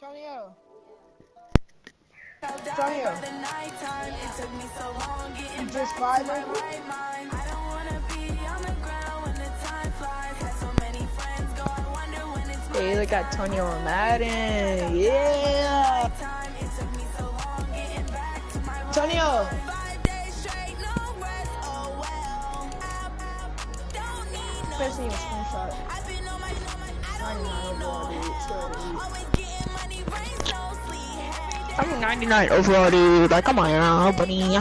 Antonio. Antonio. You just vibing? Hey, look at Antonio on Madden. Yeah. Antonio. Especially in screenshot. 99 overall, dude. I'm 99 overall, dude. Like, come on now, buddy.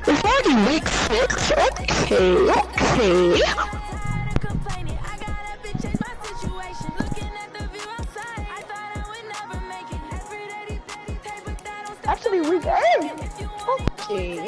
It's already week 6? Okay. Actually, week 8. Okay.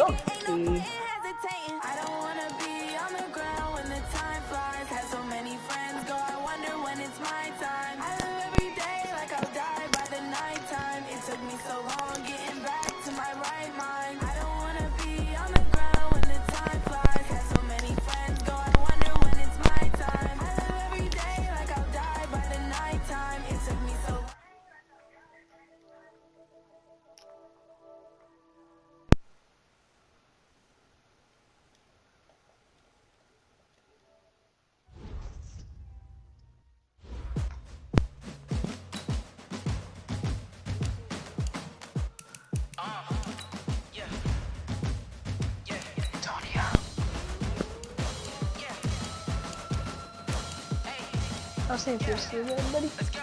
I'll say if you're still there, buddy. Let's go.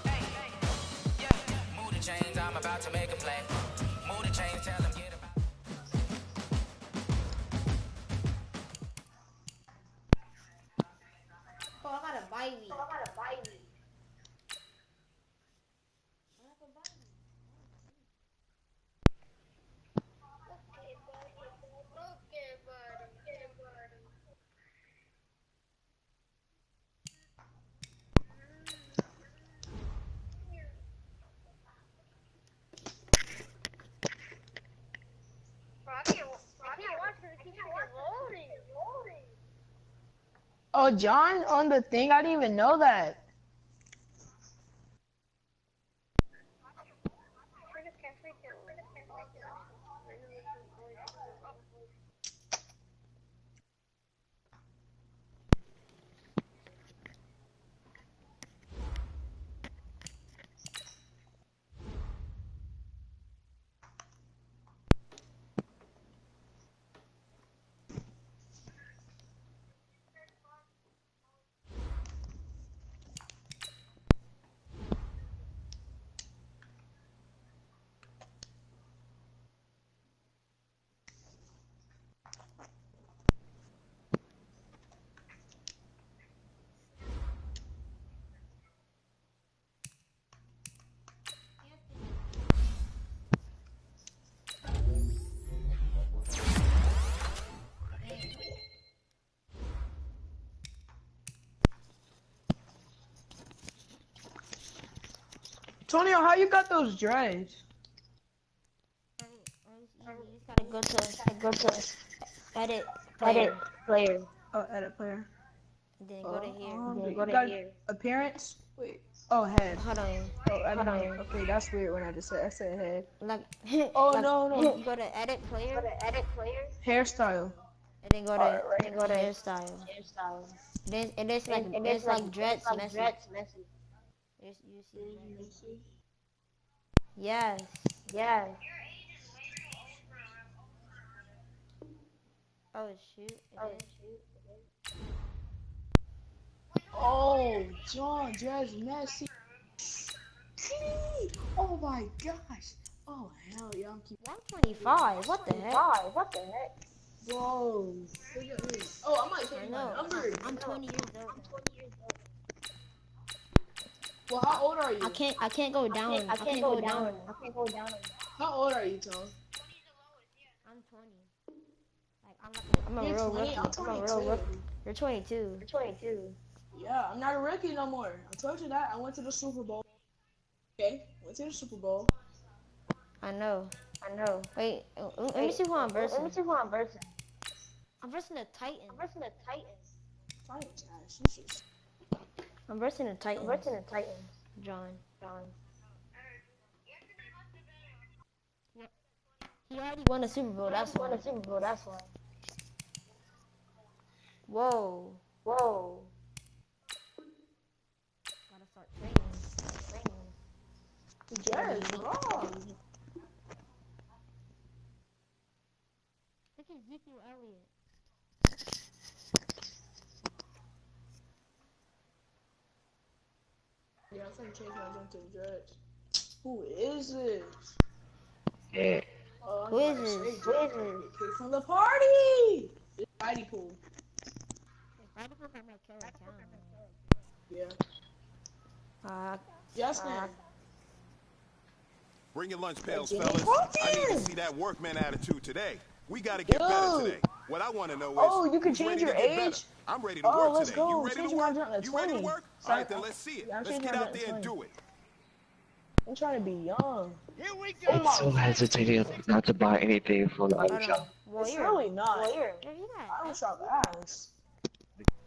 Hey, yeah. Move the chains, I'm about to make a play. Move the chains, tell them get about. Oh, I gotta buy me. Okay, buddy. I can't watch it. It keeps loading. Oh, John on the thing? I didn't even know that. Antonio, how you got those dreads? You just gotta go to edit player. Oh, edit player. And then go to here. Then go to here. Appearance? Wait. Oh, head. Hold on. Okay, that's weird when I said head. Like, Oh, no. You go to edit player. Hairstyle. And then go to hairstyle. Then it's like dreads messy. You see? Yes. Oh shoot. Oh, John, dreads messy. Oh my gosh. Oh hell yeah, I'm keeping 125. What the heck? Whoa. Look at me. Oh, I might change my number. I'm 20 years old. Well, how old are you? I can't go down. I can't go down. How old are you, Tom? I'm 20. Like I'm a You're real 20? rookie. I'm 22. You're 22. Yeah, I'm not a rookie no more. I told you that. I went to the Super Bowl. Okay, went to the Super Bowl. I know. I know. Wait, let me Hey, see who I'm let me versing. see who I'm versing. I'm versing the I'm Titans. versing the Titans. Titans, ass. You should. I'm versing the I'm Titans, versing the Titans. John. John. Yeah. He already won a Super Bowl, that's You why. won a Super Bowl, that's why. Whoa. Whoa. Gotta start training. Yes, bro. Look at Ezekiel Elliott. Yeah, I'm finna change my jump to the Jets. Who is this? Yeah. Oh, Who is this? Who is this? Kid from the party. It's mighty cool. If I could have my killer account. Yeah. Justin. Bring your lunch pails, Jimmy fellas. Hawkins. I need to see that workman attitude today. We got to get better today. What I want to know is, oh, you can who's change ready your to get age? better? I'm ready to Oh, work let's today. go. You ready Change to my work? jump to You ready to 20. work? All right, then let's see it. Yeah, Let's get out there and do it. I'm trying to be young. Here we go. It's so hesitating not to buy anything from the item shop. Well, It's you're. really not. Yeah, you got. I don't shop ass.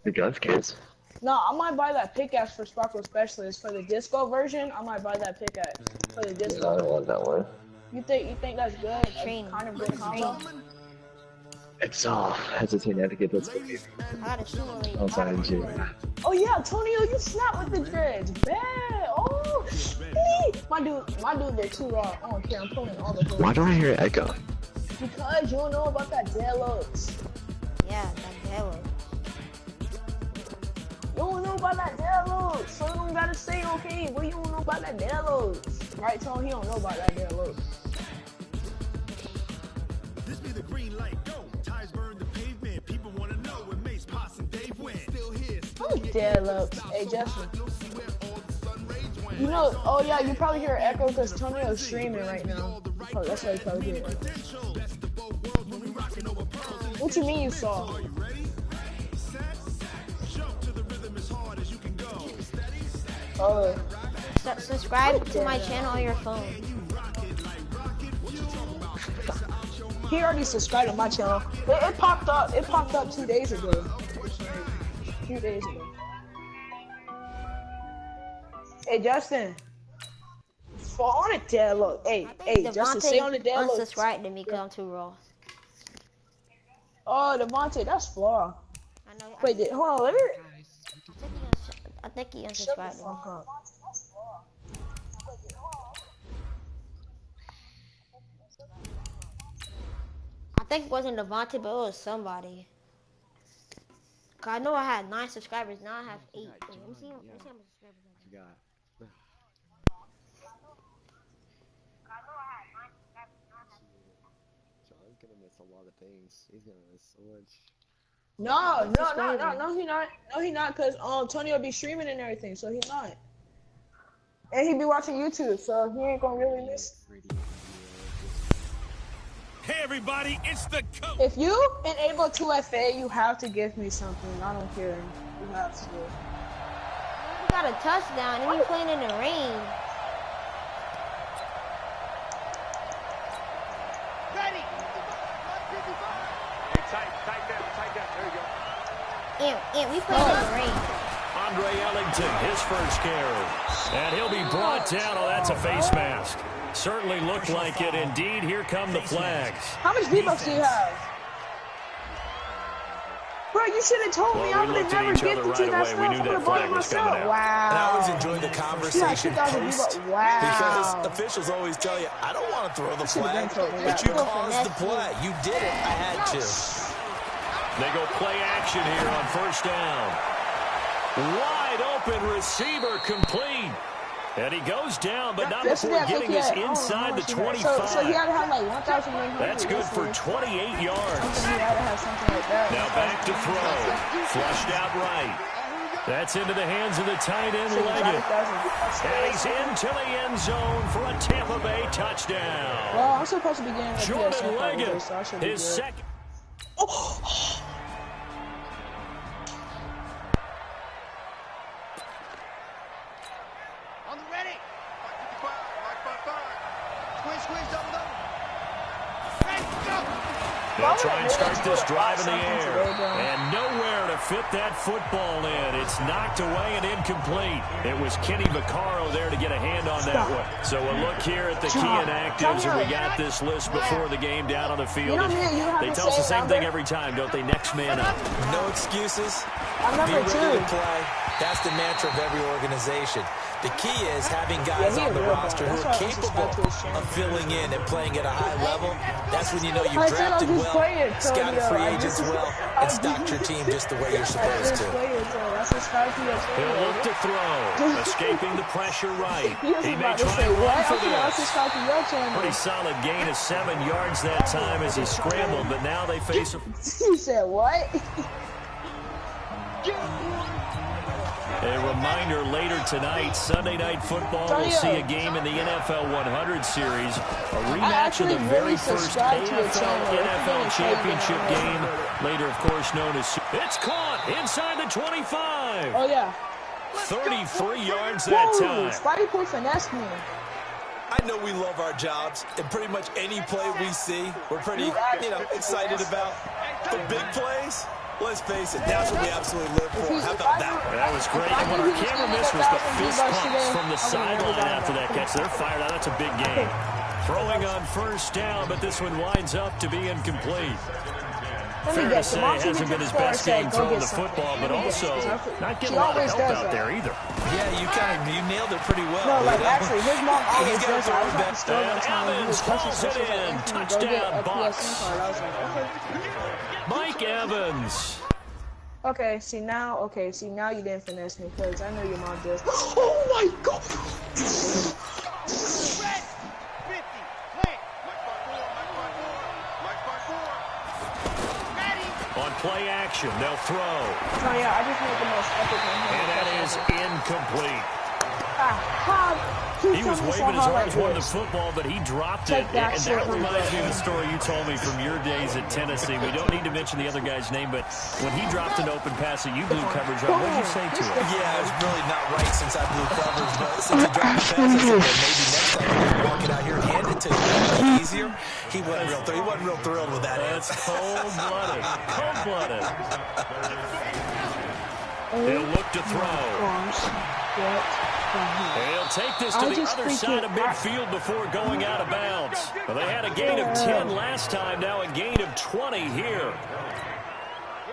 The guns cans. No, I might buy that pickaxe for Sparkle Specialist. For the disco version, I might buy that pickaxe. For the I disco. don't want that one. You think that's good? Train. Kind of good combo? It's so hesitating not to get those cookies. I gotta simulate. Outside in gym. Oh yeah, Tonio, you snap with the dreads. Bad. Oh, hey. my dude, they're too raw. I don't care. I'm pulling all the hoods. Why do I hear echo? Because you don't know about that dead looks. Yeah, that hella. You don't know about that dead looks. So you don't gotta say okay, but you don't know about that dead looks. Right, Tone? He don't know about that dead looks. This be the green light, go. Tires burn the pavement. People want to know when Mace, Poss, and Dave went. Still here, Oh, dead looks. Hey, Justin. You know, oh yeah, you probably hear echo because Tonio's streaming right now. Oh, that's why you probably hear it. What you mean you saw? Oh. Subscribe to my channel on your phone. He already subscribed to my channel. It popped up. It popped up 2 days ago. 2 days ago. Hey Justin. Fall on a dead look. Hey, Justin, stay on the dead look. Unsubscribe to me because I'm too raw. Oh, Devontae, that's flaw. I know. Wait, hold on, let me. I think he Shut the unsubscribed to me. fuck up. I think it wasn't Devontae, but it was somebody. Cause I know I had 9 subscribers, now I have 8. Wait, let me see how many subscribers I have. John's gonna miss a lot of things. He's gonna miss so much. No, he not. No, he not, cause Tonio be streaming and everything, so he not. And he be watching YouTube, so he ain't gonna really miss. Hey everybody, it's the coach. If you enable 2FA, you have to give me something. I don't care. You have to. We got a touchdown and we playing in the rain. Ready. Hey, tight down. There you go. And we playing in the rain. Andre Ellington, his first carry. And he'll be brought down. Oh, that's a face mask. Certainly looked like it. Indeed, here come the flags. How much debuffs do you have? Bro, you should have told me. Well, I we would looked have at never each other gifted right you that away. stuff. We I knew would that have bought it flag was coming myself. out. Wow. And I always enjoy the conversation post Wow. because officials always tell you, I don't want to throw the flag, but you caused the play. You did it. I had to. They go play action here on first down. Wide open receiver complete. And he goes down, but not before getting us inside the 25. So he had to have like 1,100. That's good for 28 yards. He had to have something like that. Now back to throw. Flushed out right. That's into the hands of the tight end, Leggett. And he's into the end zone for a Tampa Bay touchdown. Well, I'm supposed to be getting a Jordan PSN Leggett, so I should be his good. second. They'll try and start this drive in the air. And nowhere to fit that football in. It's knocked away and incomplete. It was Kenny Vaccaro there to get a hand on that one. So a look here at the key inactives, and we got this list before the game down on the field. They tell us the same thing every time, don't they? Next man up. No excuses. I'm Be number ready 2. to play. That's the mantra of every organization. The key is having guys on the roster who are capable of filling in and playing at a high level. That's when you know you've drafted well, scouted free agents well, and stocked your team just the way you're supposed to. He'll look to throw, escaping the pressure right. He may try and run for this. Pretty solid gain of 7 yards that time as he scrambled, but now they face him. He said what? A reminder later tonight, Sunday Night Football, we'll see a game in the NFL 100 series, a rematch of the very first AFL-NFL championship game, later, of course, known as... It's caught inside the 25. Oh, yeah. 33 yards that time. Spidey Boy finessed me. I know we love our jobs, and pretty much any play we see, we're pretty, excited about. The big plays, let's face it, that's what we absolutely live for. How about that one? That was great. And what our camera missed was the fist pumps from the sideline after that catch. They're fired out. That's a big gain. Throwing on first down, but this one winds up to be incomplete. Fair to say, it hasn't been his best game throwing the football, but also not getting a lot of help out there either. Yeah, you nailed it pretty well. No, like actually, his mom always does that. I was about to steal one time. Evans hauls it in. Touchdown, Bucks. Mike Evans. Okay, see now you didn't finesse me because I know your mom does. Oh my God! On play action, they'll throw. Oh yeah, I just made the most epic one. And that is incomplete. He was waving his arms wanting the football, but he dropped it. And that reminds me of the story you told me from your days at Tennessee. We don't need to mention the other guy's name, but when he dropped an open pass that you blew coverage on, what did you say to him? Yeah, it was really not right since I blew coverage, but since he dropped the pass, I said, well, maybe next time you just walk it out here and hand it to you. Easier. He wasn't real thrilled with that. That's cold-blooded. Cold-blooded. He'll look to throw. He'll take this to the other side of midfield before going out of bounds. Well, they had a gain of 10 last time, now a gain of 20 here.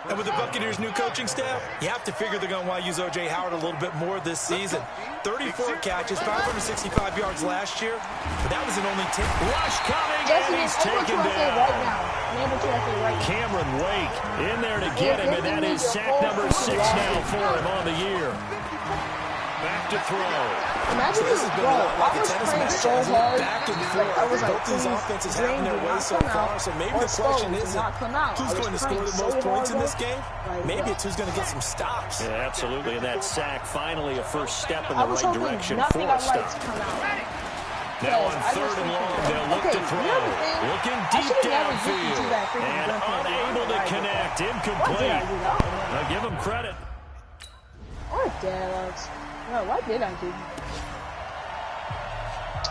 And with the Buccaneers' new coaching staff, you have to figure they're going to want to use O.J. Howard a little bit more this season. 34 catches, 565 yards last year, but that was in only 10. Rush coming, and he's taken down. Cameron Wake in there to get him, and that is sack number 6 now for him on the year. Back to throw. Imagine this, bro. I was praying so hard. Back and forth. I was like, both these offenses having their way so far, so maybe the question isn't who's going to score the most points in this game. Maybe it's who's going to get some stops. Yeah, absolutely. And that sack, finally a first step in the right direction for a stop. Now on 3rd and long, they'll look to throw. Looking deep downfield. And unable to connect. Incomplete. Now give him credit. Oh, damn. No, why did I do that?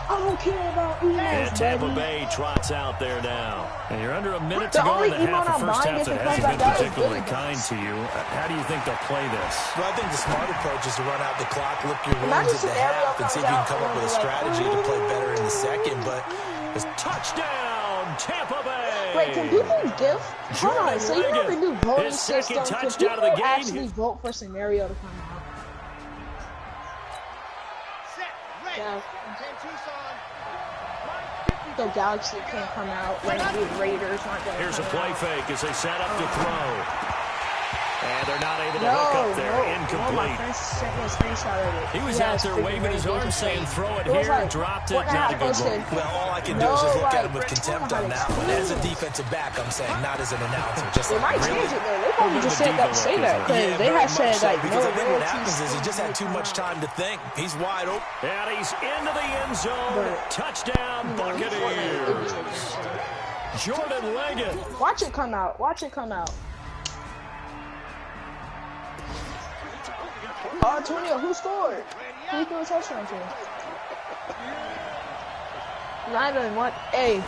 I don't care about emails, And Tampa Bay trots out there now. And you're under a minute to go in the half. The first half that hasn't been particularly kind to you. How do you think they'll play this? Well, I think the smart approach is to run out the clock, look your runs at the half, and see if you can come up with a strategy to play better in the second. But it's touchdown, Tampa Bay. Wait, can people give? Hold on, so you have a new voting system. Can people actually vote for scenario to come out? Yeah. The Galaxy can't come out when the Raiders aren't going to. Here's a play fake as they set up to throw. And they're not able to hook up there. Incomplete. He was out there waving his arms saying, throw it here, dropped it, not a good one. Well, all I can do is just look at him with contempt on that one. As a defensive back, I'm saying, not as an announcer. Just they might change it, though. They probably just said that to say that. Because they have said, like, because I think what happens is he just had too much time to think. He's wide open. And he's into the end zone. Touchdown, Buccaneers. Jordan Leggett. Watch it come out. Watch it come out. Antonio, who scored? Who threw a touchdown to? Not even what? Hey,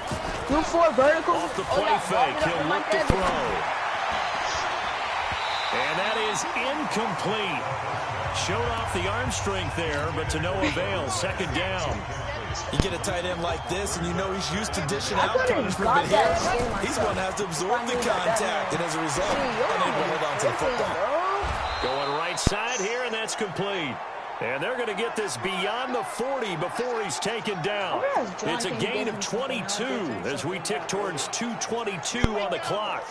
Do 4 vertical. Off the play fake, he'll look to throw. And that is incomplete. Showed off the arm strength there, but to no avail. Second down. You get a tight end like this, and you know he's used to dishing out punishment, but here, he's going to have to absorb the contact, and as a result, unable to hold on to the football. Going right side here, and that's complete. And they're going to get this beyond the 40 before he's taken down. It's a gain of 22 as we tick towards 2:22 on the clock.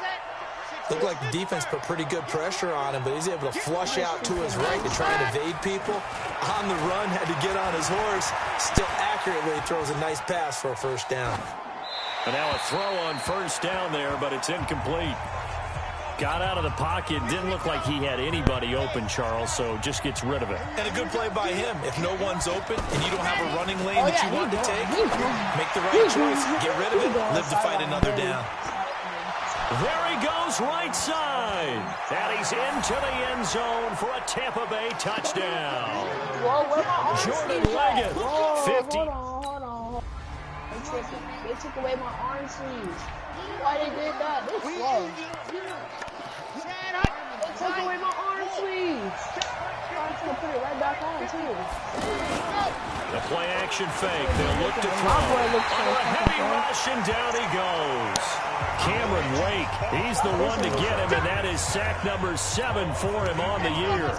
Looked like the defense put pretty good pressure on him, but he's able to flush out to his right to try and evade people. On the run, had to get on his horse. Still accurately throws a nice pass for a first down. And now a throw on first down there, but it's incomplete. Got out of the pocket. Didn't look like he had anybody open, Charles, so just gets rid of it. And a good play by him. If no one's open and you don't have a running lane that you want to take, make the right choice, get rid of it, live to fight another down. There he goes right side. And he's into the end zone for a Tampa Bay touchdown. Jordan Leggett, 50. Hold on. They took away my arm sleeves. Why they did that? They slow. They took away my arm sleeves. I'm gonna put it right back on too. The play action fake. They'll look to throw. Under a heavy rush, and down he goes. Cameron Wake, he's the one to get him, and that is sack number 7 for him on the year.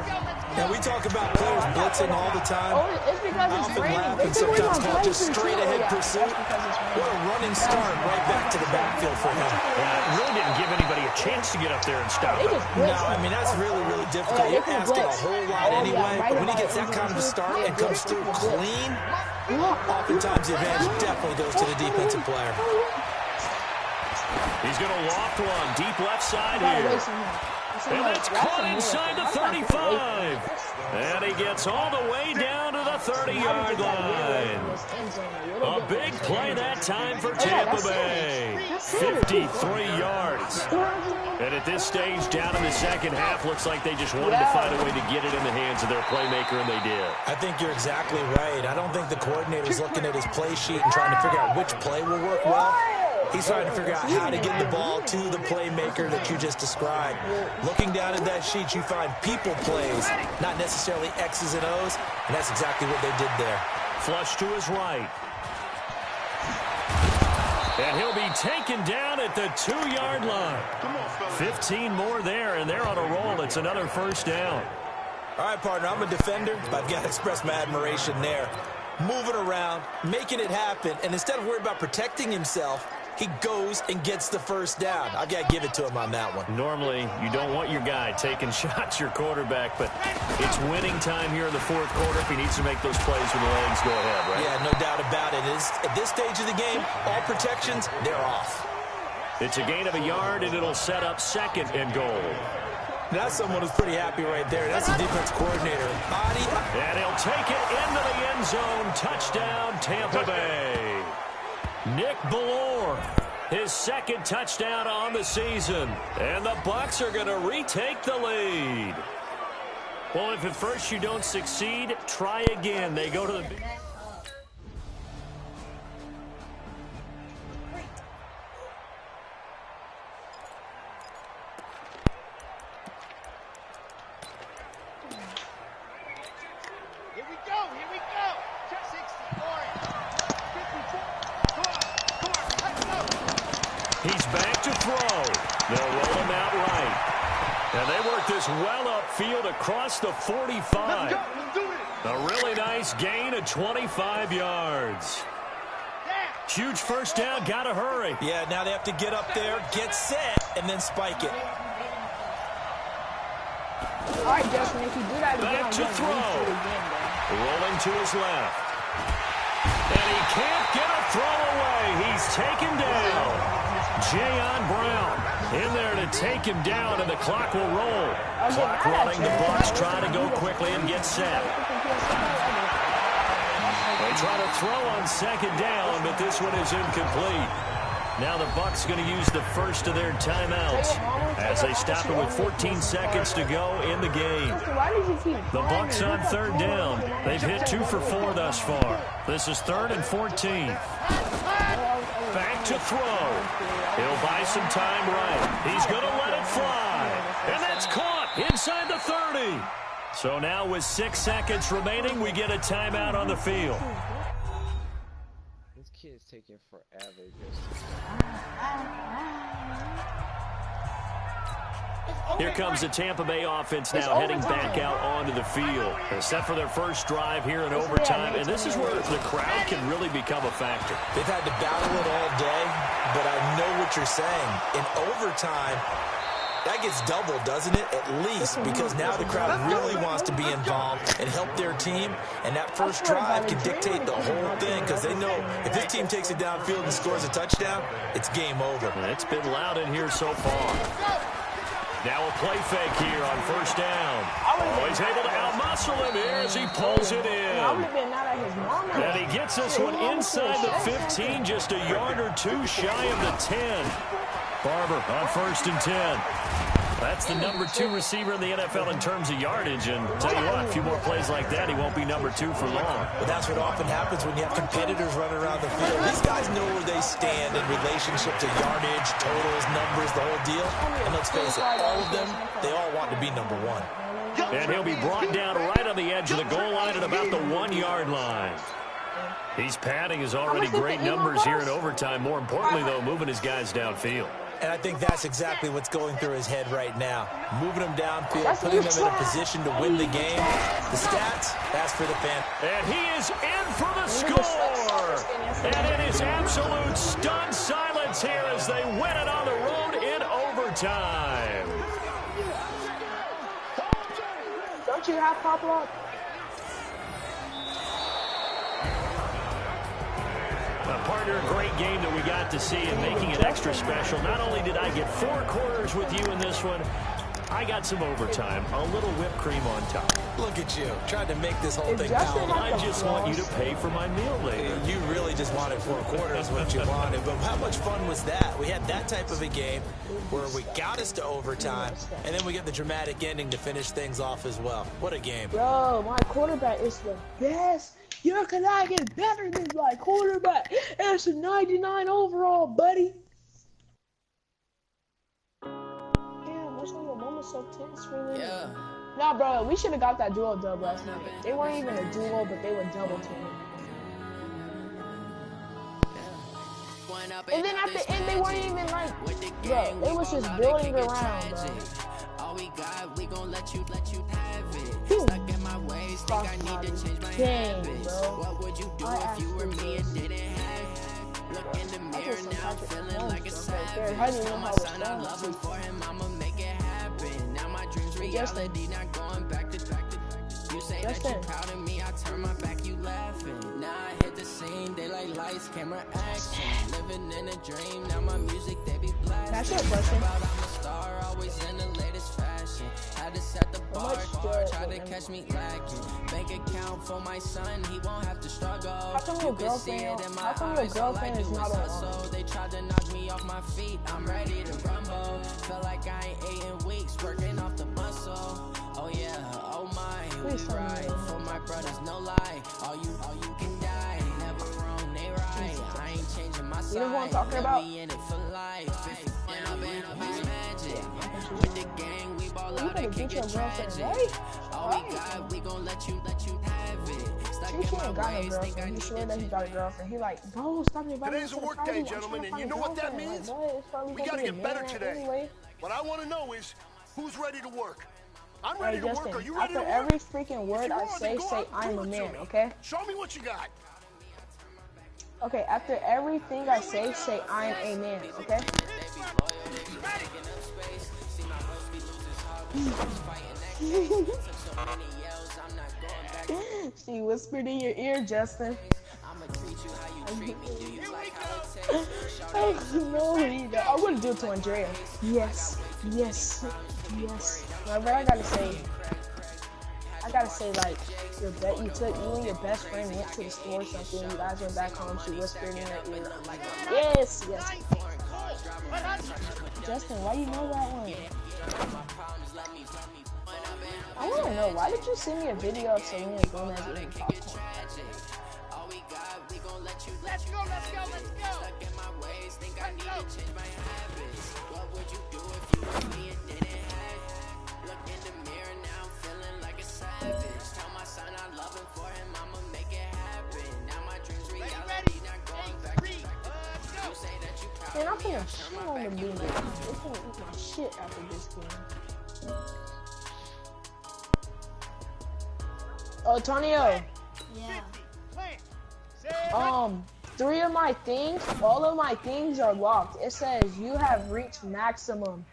Now, we talk about players blitzing all the time. It's because I often laugh and sometimes call it just straight-ahead pursuit. What a running start right back to the backfield for him. Yeah, it really didn't give anybody a chance to get up there and stop him. No, I mean, that's really, really difficult. You're asking a whole lot anyway, but when he gets that kind of a start and comes through clean, oftentimes the advantage definitely goes to the defensive player. He's going to loft one deep left side here. And that's caught inside the 35. And he gets all the way down to the 30-yard line. A big play that time for Tampa Bay. 53 yards. And at this stage, down in the second half, looks like they just wanted to find a way to get it in the hands of their playmaker, and they did. I think you're exactly right. I don't think the coordinator's looking at his play sheet and trying to figure out which play will work well. He's trying to figure out how to get the ball to the playmaker that you just described. Looking down at that sheet, you find people plays, not necessarily X's and O's, and that's exactly what they did there. Flush to his right. And he'll be taken down at the 2-yard line. 15 more there, and they're on a roll. It's another first down. All right, partner, I'm a defender, but I've got to express my admiration there. Moving around, making it happen, and instead of worrying about protecting himself, he goes and gets the first down. I've got to give it to him on that one. Normally, you don't want your guy taking shots, your quarterback, but it's winning time here in the fourth quarter. If he needs to make those plays with the legs, go ahead, right? Yeah, no doubt about it. At this stage of the game, all protections, they're off. It's a gain of a yard, and it'll set up second and goal. That's someone who's pretty happy right there. That's the defense coordinator. And he'll take it into the end zone. Touchdown, Tampa Bay. Nick Ballore, his second touchdown on the season. And the Bucs are going to retake the lead. Well, if at first you don't succeed, try again. They go to the... He's back to throw. They'll roll him out right. And they work this well upfield across the 45. A really nice gain of 25 yards. Huge first down, gotta hurry. Yeah, now they have to get up there, get set, and then spike it. All right, Justin, if you do that again, back to throw. Rolling to his left. And he can't get a throw away. He's taken down. Jayon Brown in there to take him down, and the clock will roll. Clock running. The Bucs try to go quickly and get set. They try to throw on second down, but this one is incomplete. Now the Bucks going to use the first of their timeouts as they stop it with 14 seconds to go in the game. The Bucks on third down. They've hit 2 for 4 thus far. This is 3rd and 14. Back to throw. He'll buy some time right. He's going to let it fly. And that's caught inside the 30. So now with 6 seconds remaining, we get a timeout on the field. This kid's taking forever. Here comes the Tampa Bay offense now heading back out onto the field. They're set for their first drive here in overtime, and this is where the crowd can really become a factor. They've had to battle it all day, but I know what you're saying. In overtime, that gets doubled, doesn't it? At least, because now the crowd really wants to be involved and help their team, and that first drive can dictate the whole thing because they know if this team takes it downfield and scores a touchdown, it's game over. And it's been loud in here so far. Now a play fake here on first down. Oh, he's able to outmuscle him here as he pulls it in. And he gets this one inside the 15, just a yard or 2 shy of the 10. Barber on 1st and 10. That's the number 2 receiver in the NFL in terms of yardage. And tell you what, a few more plays like that, he won't be number 2 for long. But that's what often happens when you have competitors running around the field. These guys know where they stand in relationship to yardage, totals, numbers, the whole deal. And let's face it, all of them, they all want to be number 1. And he'll be brought down right on the edge of the goal line at about the 1-yard line. He's padding his already great numbers here in overtime. More importantly, though, moving his guys downfield. And I think that's exactly what's going through his head right now. Moving them downfield, putting them in a position to win the game. The stats, that's for the fan. And he is in for the score. And it is absolute stunned silence here as they win it on the road in overtime. Don't you have Pop Lock? Partner, great game that we got to see and making it extra special. Not only did I get 4 quarters with you in this one, I got some overtime, a little whipped cream on top. Look at you, trying to make this whole thing count. I just want you to pay for my meal later. You really just wanted 4 quarters, what you wanted. But how much fun was that? We had that type of a game where we got us to overtime, and then we get the dramatic ending to finish things off as well. What a game. Bro, my quarterback is the best. Your cannot get better than my quarterback. It's a 99 overall, buddy. Damn, what's your moment so tense for me? Yeah. Nah, bro, we should have got that duo dub last night. They weren't even a duo, but they were double teaming. And then at the end, they weren't even like, bro, they was just building around, bro. All we got, we gon' let you have it. Stuck in my ways, think I need to change my habits. What would you do if you were me and didn't have it? Look in the mirror now, feeling like a savage. Tell my son I love him, for him I'ma make it happen. Now my dreams reality, not going back to. You say that you proud of me, I turn my back, you laughing. Now I hit the scene, they like lights, camera, action. Living in a dream, now my music, they be blasting. That's it, question. I'm a star, always in the latest fashion. Had to set the bar, try to catch me lacking. Bank account for my son, he won't have to struggle. How come your girlfriend is not on? They tried to knock me off my feet, I'm ready to rumble. Felt like I ain't ate in weeks, working off the muscle. Oh yeah, oh my, we right. For my brothers, no lie. All you can die. Never wrong, they right. I ain't changing my side. You know what I'm talking about? We in it for life. Magic. With the gang, we ball out and kick it tragic. All we got, we gon' let you have it. Stuck in my ways, think I need to sure that he got a girlfriend. He like, bro, stop me. Today's a work day, gentlemen, and you know what that means? We gotta get better today. What I want to know is, who's ready to work? I'm ready to work. Are you ready to work? After every freaking word I say I'm a man, okay? Show me what you got. Okay, after everything I say I'm a man, okay? She whispered in your ear, Justin. I wouldn't do it to Andrea. Yes. Whatever I gotta gotta say like you and your best friend went to the store or something. You guys went back home. She whispered in your ear. I'm like, yes. Justin, why you know that one? I want to know, why did you send me a video of Selena Gomez eating popcorn? Let's go. Man, I'm gonna shit on the bean. They're gonna eat my shit after this game. Oh, Antonio. Yeah. 3 of my things, all of my things are locked. It says you have reached maximum.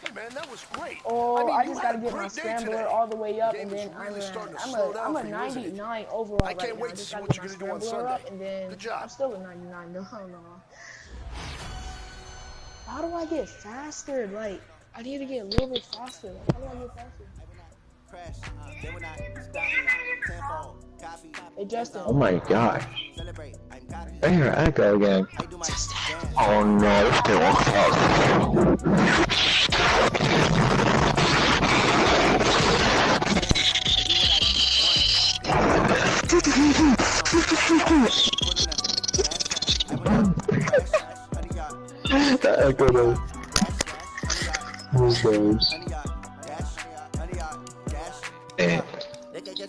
Hey man, that was great. Oh, I just gotta get my scrambler all the way up, and then I'm a 99 overall right now. I just gotta get my scrambler up, and then I'm still a 99. No. How do I get faster? Like, I need to get a little bit faster. Like, how do I get faster? Hey, Justin. Oh my gosh. Here I go again. Oh no, this thing won't stop. That echo though. Who's those? Eh.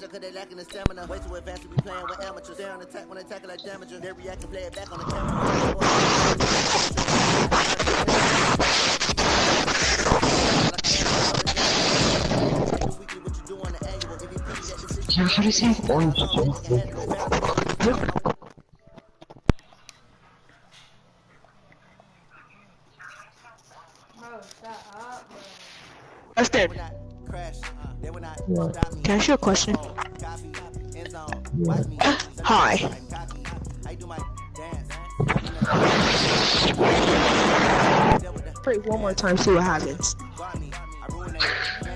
Cause they lacking the stamina. Way too advanced to be playing with amateurs. They're on attack when they tackle like damager. They react and play it back on the camera. Yeah, how do you say orange? Justin. Can I ask you a question? Hi. Pray one more time, see what happens.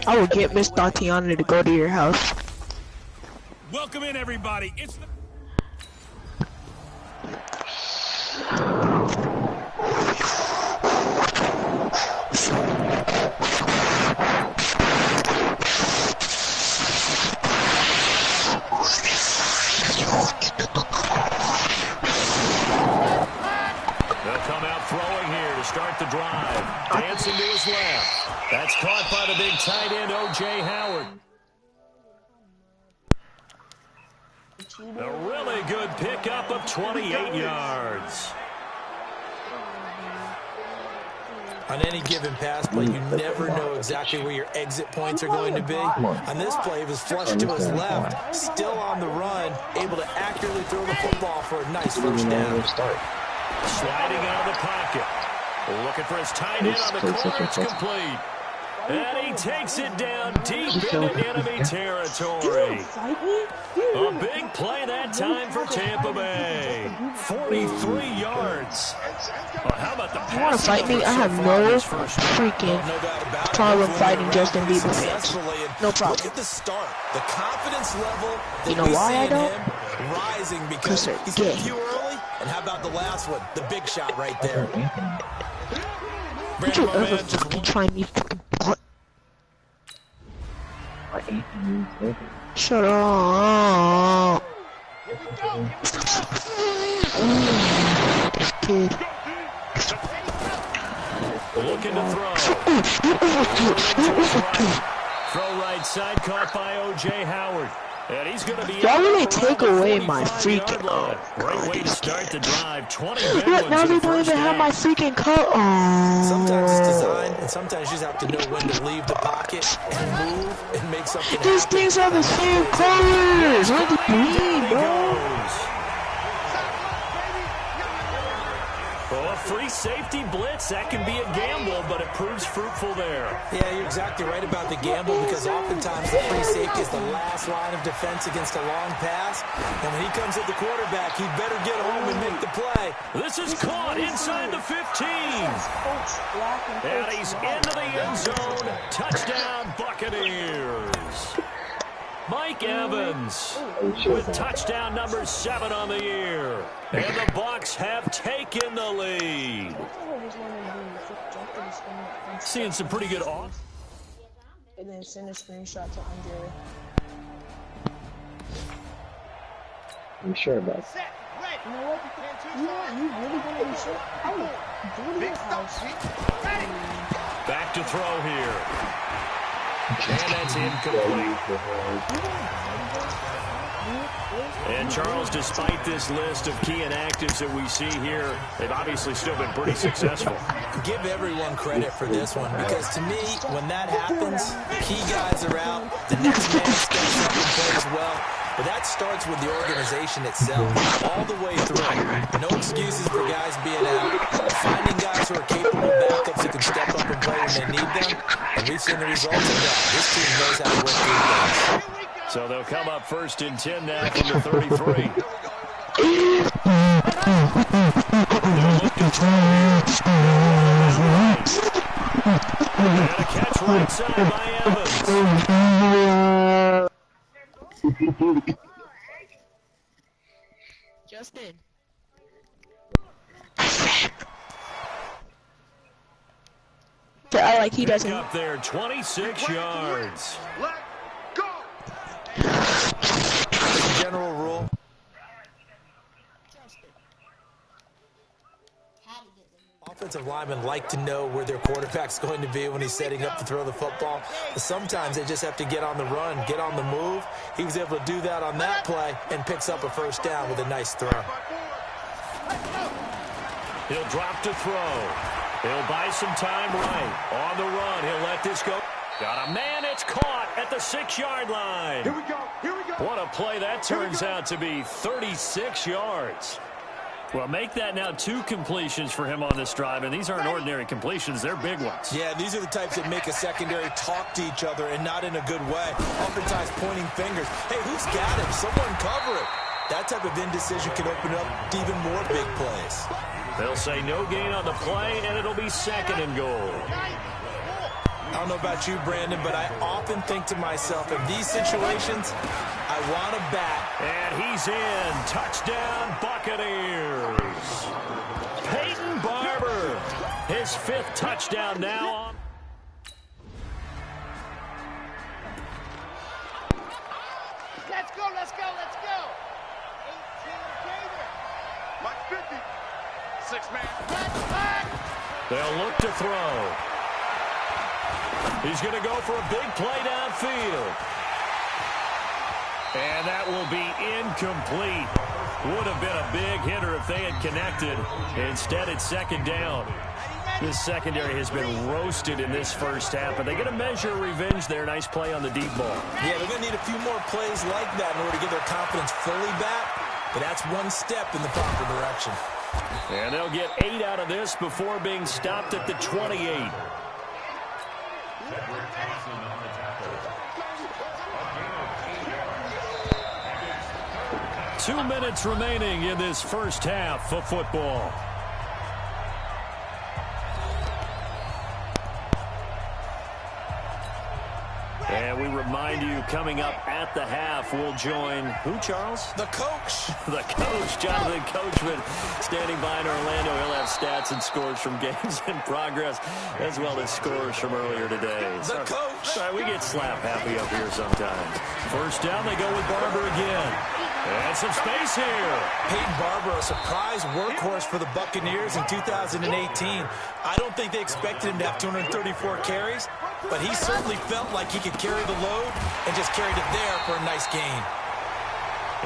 I will get Miss Tatiana to go to your house. Welcome in, everybody. It's the start the drive. Dancing to his left. That's caught by the big tight end, O.J. Howard. A really good pickup of 28 yards. On any given pass play, you never know exactly where your exit points are going to be. On this play, he was flushed to his left, still on the run, able to accurately throw the football for a nice first down. Sliding out of the pocket. Looking for his tight end on the corner. It's complete. And he takes it down deep into enemy territory. A big play that time for Tampa Bay. 43 yards. Oh, how about the pass? You want to fight me? I have no freaking problem fighting Justin Bieber fans. No problem. Look at the start. The confidence level. You know why I don't? Rising because he's hit you early. And how about the last one? The big shot right there. Don't you ever fucking try me, fucking butt. Shut up. Looking to throw. Throw right side, caught by O.J. Howard. And he's going to be why would they take away my freaking great way to start the drive. 20 Look, now they don't even have my freaking cut. Sometimes it's designed, and sometimes you just have to know when to leave the pocket and move and make something happen. These things are the same colors. What do you mean, bro? Oh, a free safety blitz. That can be a gamble, but it proves fruitful there. Yeah, you're exactly right about the gamble because oftentimes the free safety is the last line of defense against a long pass. And when he comes at the quarterback, he better get home and make the play. This is caught inside the 15. And he's into the end zone. Touchdown, Buccaneers. Mike Evans with touchdown number 7 on the year. And the Bucs have taken the lead. Seeing some pretty good off. And then send a screenshot to Andre. I'm sure about it. You know what? You really gonna be sure? I would go to your house. Back to throw here. And that's incomplete. And Charles, despite this list of key inactives that we see here, they've obviously still been pretty successful. Give everyone credit for this one, because to me, when that happens, key guys are out, the next man steps up and plays well. But that starts with the organization itself, all the way through. No excuses for guys being out. Finding guys who are capable backups who can step up and play when they need them. And we've seen the results of that. This team knows how to work things. So they'll come up 1st and 10 now from the 33. They'll look to throw here. And a catch right side by Evans. Justin. I like he doesn't. Up there, 26 yards. Let go. General rule. Offensive linemen like to know where their quarterback's going to be when he's setting up to throw the football. But sometimes they just have to get on the run, get on the move. He was able to do that on that play and picks up a first down with a nice throw. He'll drop to throw. He'll buy some time right. On the run, he'll let this go. Got a man, it's caught at the 6-yard line. Here we go. Here we go. What a play that turns out to be, 36 yards. Well, make that now 2 completions for him on this drive, and these aren't ordinary completions. They're big ones. Yeah, these are the types that make a secondary talk to each other, and not in a good way. Oftentimes pointing fingers. Hey, who's got him? Someone cover it. That type of indecision can open up to even more big plays. They'll say no gain on the play, and it'll be 2nd and goal. I don't know about you, Brandon, but I often think to myself, in these situations, I want to bat. And he's in. Touchdown, Buccaneers. Peyton Barber, his 5th touchdown now. Let's go, let's go, let's go. 18 Gator. Mike 50. 6-man. They'll look to throw. He's going to go for a big play downfield. And that will be incomplete. Would have been a big hitter if they had connected. Instead, it's 2nd down. This secondary has been roasted in this first half, but they're going to measure revenge there. Nice play on the deep ball. Yeah, they're going to need a few more plays like that in order to get their confidence fully back. But that's one step in the proper direction. And they'll get 8 out of this before being stopped at the 28. 2 minutes remaining in this first half of football. And we remind you, coming up at the half, we'll join who, Charles? The coach. The coach, Jonathan Coachman, standing by in Orlando. He'll have stats and scores from games in progress, as well as scores from earlier today. The coach. Sorry, we get slap happy up here sometimes. First down, they go with Barber again. And some space here. Peyton Barber, a surprise workhorse for the Buccaneers in 2018. I don't think they expected him to have 234 carries, but he certainly felt like he could carry the load and just carried it there for a nice gain.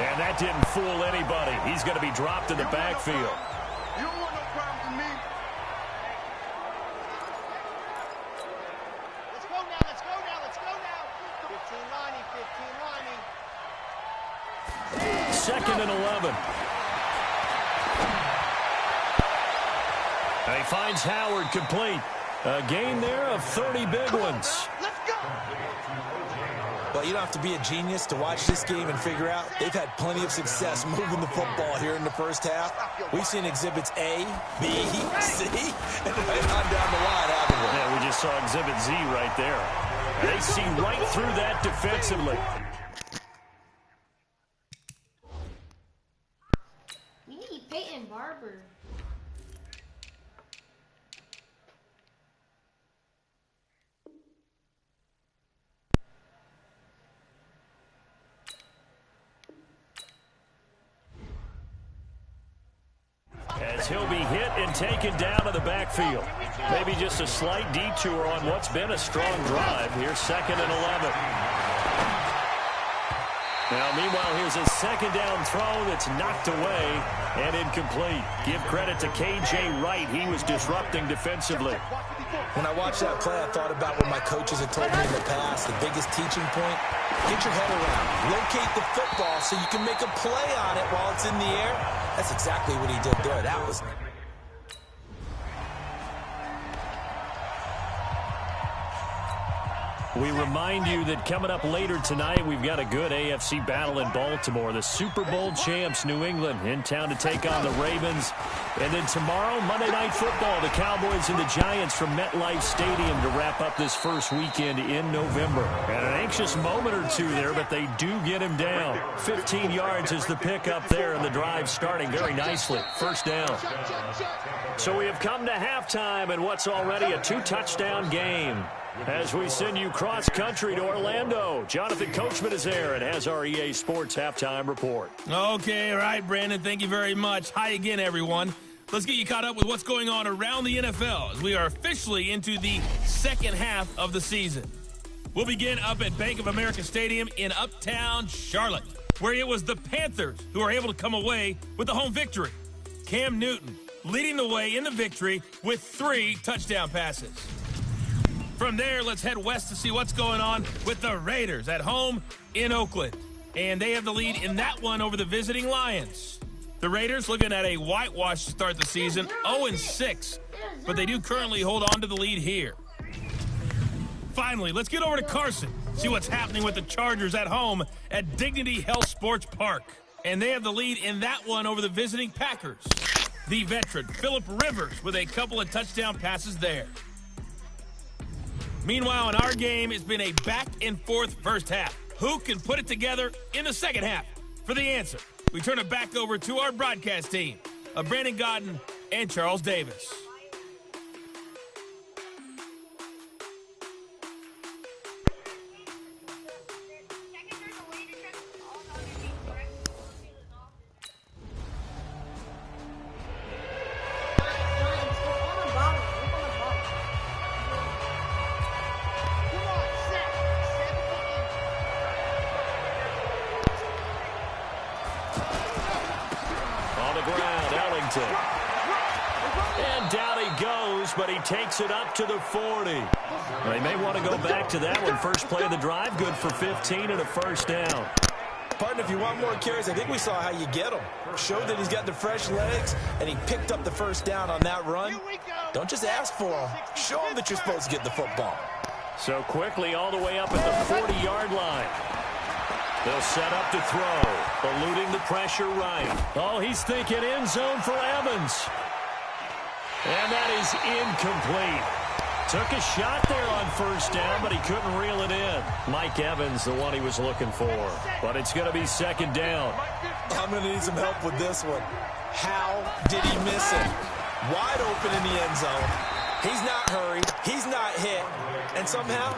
And that didn't fool anybody. He's going to be dropped in the backfield. You don't want no problem with me. Let's go now, let's go now, let's go now. 15 Lonnie, 15 Lonnie. 2nd and 11. And he finds Howard complete. A gain there of 30 big ones. Let's go. But you don't have to be a genius to watch this game and figure out they've had plenty of success moving the football here in the first half. We've seen exhibits A, B, C, and right on down the line, haven't we? Yeah, we just saw exhibit Z right there. And they see right through that defensively. Peyton Barber. As he'll be hit and taken down to the backfield. Maybe just a slight detour on what's been a strong drive. Here's 2nd and 11. Now, meanwhile, here's a second down throw that's knocked away and incomplete. Give credit to K.J. Wright. He was disrupting defensively. When I watched that play, I thought about what my coaches had told me in the past. The biggest teaching point, get your head around. Locate the football so you can make a play on it while it's in the air. That's exactly what he did there. That was... We remind you that coming up later tonight, we've got a good AFC battle in Baltimore. The Super Bowl champs, New England, in town to take on the Ravens. And then tomorrow, Monday Night Football, the Cowboys and the Giants from MetLife Stadium to wrap up this first weekend in November. And an anxious moment or two there, but they do get him down. 15 yards is the pickup there, and the drive starting very nicely. First down. So we have come to halftime in what's already a 2-touchdown game. As we send you cross-country to Orlando, Jonathan Coachman is there and has our EA Sports halftime report. Okay, all right, Brandon, thank you very much. Hi again, everyone. Let's get you caught up with what's going on around the NFL as we are officially into the second half of the season. We'll begin up at Bank of America Stadium in Uptown Charlotte, where it was the Panthers who were able to come away with the home victory. Cam Newton leading the way in the victory with 3 touchdown passes. From there, let's head west to see what's going on with the Raiders at home in Oakland. And they have the lead in that one over the visiting Lions. The Raiders looking at a whitewash to start the season, 0-6. But they do currently hold on to the lead here. Finally, let's get over to Carson, see what's happening with the Chargers at home at Dignity Health Sports Park. And they have the lead in that one over the visiting Packers. The veteran, Phillip Rivers, with a couple of touchdown passes there. Meanwhile, in our game, it's been a back-and-forth first half. Who can put it together in the second half? For the answer, we turn it back over to our broadcast team of Brandon Godden and Charles Davis. And down he goes, but he takes it up to the 40. They may want to go back to that one. First play of the drive, good for 15 and a first down. Partner, if you want more carries, I think we saw how you get them. Showed that he's got the fresh legs, and he picked up the first down on that run. Don't just ask for them. Show them that you're supposed to get the football. So quickly all the way up at the 40-yard line. They'll set up to throw, eluding the pressure right. Oh, he's thinking end zone for Evans. And that is incomplete. Took a shot there on first down, but he couldn't reel it in. Mike Evans, the one he was looking for. But it's going to be second down. I'm going to need some help with this one. How did he miss it? Wide open in the end zone. He's not hurried. He's not hit. And somehow,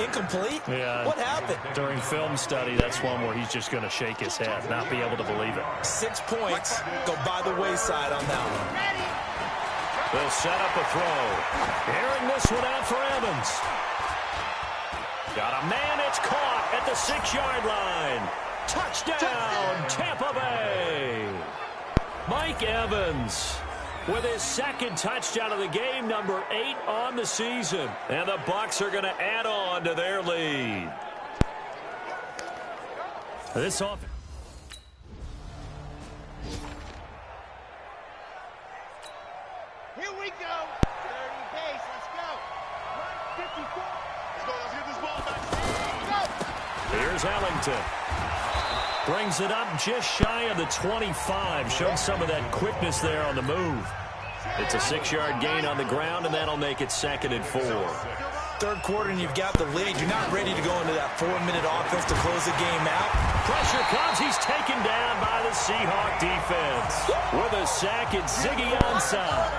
incomplete? Yeah. What happened? During film study, that's one where he's just going to shake his head, not be able to believe it. 6 points go by the wayside on that one. They'll set up a throw. Airing this one out for Evans. Got a man, it's caught at the 6-yard line. Touchdown, Tampa Bay. Mike Evans with his second touchdown of the game, number 8 on the season. And the Bucs are going to add on to their lead. This offense. Here we go. 30 base. Let's go. 54. Let's get this ball back. Go. Here's Ellington. Brings it up just shy of the 25. Showed some of that quickness there on the move. It's a 6-yard gain on the ground, and that'll make it 2nd and 4. Third quarter and you've got the lead. You're not ready to go into that 4-minute offense to close the game out. Pressure comes. He's taken down by the Seahawk defense. With a sack, it's Ziggy Ansah.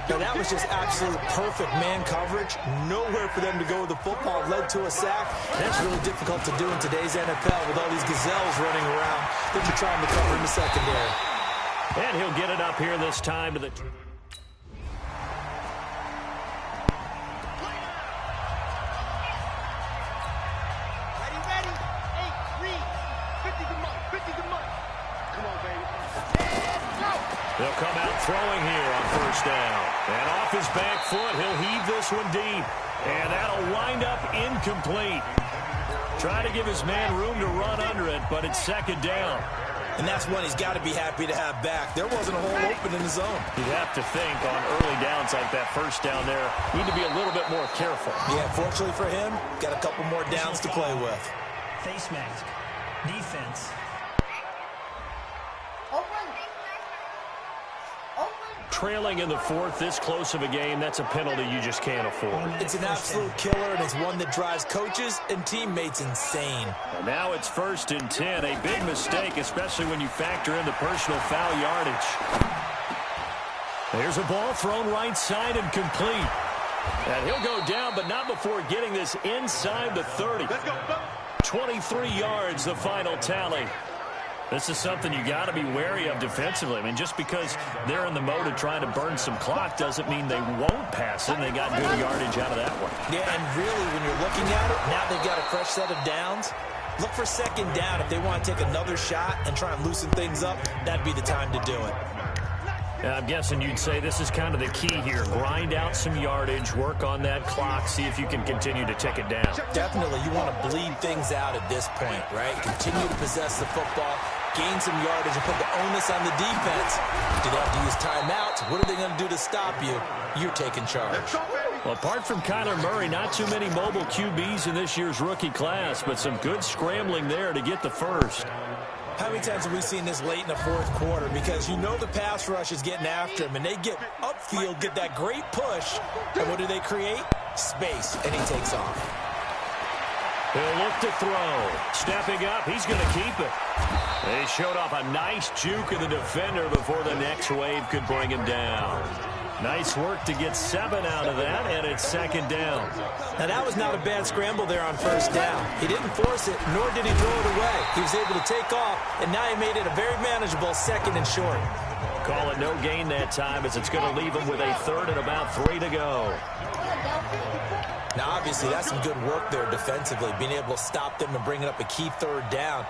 Now that was just absolute perfect man coverage. Nowhere for them to go with the football. Led to a sack. That's really difficult to do in today's NFL with all these gazelles running around that you're trying to cover in the secondary. And he'll get it up here this time to the... They'll come out throwing here on first down. And off his back foot, he'll heave this one deep. And that'll wind up incomplete. Trying to give his man room to run under it, but it's second down. And that's one he's got to be happy to have back. There wasn't a hole open in the zone. You'd have to think on early downs like that first down there, need to be a little bit more careful. Yeah, fortunately for him, got a couple more downs to play with. Face mask. Defense. Trailing in the fourth, this close of a game, that's a penalty you just can't afford. It's an absolute killer, and it's one that drives coaches and teammates insane. And now it's 1st and 10, a big mistake, especially when you factor in the personal foul yardage. There's a ball thrown right side and complete. And he'll go down, but not before getting this inside the 30. 23 yards, the final tally. This is something you got to be wary of defensively. I mean, just because they're in the mode of trying to burn some clock doesn't mean they won't pass it. And they got good yardage out of that one. Yeah, and really, when you're looking at it, now they've got a fresh set of downs. Look for second down. If they want to take another shot and try and loosen things up, that'd be the time to do it. I'm guessing you'd say this is kind of the key here. Grind out some yardage, work on that clock, see if you can continue to tick it down. Definitely, you want to bleed things out at this point, right? Continue to possess the football, gain some yardage, and put the onus on the defense. Do they have to use timeouts? What are they going to do to stop you? You're taking charge. Well, apart from Kyler Murray, not too many mobile QBs in this year's rookie class, but some good scrambling there to get the first. How many times have we seen this late in the fourth quarter? Because you know the pass rush is getting after him, and they get upfield, get that great push, and what do they create? Space, and he takes off. He'll look to throw. Stepping up, he's going to keep it. They showed off a nice juke of the defender before the next wave could bring him down. Nice work to get 7 out of that, and it's second down. Now, that was not a bad scramble there on first down. He didn't force it, nor did he throw it away. He was able to take off, and now he made it a very manageable second and short. Call it no gain that time, as it's going to leave him with a third and about 3 to go. Now, obviously, that's some good work there defensively, being able to stop them and bringing up a key third down.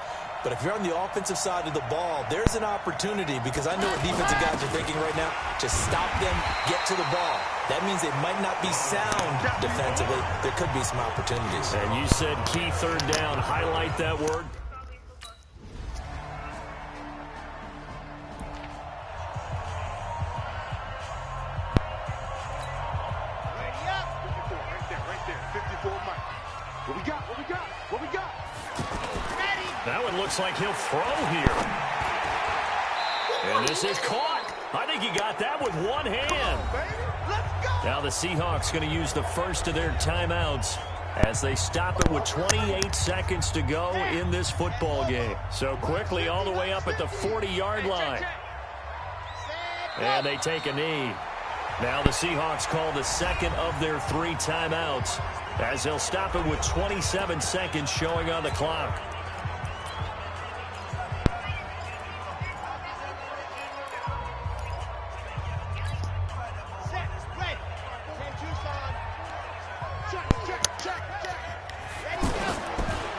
But if you're on the offensive side of the ball, there's an opportunity, because I know what defensive guys are thinking right now. Just stop them, get to the ball. That means they might not be sound defensively. There could be some opportunities. And you said key third down. Highlight that word. That one looks like he'll throw here. And this is caught. I think he got that with one hand. Now the Seahawks going to use the first of their timeouts as they stop it with 28 seconds to go in this football game. So quickly all the way up at the 40-yard line. And they take a knee. Now the Seahawks call the second of their 3 timeouts as they'll stop it with 27 seconds showing on the clock.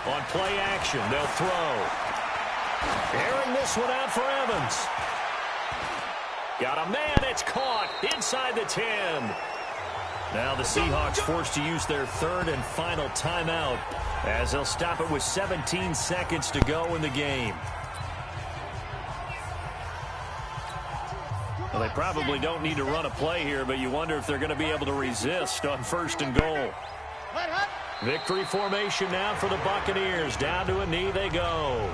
On play action, they'll throw. Airing this one out for Evans. Got a man, it's caught inside the 10. Now the Seahawks forced to use their third and final timeout as they'll stop it with 17 seconds to go in the game. Well, they probably don't need to run a play here, but you wonder if they're going to be able to resist on first and goal. Victory formation now for the Buccaneers. Down to a knee they go.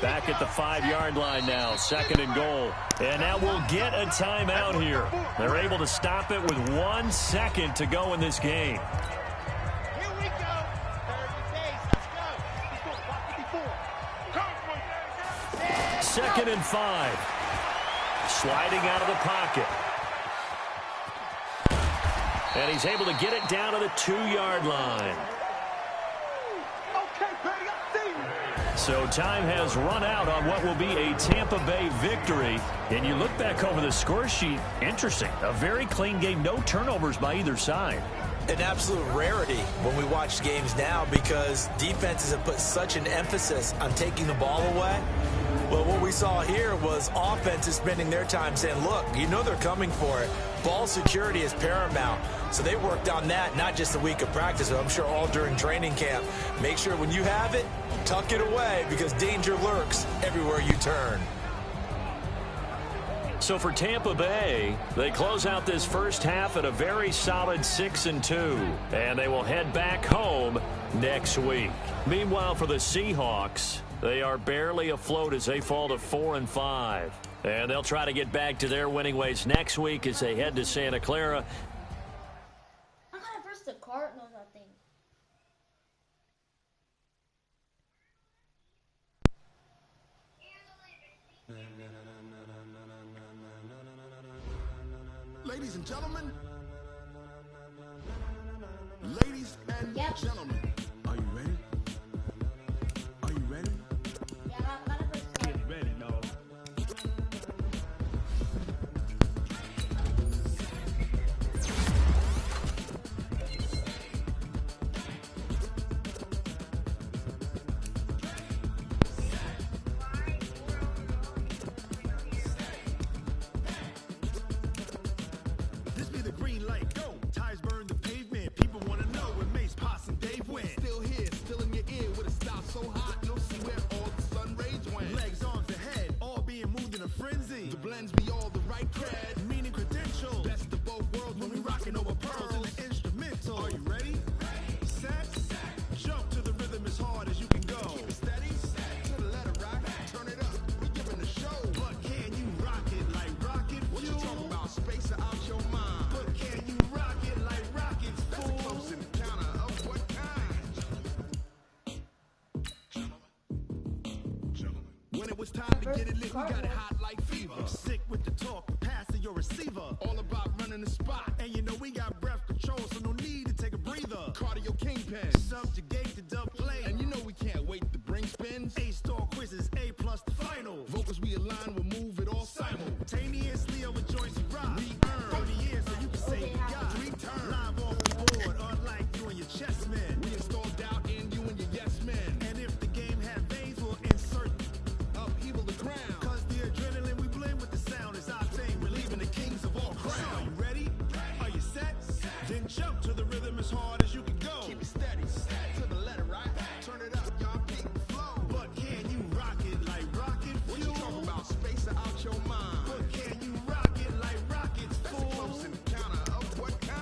Back at the 5-yard line now, 2nd and goal. And now we'll get a timeout here. They're able to stop it with 1 second to go in this game. Here we go. 30 days. Let's go. 2nd and 5. Sliding out of the pocket. And he's able to get it down to the 2-yard line. So time has run out on what will be a Tampa Bay victory. And you look back over the score sheet, interesting. A very clean game, no turnovers by either side. An absolute rarity when we watch games now because defenses have put such an emphasis on taking the ball away. Well, what we saw here was offenses spending their time saying, look, you know they're coming for it. Ball security is paramount. So they worked on that not just a week of practice, but I'm sure all during training camp. Make sure when you have it, tuck it away because danger lurks everywhere you turn. So for Tampa Bay, they close out this first half at a very solid 6-2. And they will head back home next week. Meanwhile, for the Seahawks, they are barely afloat as they fall to 4-5. And they'll try to get back to their winning ways next week as they head to Santa Clara. I gotta press the Cardinals, I think. Ladies and gentlemen. Ladies and gentlemen. Are you ready? Are you ready? Yeah, I gotta press the Get ready, no. This be the green light, go. Tires burn the pavement. People want to know where Mace, Posse, and Dave went. Still here, still in your ear with a style so hot. You'll see where all the sun rays went. Legs, arms, and head, all being moved in a frenzy. The blends be all the right cred, meaning credentials. Best of both worlds when we rockin' over pearls in the instrumental. Are you ready? Set, jump to the rhythm as hard as you can go. Keep it steady, to the letter rock. Turn it up, we giving a show. But can you rock it like rocket fuel? What you talking about? Space out your mind. But can you rock it like rockets, fool? That's a close encounter of what kind? When it was time to get it lit, we got it hot like fever. Sick with the talk, passing your receiver. All about running the spot. And you know we got breath control, so no need to take a breather. Cardio kingpin, subjugate the dub play. And you know we can't wait to bring spins. A-star quizzes, A+ the final. Vocals we align, we'll move it all simultaneously over joints we rock. We earn 30 years so you can say we got 3 turns. Live off the board, unlike you and your chess men. We install doubt in you and your yes men. And if the game had veins, we'll insert upheaval the crown. Cause the adrenaline we blend with the sound is our thing. Relieving the kings of all crowns. Are you ready? Are you set? Then jump to the rhythm as hard as you can go. Keep it steady, to the letter, right? Turn it up, y'all peak the flow. But can you rock it like rocket fuel? What you talking about? Space out your mind. But can you rock it like rockets, fool? That's a close encounter of what kind?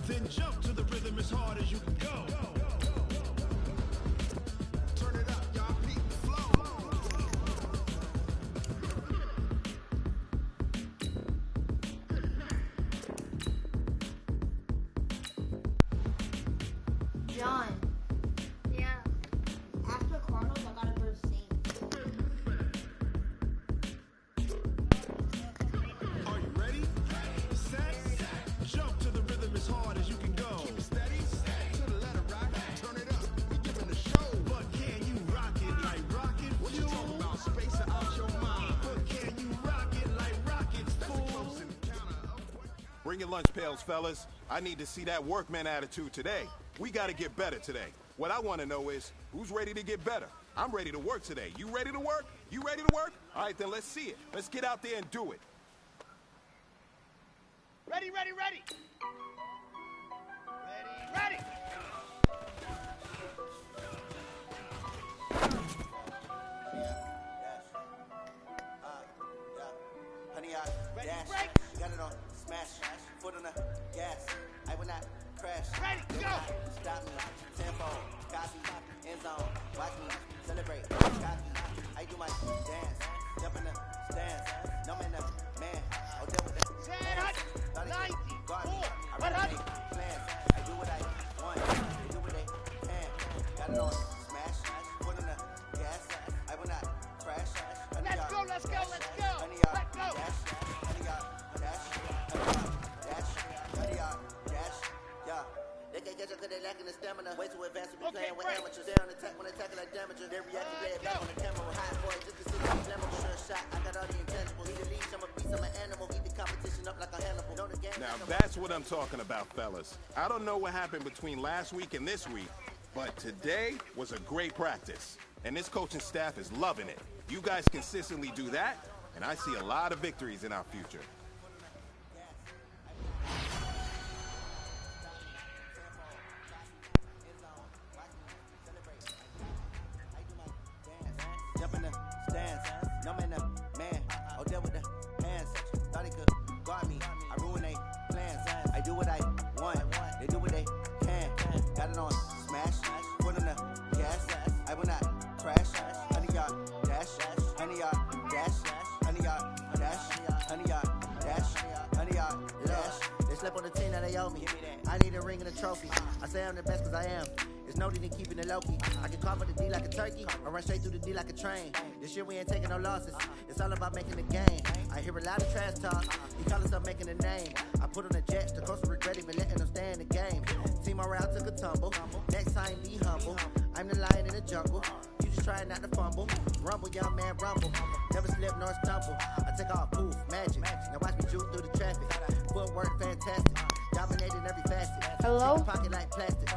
Then jump to the rhythm as hard as you can go. Turn it up, y'all peak the flow. John. Yeah. After Cardinals, I gotta go to Saints. Are you ready? Set, jump to the rhythm as hard as you can go. Keep it steady, to the letter rock. Turn it up, we giving a show. But can you rock it like rocket fuel? What you talking about? Space out your mind. But can you rock it like rockets, fool? Bring your lunch pails, fellas. I need to see that workman attitude today. We got to get better today. What I want to know is, who's ready to get better? I'm ready to work today. You ready to work? You ready to work? All right, then let's see it. Let's get out there and do it. Ready, ready, ready. Ready, ready. Honey, I dash. Got it on smash. Foot on the cause they lacking the stamina. Way too advanced to be playing with amateurs. They're on attack when they tackle like damager. They react and play it back on the camera. Hot boy, just consider me flammable. Sure shot, I got all the intangibles. Need a leash, I'm a beast, I'm an animal. Eat the competition up like a Hannibal. Know the game. Now that's what I'm talking about, fellas. I don't know what happened between last week and this week, but today was a great practice. And this coaching staff is loving it. You guys consistently do that, and I see a lot of victories in our future. Jump in the stands, no man, man. Oh, there with the hands. Thought he could guard me. I ruin they plans. I do what I want. They do what they can. Got it on smash. Put on the gas. I will not crash. 100 yard dash. 100 yard dash. 100 yard dash. 100 yard dash. 100 yard dash. They slept on the team that they owe me. I need a ring and a trophy. I say I'm the best cause I am. It's no need in keeping it low-key. I can cover the D like a turkey or run straight through the D like a train. This year we ain't taking no losses. It's all about making the game. I hear a lot of trash talk. He call himself making a name. I put on the Jets. The coach will regret even letting them stay in the game. Team morale took a tumble. Next time be humble. I'm the lion in the jungle. You just trying not to fumble. Rumble, young man, rumble. Never slip nor stumble. I take off, poof, magic. Now watch me juke through the traffic. Footwork fantastic. Dominating every facet. Hello? Pocket like plastic.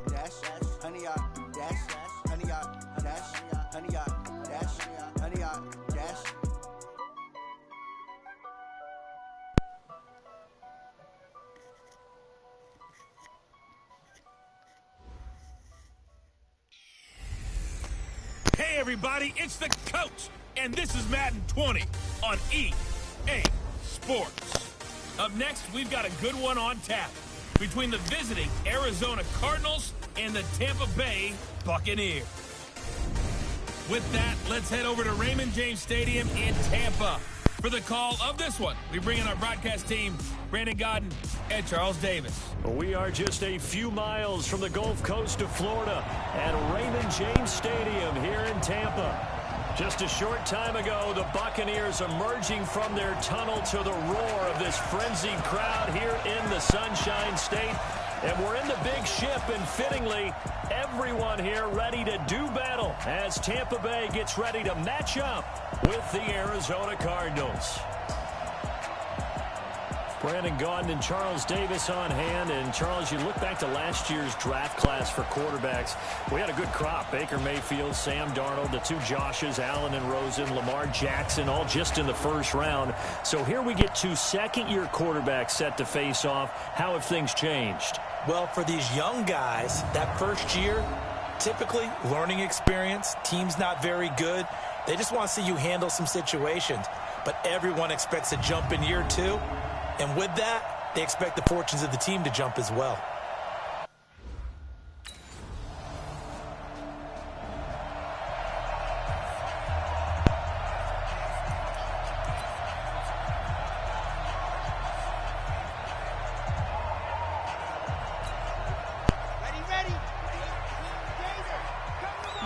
Dash, 100 yard dash, 100 yard dash, 100 yard dash, 100 yard dash. Hey everybody, it's the coach, and this is Madden 20 on EA Sports. Up next, we've got a good one on tap between the visiting Arizona Cardinals and the Tampa Bay Buccaneers. With that, let's head over to Raymond James Stadium in Tampa for the call of this one. We bring in our broadcast team, Brandon Godden and Charles Davis. We are just a few miles from the Gulf Coast of Florida at Raymond James Stadium here in Tampa. Just a short time ago, the Buccaneers emerging from their tunnel to the roar of this frenzied crowd here in the Sunshine State. And we're in the big ship, and fittingly, everyone here ready to do battle as Tampa Bay gets ready to match up with the Arizona Cardinals. Brandon Gaudin and Charles Davis on hand. And Charles, you look back to last year's draft class for quarterbacks. We had a good crop. Baker Mayfield, Sam Darnold, the two Joshes, Allen and Rosen, Lamar Jackson, all just in the first round. So here we get two second-year quarterbacks set to face off. How have things changed? Well, for these young guys, that first year, typically learning experience, team's not very good. They just want to see you handle some situations. But everyone expects a jump in year two. And with that, they expect the fortunes of the team to jump as well.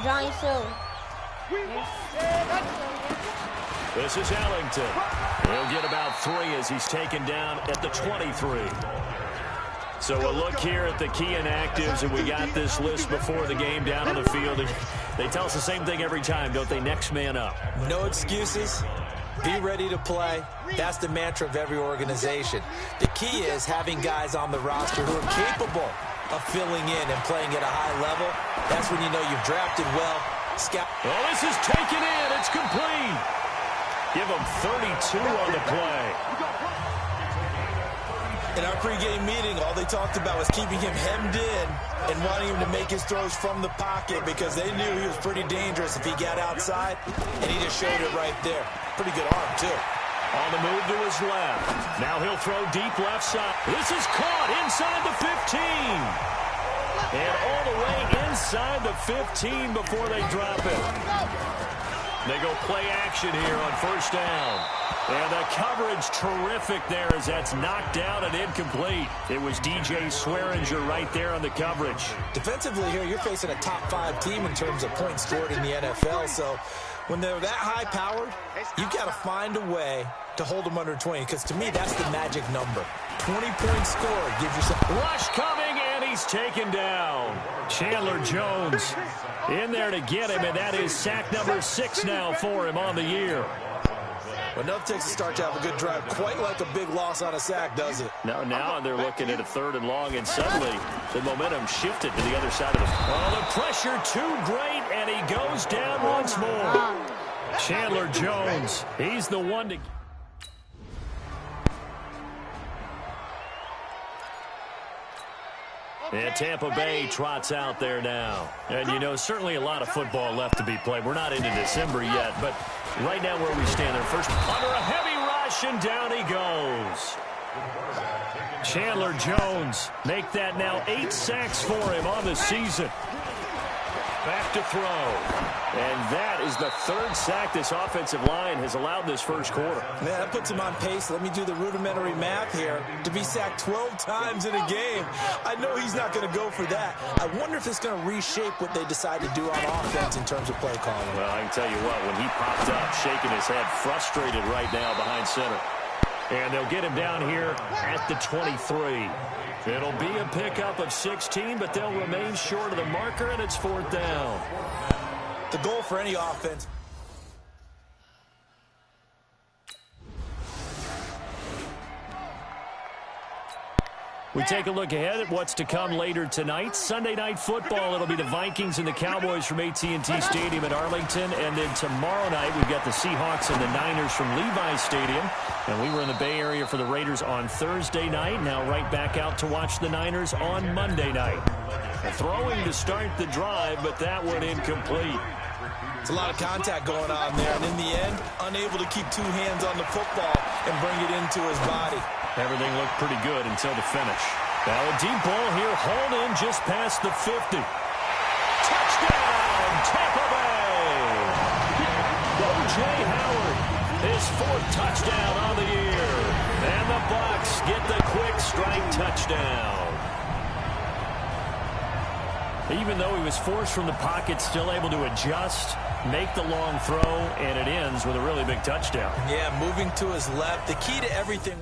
Johnny Silver. This is Ellington. He'll get about 3 as he's taken down at the 23. So a look here at the key inactives, and we got this list before the game down on the field. They tell us the same thing every time, don't they? Next man up. No excuses. Be ready to play. That's the mantra of every organization. The key is having guys on the roster who are capable of filling in and playing at a high level. That's when you know you've drafted well. Oh, this is taken in. It's complete. Give him 32 on the play. In our pregame meeting, all they talked about was keeping him hemmed in and wanting him to make his throws from the pocket because they knew he was pretty dangerous if he got outside, and he just showed it right there. Pretty good arm, too. On the move to his left. Now he'll throw deep left side. This is caught inside the 15. And all the way inside the 15 before they drop it. They go play action here on first down. And the coverage terrific there as that's knocked down and incomplete. It was DJ Swearinger right there on the coverage. Defensively here, you're facing a top 5 team in terms of points scored in the NFL, so when they're that high-powered, you've got to find a way to hold them under 20, because to me, that's the magic number. 20-point score gives you some... Rush coming, and he's taken down. Chandler Jones in there to get him, and that is sack number 6 now for him on the year. Well, enough takes a start to have a good drive. Quite like a big loss on a sack, does it? Now they're looking at a 3rd and long, and suddenly the momentum shifted to the other side of the... Oh, the pressure too great, and he goes down once more. Chandler Jones, he's the one to... And Tampa Bay trots out there now. And, you know, certainly a lot of football left to be played. We're not into December yet, but right now where we stand, there first under a heavy rush, and down he goes. Chandler Jones, make that now 8 sacks for him on the season. Back to throw. And that is the 3rd sack this offensive line has allowed this first quarter. Man, that puts him on pace. Let me do the rudimentary math here. To be sacked 12 times in a game, I know he's not going to go for that. I wonder if it's going to reshape what they decide to do on offense in terms of play calling. Well, I can tell you what, when he popped up, shaking his head, frustrated right now behind center. And they'll get him down here at the 23. It'll be a pickup of 16, but they'll remain short of the marker, and it's 4th down. The goal for any offense. We take a look ahead at what's to come later tonight. Sunday Night Football, it'll be the Vikings and the Cowboys from AT&T Stadium in Arlington. And then tomorrow night, we've got the Seahawks and the Niners from Levi's Stadium. And we were in the Bay Area for the Raiders on Thursday night. Now right back out to watch the Niners on Monday night. Throwing to start the drive, but that one incomplete. It's a lot of contact going on there. And in the end, unable to keep 2 hands on the football and bring it into his body. Everything looked pretty good until the finish. Now a deep ball here, hauled in just past the 50. Touchdown, Tampa Bay! O.J. Howard, his 4th touchdown on the year. And the Bucs get the quick strike touchdown. Even though he was forced from the pocket, still able to adjust, make the long throw, and it ends with a really big touchdown. Yeah, moving to his left. The key to everything...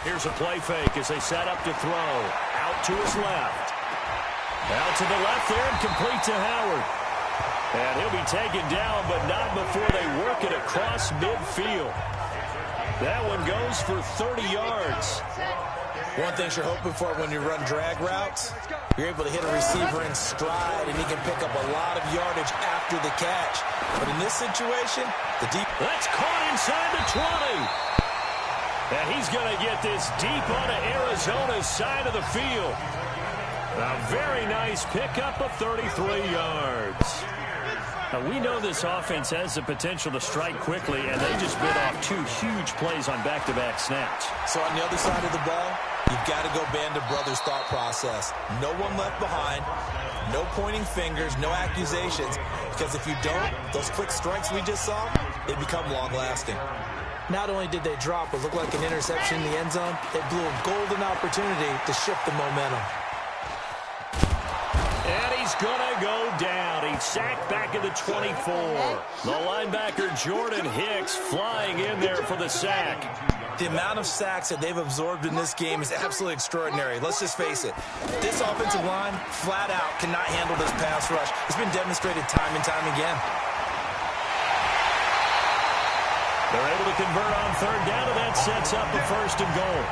Here's a play fake as they set up to throw. Out to his left. Out to the left there and complete to Howard. And he'll be taken down, but not before they work it across midfield. That one goes for 30 yards. One thing you're hoping for when you run drag routes, you're able to hit a receiver in stride, and he can pick up a lot of yardage after the catch. But in this situation, the deep... That's caught inside the 20. And he's going to get this deep onto Arizona's side of the field. A very nice pickup of 33 yards. Now, we know this offense has the potential to strike quickly, and they just bit off 2 huge plays on back-to-back snaps. So on the other side of the ball, you've got to go band of brothers thought process. No one left behind, no pointing fingers, no accusations, because if you don't, those quick strikes we just saw, they become long-lasting. Not only did they drop what looked like an interception in the end zone, they blew a golden opportunity to shift the momentum. And he's going to go down. He's sacked back at the 24. The linebacker Jordan Hicks flying in there for the sack. The amount of sacks that they've absorbed in this game is absolutely extraordinary. Let's just face it. This offensive line, flat out, cannot handle this pass rush. It's been demonstrated time and time again. They're able to convert on 3rd down, and that sets up a 1st and goal.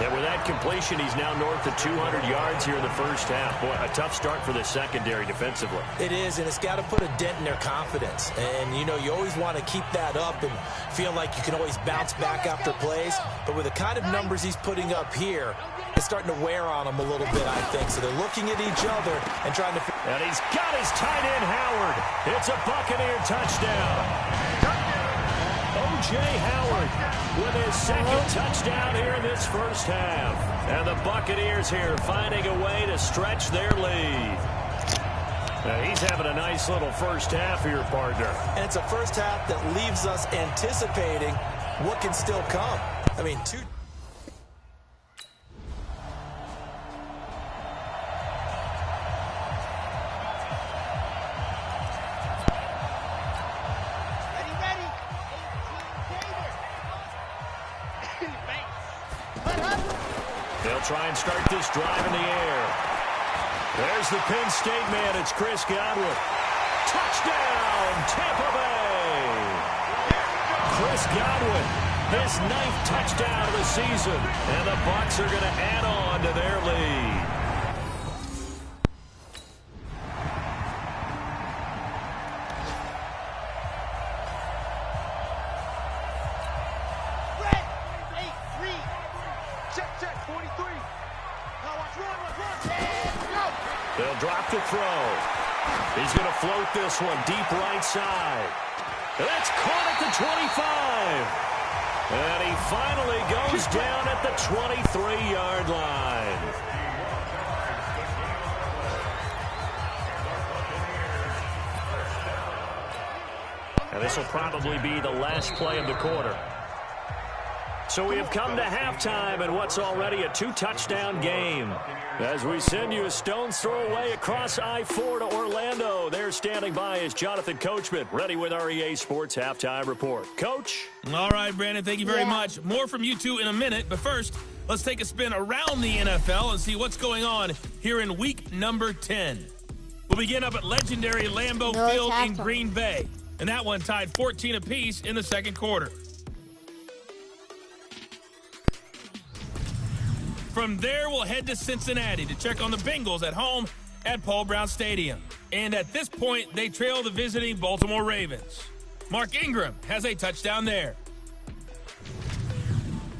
And with that completion, he's now north of 200 yards here in the first half. Boy, a tough start for the secondary defensively. It is, and it's got to put a dent in their confidence. And, you know, you always want to keep that up and feel like you can always bounce back after plays. But with the kind of numbers he's putting up here, it's starting to wear on them a little bit, I think. So they're looking at each other and trying to... And he's got his tight end, Howard. It's a Buccaneer touchdown. O.J. Howard with his 2nd touchdown here in this first half. And the Buccaneers here finding a way to stretch their lead. He's having a nice little first half here, partner. And it's a first half that leaves us anticipating what can still come. I mean, They'll try and start this drive in the air. There's the Penn State man. It's Chris Godwin. Touchdown, Tampa Bay. Chris Godwin, his 9th touchdown of the season. And the Bucs are going to add on to their lead. They'll drop the throw. He's going to float this one deep right side. That's caught at the 25. And he finally goes down at the 23-yard line. And this will probably be the last play of the quarter. So we have come to halftime in what's already a 2-touchdown game. As we send you a stone's throw away across I-4 to Orlando. There standing by is Jonathan Coachman, ready with our EA Sports Halftime Report. Coach? All right, Brandon, thank you very much. More from you two in a minute, but first, let's take a spin around the NFL and see what's going on here in week number 10. We'll begin up at legendary Lambeau Field in Green Bay. And that one tied 14 apiece in the second quarter. From there, we'll head to Cincinnati to check on the Bengals at home at Paul Brown Stadium. And at this point, they trail the visiting Baltimore Ravens. Mark Ingram has a touchdown there.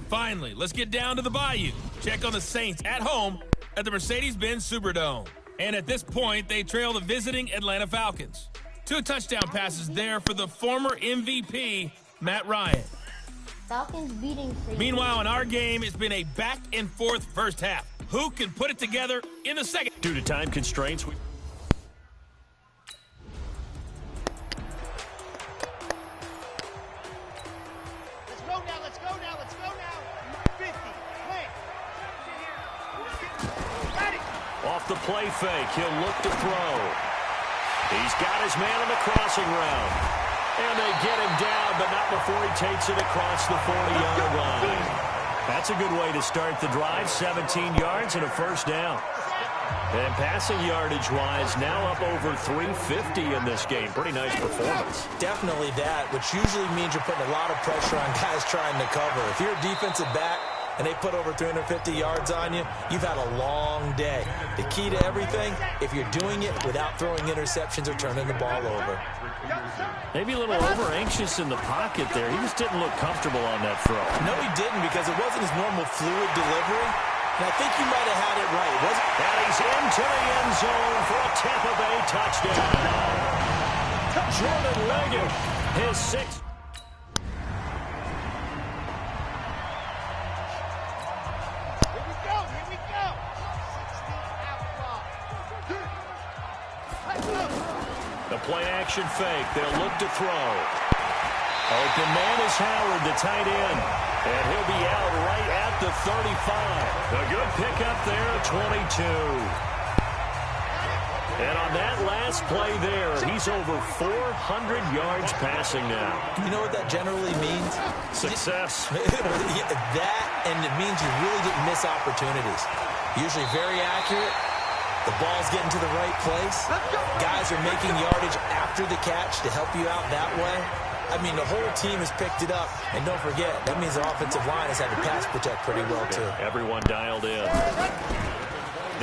Finally, let's get down to the Bayou. Check on the Saints at home at the Mercedes-Benz Superdome. And at this point, they trail the visiting Atlanta Falcons. 2 touchdown passes there for the former MVP, Matt Ryan. Falcons beating Crazy. Meanwhile, in our game, it's been a back-and-forth first half. Who can put it together in the second? Due to time constraints, Let's go now, let's go now, let's go now. 50, play. Ready. Off the play fake, he'll look to throw. He's got his man on the crossing route. And they get him down, but not before he takes it across the 40-yard line. That's a good way to start the drive. 17 yards and a first down. And passing yardage-wise, now up over 350 in this game. Pretty nice performance. Definitely that, which usually means you're putting a lot of pressure on guys trying to cover. If you're a defensive back and they put over 350 yards on you, you've had a long day. The key to everything, if you're doing it without throwing interceptions or turning the ball over. Maybe a little over-anxious in the pocket there. He just didn't look comfortable on that throw. No, he didn't, because it wasn't his normal fluid delivery. And I think he might have had it right, wasn't it? And he's into the end zone for a Tampa Bay touchdown. Jordan Leggett, his 6th. Here we go, here we go. 16 out ball. Let's go. The play-action fake. They'll look to throw. Open man is Howard, the tight end. And he'll be out right at the 35. A good pickup there, 22. And on that last play there, he's over 400 yards passing now. You know what that generally means? Success. That, and it means you really didn't miss opportunities. Usually very accurate. The ball's getting to the right place. Guys are making yardage after the catch to help you out that way. I mean, the whole team has picked it up. And don't forget, that means the offensive line has had to pass protect pretty well, too. Everyone dialed in.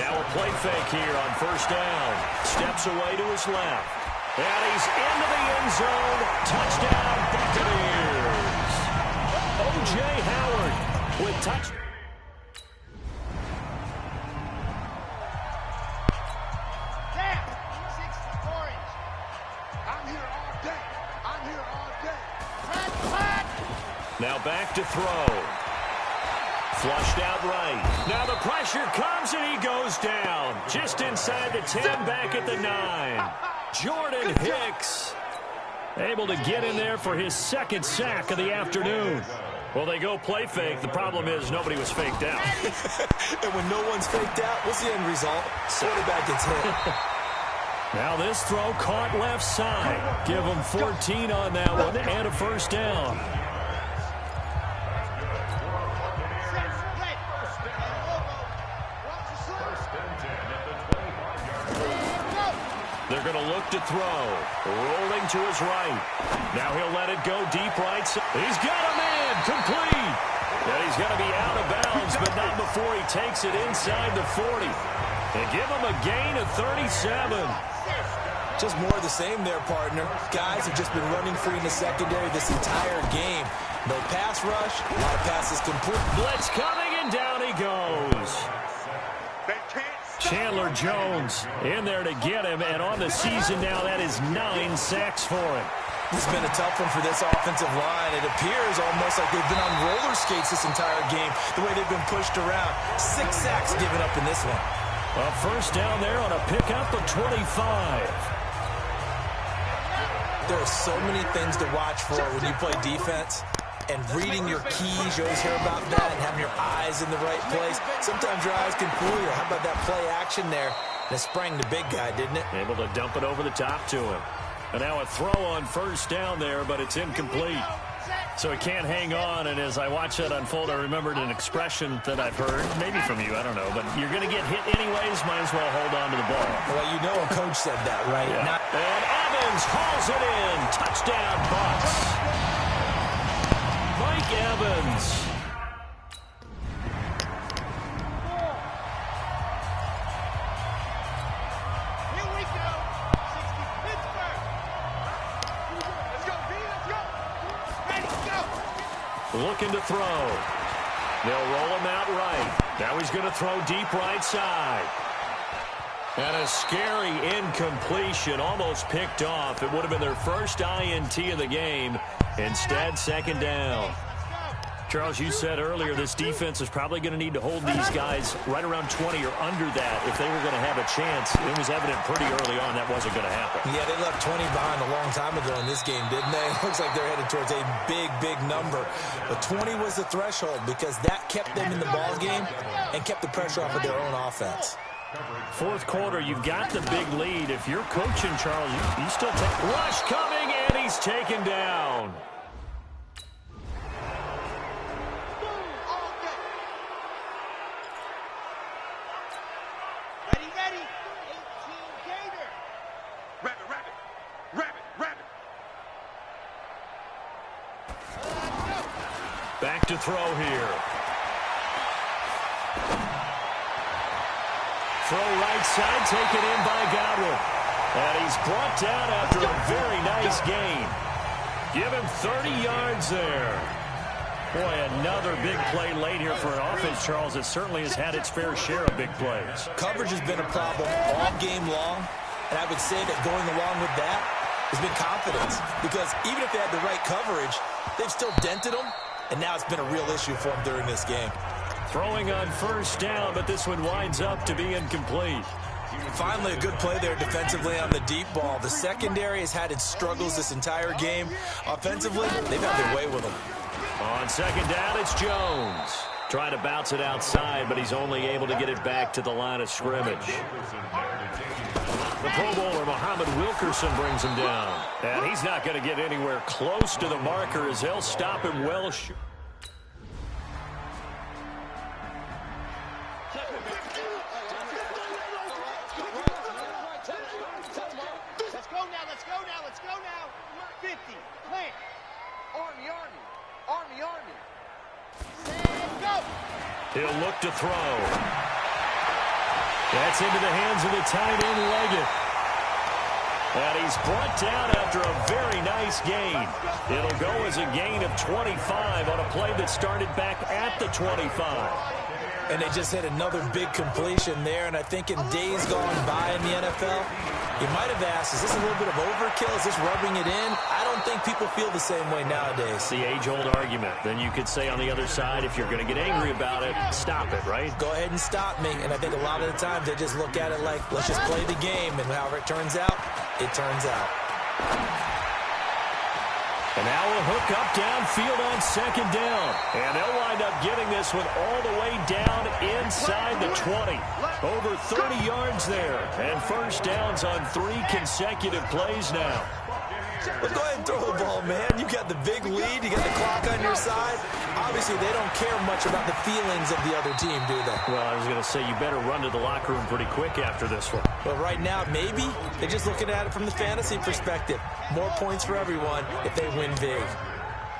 Now a play fake here on first down. Steps away to his left. And he's into the end zone. Touchdown, Buccaneers. O.J. Howard with touchdown. Now back to throw. Flushed out right. Now the pressure comes and he goes down. Just inside the 10, back at the 9. Jordan Hicks able to get in there for his second sack of the afternoon. Well, they go play fake. The problem is nobody was faked out. And when no one's faked out, what's the end result? Quarterback gets hit. Now this throw caught left side. Give them 14 on that one and a first down. They're going to look to throw. Rolling to his right. Now he'll let it go deep right side. He's got a man. Complete. And he's going to be out of bounds, but not before he takes it inside the 40. And give him a gain of 37. Just more of the same there, partner. Guys have just been running free in the secondary this entire game. No pass rush. A lot of passes complete. Blitz coming, and down he goes. Chandler Jones in there to get him, and on the season now, that is 9 sacks for him. This has been a tough one for this offensive line. It appears almost like they've been on roller skates this entire game, the way they've been pushed around. 6 sacks given up in this one. A first down there on a pickup of 25. There are so many things to watch for when you play defense. And reading your keys, you always hear about that, and having your eyes in the right place. Sometimes your eyes can fool you. How about that play action there? And it sprang the big guy, didn't it? Able to dump it over the top to him. And now a throw on first down there, but it's incomplete. So he can't hang on, and as I watch that unfold, I remembered an expression that I've heard, maybe from you, I don't know, but you're going to get hit anyways, might as well hold on to the ball. Well, you know a coach said that, right? Yeah. And Evans hauls it in. Touchdown, Bucs. Mike Evans. Here we go. 60 Pittsburgh. Let's go, B. Let's go. Ready, go. Looking to throw. They'll roll him out right. Now he's going to throw deep right side. And a scary incompletion, almost picked off. It would have been their first INT of the game. Instead, second down. Charles, you said earlier this defense is probably going to need to hold these guys right around 20 or under that if they were going to have a chance. It was evident pretty early on that wasn't going to happen. Yeah, they left 20 behind a long time ago in this game, didn't they? It looks like they're headed towards a big, big number. But 20 was the threshold because that kept them in the ball game and kept the pressure off of their own offense. Fourth quarter, you've got the big lead. If you're coaching, Charles, you still take... Rush coming, and he's taken down. Ready. 18 Gator. Rabbit. Back to throw here. Throw right side, taken in by Godwin. And he's brought down after a very nice gain. Give him 30 yards there. Boy, another big play late here for an offense, Charles. It certainly has had its fair share of big plays. Coverage has been a problem all game long. And I would say that going along with that has been confidence. Because even if they had the right coverage, they've still dented them. And now it's been a real issue for them during this game. Throwing on first down, but this one winds up to be incomplete. Finally, a good play there defensively on the deep ball. The secondary has had its struggles this entire game. Offensively, they've had their way with them. On second down, it's Jones. Trying to bounce it outside, but he's only able to get it back to the line of scrimmage. The Pro Bowler, Muhammad Wilkerson, brings him down. And he's not going to get anywhere close to the marker as they'll stop him well short. Let's go now. 50. Plant. Army. Set, go. He'll look to throw. That's into the hands of the tight end, Leggett. And he's brought down after a very nice gain. It'll go as a gain of 25 on a play that started back at the 25. And they just hit another big completion there. And I think in days gone by in the NFL, you might have asked, is this a little bit of overkill? Is this rubbing it in? I don't think people feel the same way nowadays. It's the age-old argument. Then you could say on the other side, if you're going to get angry about it, stop it, right? Go ahead and stop me. And I think a lot of the times they just look at it like, let's just play the game. And however it turns out, it turns out. And now a hook up downfield on second down. And they'll wind up getting this one all the way down inside the 20. Over 30 yards there. And first downs on 3 consecutive plays now. Well, go ahead and throw the ball, man. You got the big lead. You got the clock on your side. Obviously, they don't care much about the feelings of the other team, do they? Well, I was going to say you better run to the locker room pretty quick after this one. But right now, maybe they're just looking at it from the fantasy perspective. More points for everyone if they win big.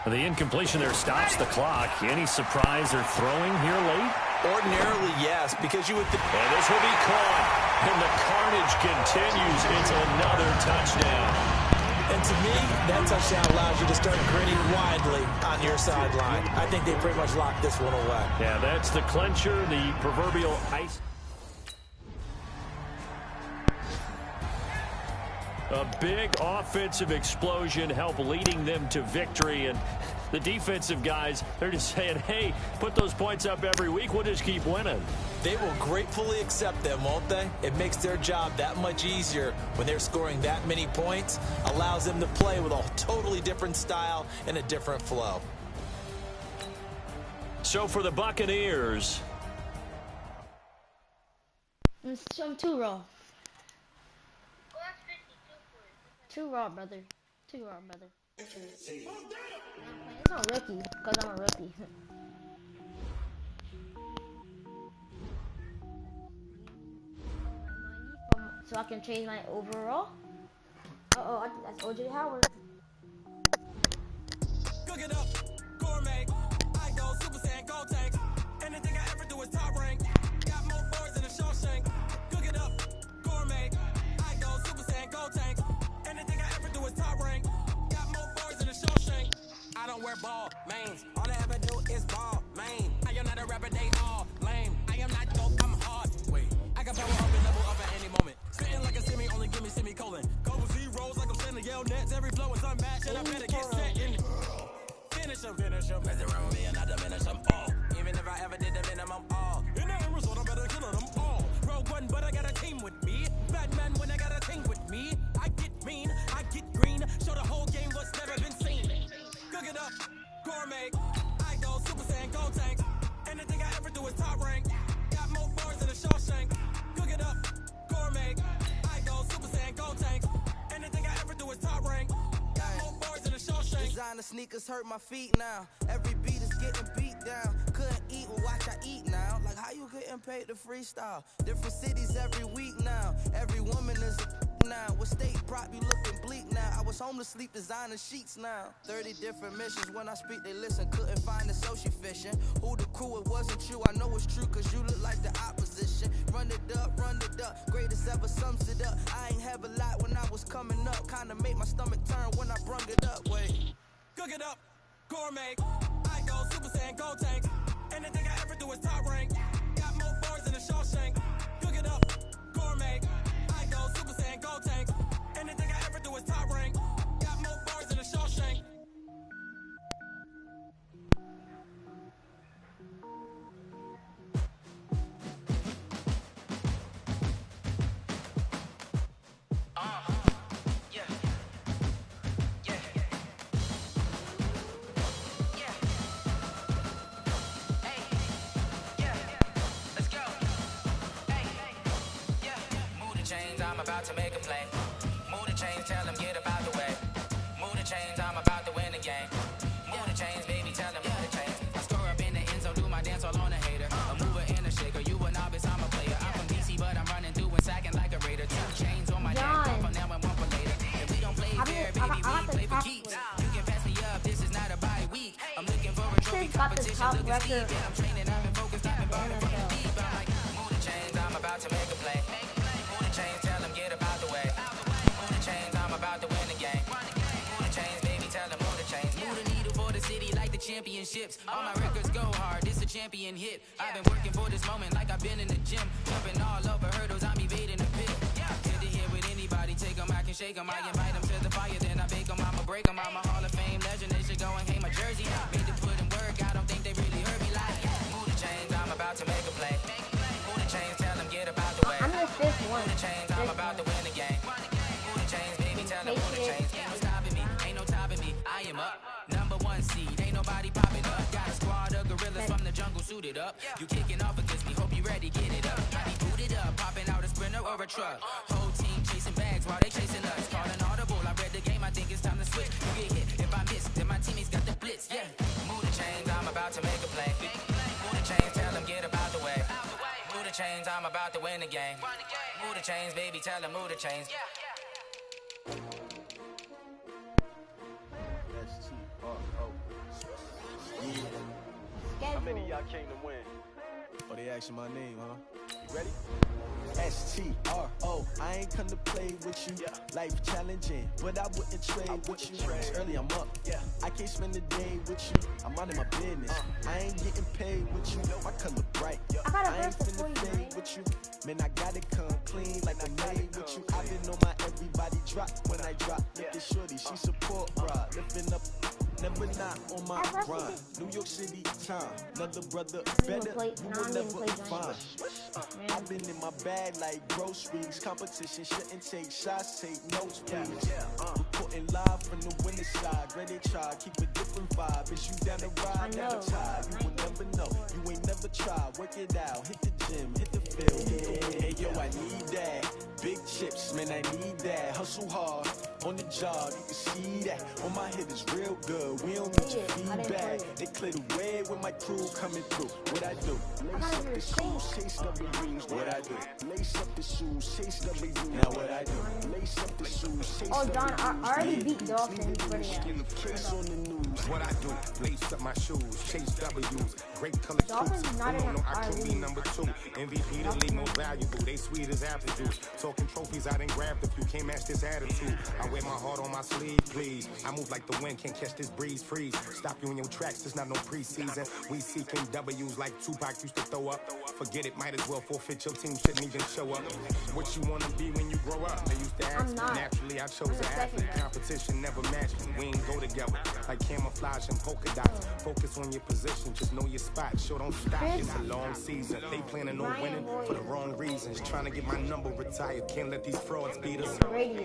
The incompletion there stops the clock. Any surprise they're throwing here late? Ordinarily, yes, because you would think. And this will be caught. And the carnage continues. It's another touchdown. And to me, that touchdown allows you to start grinning widely on your sideline. I think they pretty much locked this one away. Yeah, that's the clincher, the proverbial ice. A big offensive explosion helped leading them to victory. And the defensive guys, they're just saying, hey, put those points up every week. We'll just keep winning. They will gratefully accept them, won't they? It makes their job that much easier when they're scoring that many points. Allows them to play with a totally different style and a different flow. So for the Buccaneers. I'm too raw. Too raw, brother. Too raw, brother. It's not rookie, because I'm a rookie. So I can change my overall. Uh-oh, I think that's OJ Howard. Cook it up, gourmet. I go Super Saiyan, go tank. Anything I ever do is top rank. Got more boards than a Shawshank. Cook it up, gourmet. I go Super Saiyan, go tank. Anything I ever do is top rank. Got more boards than a Shawshank. I don't wear ball mains. All I ever do is ball main. I am not a rapper, they all lame. I am not dope, I'm hard. Wait, I got power up and level up at any moment. Spitting like a semi, only give me semicolon. Couple zeros like I'm sending yell nets. Every flow is unmatched, and I better get set in. Finish them. Mess around with me and I diminish them all. Even if I ever did the minimum all. In the end result, I better kill them all. Rogue one, but I got a team with me. Batman when I got a team with me. I get mean, I get green. Show the whole game what's never been seen. Cook it up, gourmet. I go Super Saiyan, go tank. Anything I ever do is top rank. Got more boards than a Shawshank. Cook it up, gourmet. I go Super Saiyan, go tank. Anything I ever do is top rank. Got more boards than a Shawshank. Designer sneakers hurt my feet now. Every beat is getting beat down. Couldn't eat, well watch I eat now. Like how you getting paid to freestyle? Different cities every week now. Every woman is a now. With state prop, you looking bleak now. I was home to sleep, designer sheets now. 30 different missions. When I speak, they listen. Couldn't find the social fishing. Who the crew, it wasn't you. I know it's true, cause you look like the opposition. Run it up. Greatest ever sums it up. I ain't have a lot when I was coming up. Kinda made my stomach turn when I brung it up. Wait. Cook it up, gourmet. I go Super Saiyan, go tank. Anything I ever do is top rank. Got more boards than a Shawshank. Cook it up, gourmet. I go Super Saiyan, go tank. Anything I ever do is top rank. Got more boards than a Shawshank. I'm about to make a play. Move the chains, tell them get about the way. Move the chains, I'm about to win the game. Move the chains, baby, tell them move the chains. I score up in the end zone, do my dance all on a hater. A mover and a shaker, you a novice, I'm a player. I'm from DC, but I'm running through and sacking like a raider. 2 chains on my neck, one for now and one for later. And we don't play fair, baby, we play for keeps. You can pass me up, this is not a bye week. I'm looking for a trophy competition, look at Steve. Yeah, I'm training, I've been focused, I've been balling from the deep. I'm like, move the chains, I'm about to make a play. Move the chains, tell them get about the way. Move the chains, I'm about to win the game. Move the chains, baby, tell them move the chains. Move the needle for the city like the championships. All my records go hard, this a champion hit. I've been working for this moment like I've been in the gym. Jumping all over hurdles, I'm evading the pit. Good to hear with anybody take them, I can shake them. I invite them to the fire, then I bake them. I'ma break them. I'm a Hall of Fame legend. They should go and hang my jersey. Made to put in work. I don't think they really heard me like. Move the chains, I'm about to make a play. Move the chains, tell them get up out the way. I'm the fifth one. Move the chains, I'm about to win the game. Move the chains, baby, tell them move the chains. Ain't no stopping me, ain't no topping me. I am up, #1 seed. Ain't nobody popping up. Got a squad of gorillas from the jungle suited up. You kicking off against me, hope you ready, get it up. I be booted up, popping out a Sprinter or a truck. Whole team chasing bags while they chasing us. Calling audible, I read the game, I think it's time to switch. You get hit, if I miss, then my teammates got the blitz, yeah. Move the chains, I'm about to make a play. Move the chains, tell them get up out the way. Move the chains, I'm about to win the game. Move the chains, baby, tell them move the chains. How many of y'all came to win? Oh, they asking my name, huh? You ready? STRO, I ain't come to play with you. Life challenging, but I wouldn't trade with you. It's early, I'm up. I can't spend the day with you. I'm minding my business. I ain't getting paid with you. My color bright. I ain't finna fade with you. Man, I gotta come clean like I made with you. I've been on my everybody drop when I drop. Look at shorty, she support rod. Lifting up. Never not on my grind. New York City time. Another brother better. You will never find. I've been in my bag like groceries. Competition shouldn't take shots, take notes, please. Reporting live from the winning side. Ready to try, keep a different vibe. Is you down the ride, down the tide? You will never know. You ain't never tried. Work it out. Hit the gym, hit the field. Hey yo, I need that. Big chips, man, I need that. Hustle hard on the job. You can see that. On my head is real good. We don't need your feedback. They clear the way when my crew coming through. What I do? Lace up the shoes, chase W's. What I do? Lace up the shoes, chase W's. Now what I do? Lace up the shoes, chase W's. Oh, Don, I already beat Dolphins. Case on the news. What I do? Lace up my shoes, chase W's. Great color troops. No, I can be #2. MVP to leave more valuable. They sweet as apple juice. Talking trophies, I didn't grab the few. Can't match this attitude. I wear my heart on my sleeve, please. I move like the wind, can't catch this breeze, freeze. Stop you in your tracks, there's not no preseason. We seeking W's like Tupac used to throw up. Forget it, might as well forfeit. Your team shouldn't even show up. What you wanna be when you grow up? They used to ask me. Naturally, I chose an athlete. Competition never matched me. We ain't go together like camouflage and polka dots. Focus on your position, just know your spot. Sure, don't stop. It's a long season. They planning on winning for the wrong reasons. Trying to get my number retired. Can't let these frauds beat us.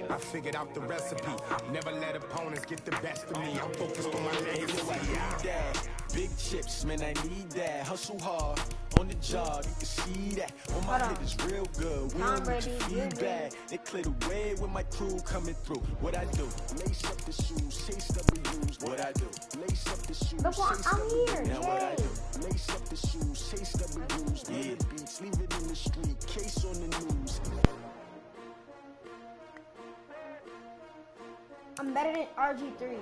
I figured out the recipe. Never let opponents get the best of me. I'm focused on my legacy. Big chips, man, I need that. Hustle hard on the job, you can see that. On my head is real good. We don't need your feedback. They clear the way when my crew coming through. What I do? Lace up the shoes, chase W's. What I do? Lace up the shoes, chase W's. Now what I do? Lace up the shoes, chase W's. Yeah, beats, leave it in the street. Case on the news. I'm better than RG3. I'm dead.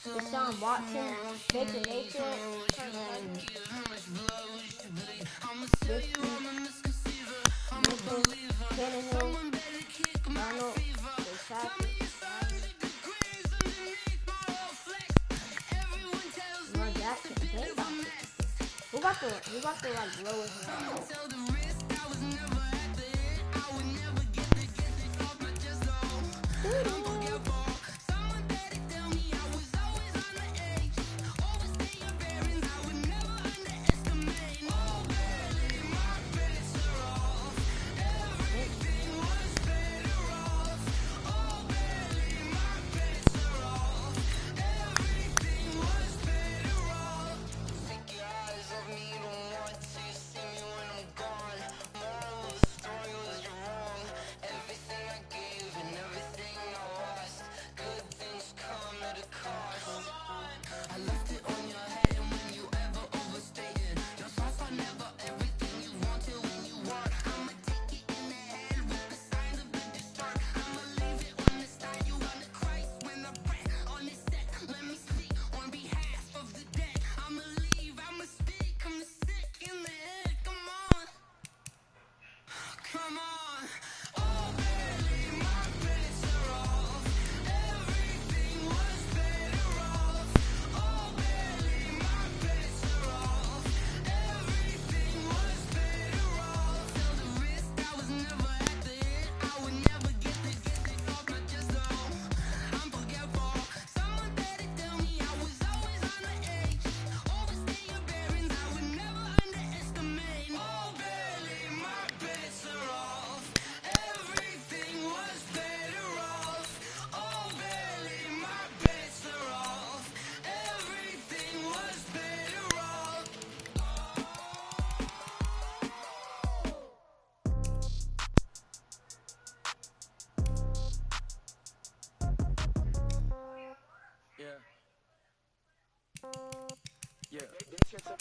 Deshaun Watson, Baker Mayfield, Tannehill, Darnold, Lamar Jackson. Who got the like lowest one?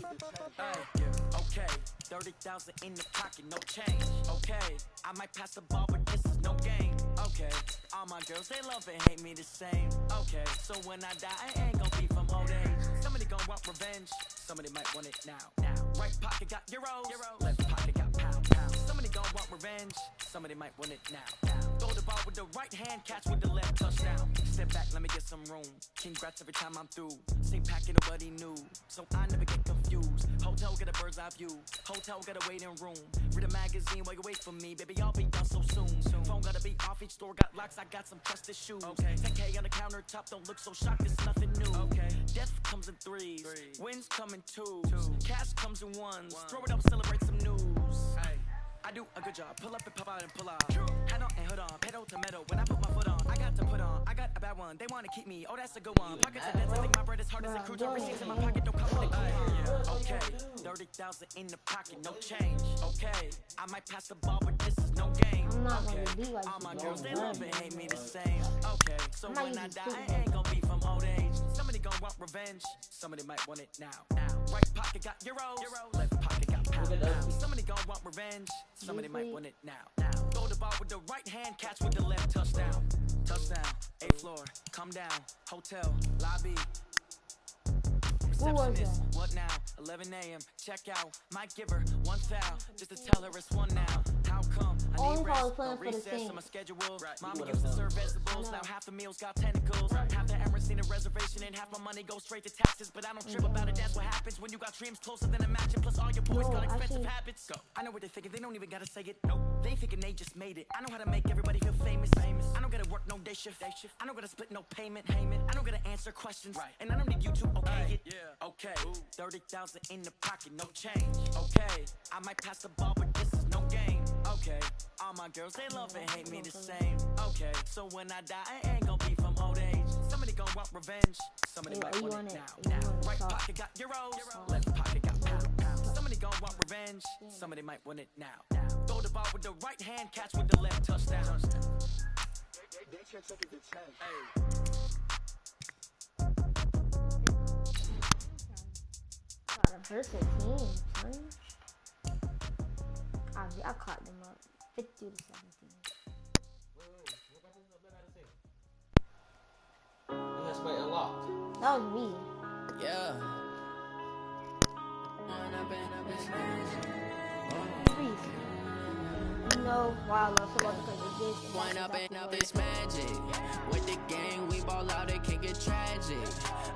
Okay, 30,000 in the pocket, no change. Okay, I might pass the ball, but this is no game. Okay, all my girls, they love and hate me the same. Okay, so when I die, I ain't gon' be from old age. Somebody gon' want revenge, somebody might want it now. Right pocket got euros, left pocket got pound. Somebody gon' want revenge, somebody might want it now. Throw the ball with the right hand, catch with the left, touchdown. Step back, let me get some room. Congrats every time I'm through. Same packet, nobody knew, so I never get confused. Hotel get a bird's eye view. Hotel got a waiting room. Read a magazine while you wait for me, baby. I'll be done so soon. Phone gotta be off. Each store got locks. I got some trusted shoes. 10K on the countertop. Don't look so shocked. It's nothing new. Death comes in threes. Wins come in twos. Cash comes in ones. Throw it up, celebrate some news. I do a good job. Pull up and pop out and pull out. Head on and hood on. Pedal to metal. When I put my foot on, I got to put on. I got a bad one. They wanna keep me. Oh, that's a good one. Pockets are dense. I think my bread is hard as a cruise. Receipts in my pocket. Don't come with a coupon. Okay, 30,000 in the pocket. No change. Okay, I might pass the ball, but this is no game. Okay, all my girls they love and hate me the same. Okay, so when I die, I ain't gon' be from old age. Somebody gon' want revenge. Somebody might want it now. Right pocket got euros. Left pocket got pound. Somebody gon' want revenge. Somebody might want it now. Throw the ball with the right hand, catch with the left, touchdown. Touchdown, 8th floor, come down, hotel, lobby. Receptionist, what now? 11 a.m. Check out. Might give her one foul just to tell her it's one now. How come? I need rest. No recess on my schedule. Mama used to serve vegetables. Now half the meals got tentacles. Half the Emirates need a reservation and half my money goes straight to taxes. But I don't trip about it. That's what happens when you got dreams closer than a match. And plus all your boys got expensive habits. Go. I know what they're thinking. They don't even gotta say it. Nope. They thinking they just made it. I know how to make everybody feel famous. I don't gotta work no day shift. I don't gotta split no payment. I don't gotta answer questions. And I don't need you to okay it. Okay, 30,000 in the pocket, no change. Okay, I might pass the ball, but this is no game. Okay, all my girls, they love and hate me the same. Okay, so when I die, I ain't gon' be from old age. Somebody gon' want revenge. Somebody might want it now. Right pocket got euros. Left pocket got pound. Somebody gon' want revenge. Somebody might want it now. Throw the ball with the right hand, catch with the left, touchdown. They can't take it to 10. Versus team, son. I caught them up 50 to 17. Let's wait a lot. That was me. Yeah. You know why I love football because of this. Wind up and up this magic. With the gang, we ball out, it can get tragic.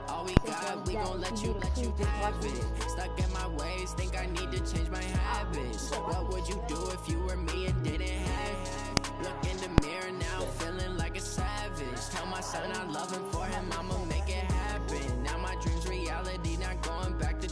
All we got, we gon' let you have it. Stuck in my ways, think I need to change my habits. What would you do if you were me and didn't have it? Look in the mirror now, feeling like a savage. Tell my son I love him, for him I'ma make it happen. Now my dream's reality, not going back to.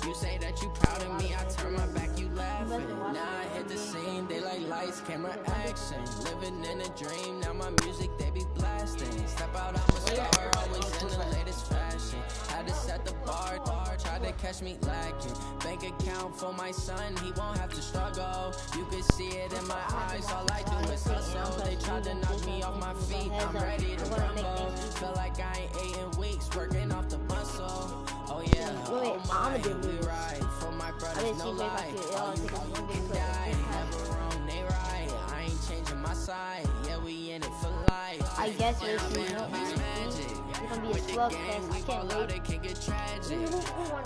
You say that you proud of me, I turn my back, you laughing. Now I hit the scene, they like lights, camera, action. Living in a dream, now my music, they be blasting. Step out, I'm a star, always in the latest fashion. Had to set the bar, tried to catch me lacking. Bank account for my son, he won't have to struggle. You can see it in my eyes, all I do is hustle. They tried to knock me off my feet, I'm ready to rumble. Feel like I ain't ate in weeks, working off the muscle. Oh yeah, oh my, we ride for my brothers, no lie. All you can die, never wrong, they right. I ain't changing my side, yeah, we in it for life. I guess we're gonna be a slugfest. I can't wait. It can get tragic.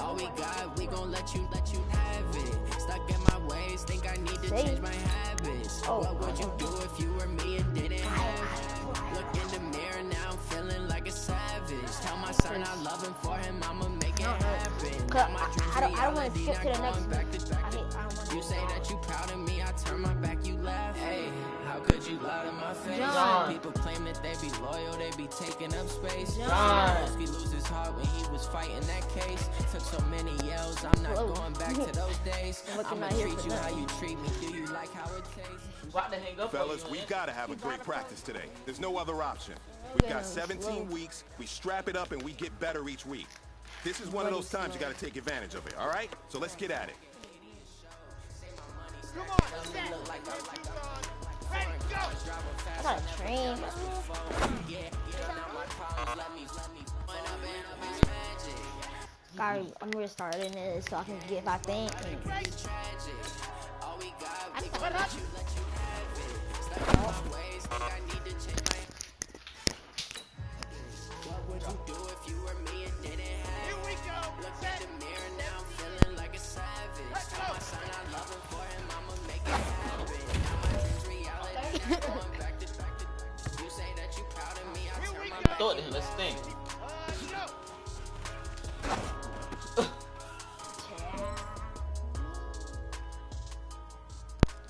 All we got, we gon' let you have it. Stuck in my ways, think I need to change my habits. What would you do if you were me and didn't have it? Look in the mirror now, I'm feeling like a savage. Tell my son I love him, for him I'ma make it happen. I don't want to skip to the next one. You say that you proud of me, I turn my back, you laugh. Hey, how could you lie to my face? People claim that they be loyal, they be taking up space. He lose his heart when he was fighting that case. Took so many yells, I'm not going back to those days. I'ma treat you how you treat me, do you like how it tastes? Fellas, we gotta have a great practice today. There's no other option. We've got 17 weeks, we strap it up and we get better each week. This is one of those times you gotta take advantage of it, all right? So let's get at it. Come on, set. Ready, go. I got a train. I'm restarting it so I can get my thing. Throw it to him, let's think.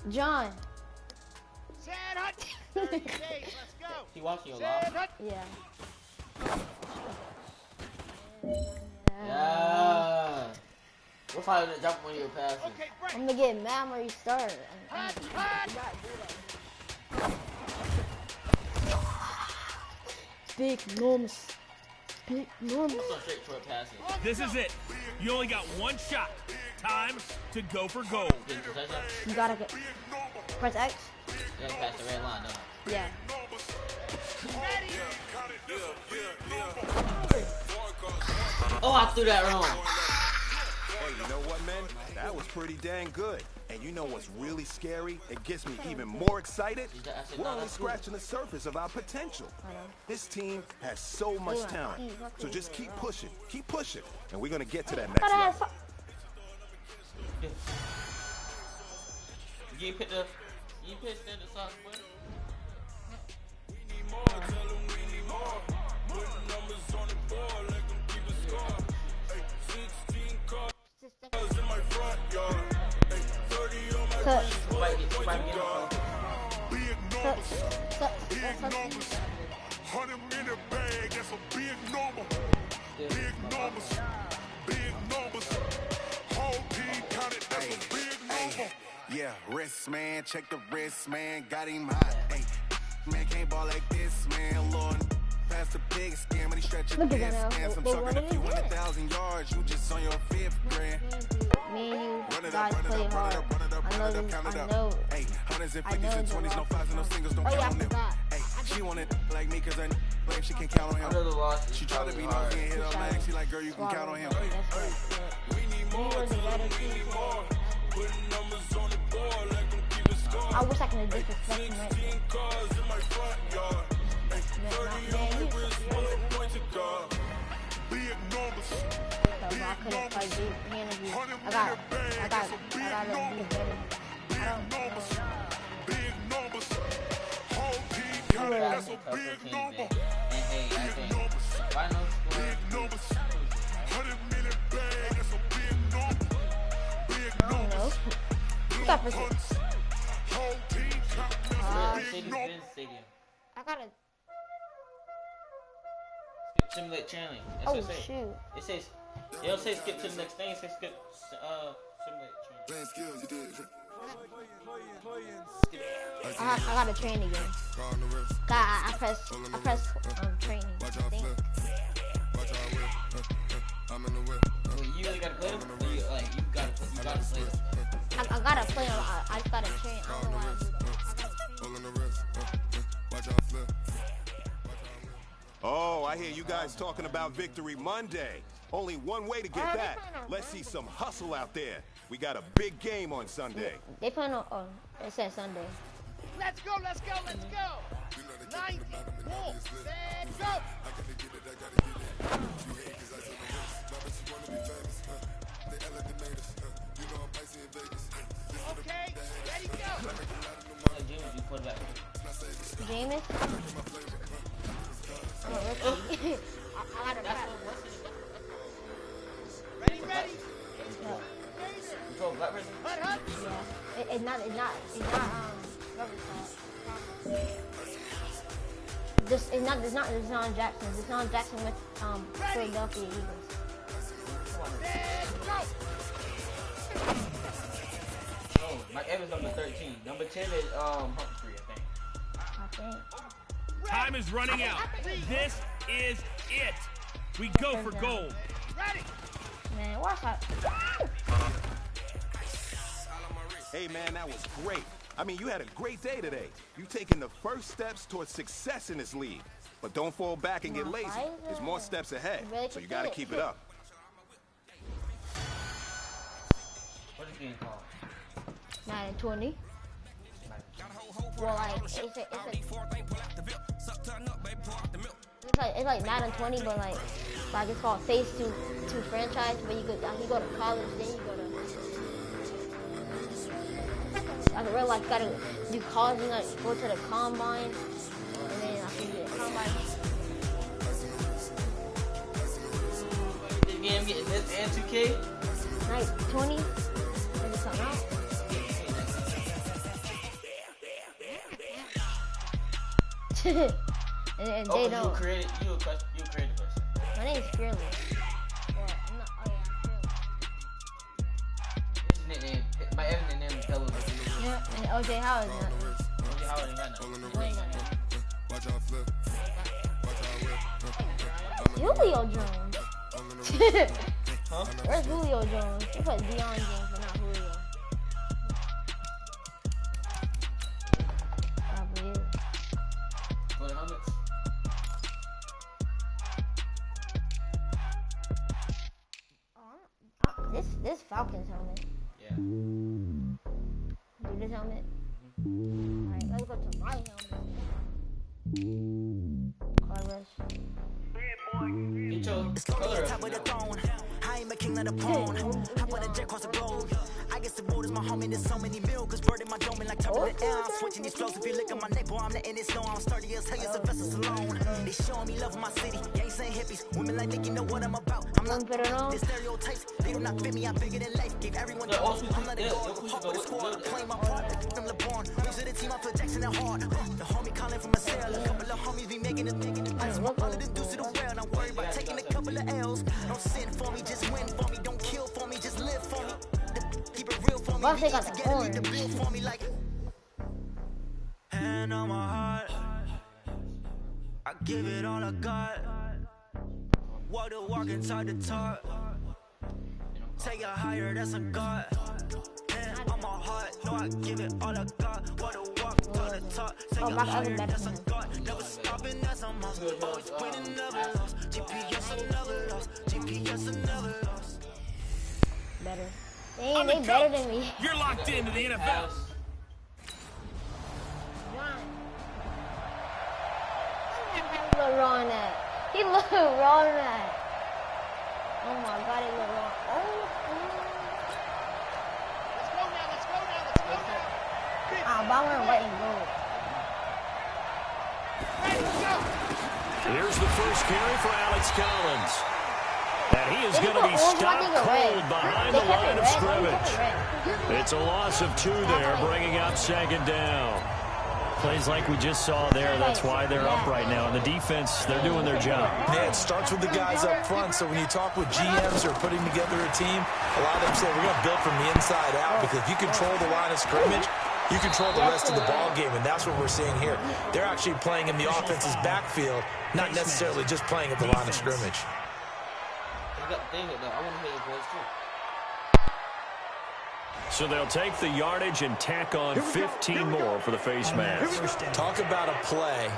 John. He watching you live? Yeah. Yeah. We'll probably jump when you're passing. I'm gonna get mad when you start. Big norms. Big norms. This is it. You only got one shot. Time to go for gold. You gotta get. Press X. You gotta pass the red line, don't you? Yeah. Oh, I threw that wrong. Hey, you know what, man? That was pretty dang good. And you know what's really scary? It gets me even more excited. We're only scratching the surface of our potential. This team has so much talent. So just keep pushing, and we're gonna get to that next level. You pick the sauce, boy. Yeah, wrist man, check the wrist man, got him hot. Hey, man can't ball like this, man. Lord, past the big scam, and he stretching this man. I'm talking if you win 1,000 yards, you just on your 5th grand. Me and you guys play hard. I know. Hey, hundreds and 50s and 20s, no fives and no singles, don't count on them. Hey, she wanted like me, cause I blame she can't count on him. She tried to be nosy and hit up my ex, she like, girl, you can count on him. We need more, putting numbers on the board, let them keep it score. I wish I could have disrespected him right I gotta simulate channeling. Oh shoot. It says it don't say skip to the next thing, it says skip simulate channeling. I gotta train again. I press training thing. You really gotta play them? You gotta play them. I gotta play them. I gotta train. I don't know why I do that. Oh, I hear you guys talking about Victory Monday. Only one way to get that. Let's see some hustle out there. We got a big game on Sunday. They playing on, it says Sunday. Let's go, let's go, let's go. 90, pull, set, go. Okay, ready, go. James? I'm a rookie. I got a pass. Ready, ready. No. Yeah. It's not this is not Deshaun Jackson. Deshaun Jackson with Philadelphia Eagles. Oh, Mike Evans number 13. Number 10 is Humphrey, I think. Time is running out. This is it. We go for gold. Ready. Man, watch out. Hey, man, that was great. I mean, you had a great day today. You've taken the first steps towards success in this league. But don't fall back and get lazy. There's more steps ahead, so you got to keep it up. game called? Madden 20. Well, like it's like Madden 20, but like it's called Phase 2 franchise. But you go to college, then you go to like real life. You gotta do college, you gotta go to the combine, and then I think the combine. This game getting this and 2K. Night 20. Maybe something else. and they don't. You created the person. My name's Fearless. Well, I'm not. Oh yeah, Fearless. His nickname, my Evan name is Hello. Yeah, and OJ Howard's not. OJ Howard ain't got nothing. Julio Jones. Huh? Where's Julio Jones? They put Deion Jones, but not Julio. Probably is. Go to helmets. This Falcons helmet. Yeah. Do this helmet. Alright, let's go to my helmet. Card rush. You chose color. I am a king of the pawn. Hop on a jet across the globe. I guess the road is my home and there's so many mil. Cause bird in my dome and like top of the air. I'm switching these flows. If you look at my neck, boy, I'm letting it snow. I'm sturdy as hell as a vessel alone. They showing me love in my city. Gangs and hippies. Women like think you know what I'm about. I'm not the stereotypes. They do not fit me. I'm bigger than life. Gave everyone the all. I'm letting go of the heart of the squad. I'm playing my part. I'm LeBron. Wings to the team. I'm Phil Jackson and hard. The homie calling from a cell. A couple of homies be making it. I smoke all of the deuce to the well. Not worried about taking a couple of L's. Don't sin for me, just win for me. Don't kill for me, just live for me. Keep it real for me. Boss, they got the horn. For me like hand on my heart. I give it all I got. Walk the walk inside the talk. Take it higher, that's a God. Hand on my heart, no, I give it all I got. Walk the walk to the top. Take it higher, that's a God. Never stopping, that's a must. Always winning, never lost. GPS, I never lost. GPS, I never lost. Better. They better than me. You're locked into the NFL. He look wrong at. He look wrong at. Oh my God, he look wrong. Oh. Let's go now. But I'm wearing white and gold. Hey, let's go. Here's the first carry for Alex Collins. And he is going to be stopped cold behind the line of scrimmage. It's a loss of 2 there, bringing up second down. Plays like we just saw there, that's why they're up right now. And the defense, they're doing their job. Yeah, it starts with the guys up front. So when you talk with GMs who are putting together a team, a lot of them say we're going to build from the inside out, because if you control the line of scrimmage, you control the rest of the ball game, and that's what we're seeing here. They're actually playing in the offense's backfield, not necessarily just playing at the line of scrimmage. I want to hear your voice too. So they'll take the yardage and tack on 15 more for the face mask. Talk about a play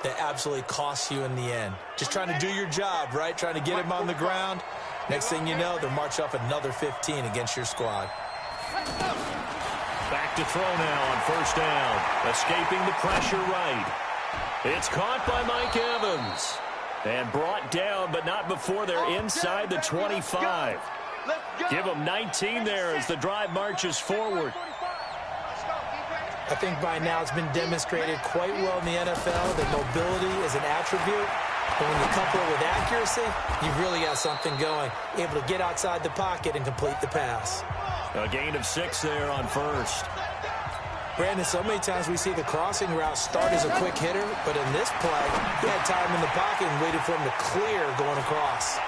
that absolutely costs you in the end. Just trying to do your job, right? Trying to get him on the ground. Next thing you know, they'll march up another 15 against your squad. Back to throw now on first down. Escaping the pressure right. It's caught by Mike Evans. And brought down, but not before they're inside the 25. Give them 19 there as the drive marches forward. I think by now it's been demonstrated quite well in the NFL that mobility is an attribute. But when you couple it with accuracy, you've really got something going. Able to get outside the pocket and complete the pass. A gain of 6 there on first. Brandon, so many times we see the crossing route start as a quick hitter, but in this play, he had time in the pocket and waited for him to clear going across.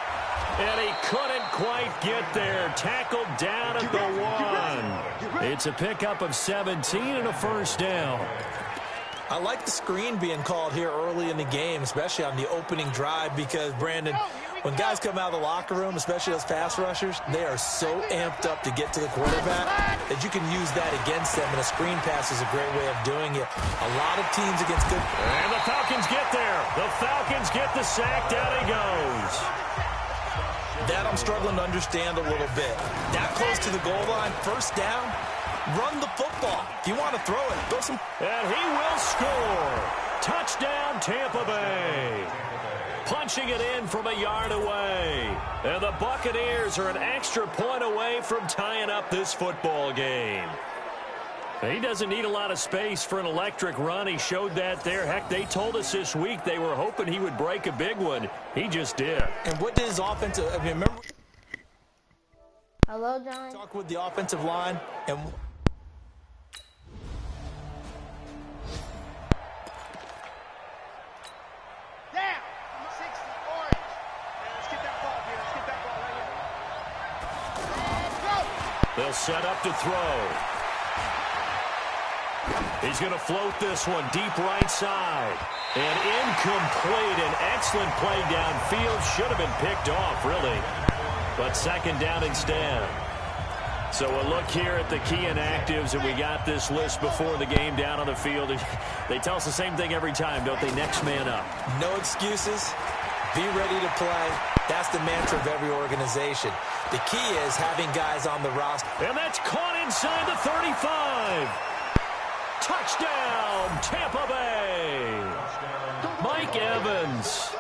And he couldn't quite get there. Tackled down at the 1. It's a pickup of 17 and a first down. I like the screen being called here early in the game, especially on the opening drive, because, Brandon, when guys come out of the locker room, especially those pass rushers, they are so amped up to get to the quarterback that you can use that against them, and a screen pass is a great way of doing it. A lot of teams against good... And the Falcons get there. The Falcons get the sack. Down he goes. That I'm struggling to understand a little bit. That close to the goal line, first down, run the football. If you want to throw it, throw some. And he will score. Touchdown, Tampa Bay. Punching it in from a yard away. And the Buccaneers are an extra point away from tying up this football game. He doesn't need a lot of space for an electric run. He showed that there. Heck, they told us this week they were hoping he would break a big one. He just did. And what did his offensive, I mean, remember? Hello, John. Talk with the offensive line and. Down. 60, orange. Let's get that ball here. Let's get that ball right here. They'll set up to throw. He's going to float this one deep right side. And incomplete. An excellent play downfield. Should have been picked off, really. But second down instead. So we'll look here at the key inactives, and we got this list before the game down on the field. They tell us the same thing every time, don't they? Next man up. No excuses. Be ready to play. That's the mantra of every organization. The key is having guys on the roster. And that's caught inside the 35. Touchdown, Tampa Bay. Mike Evans,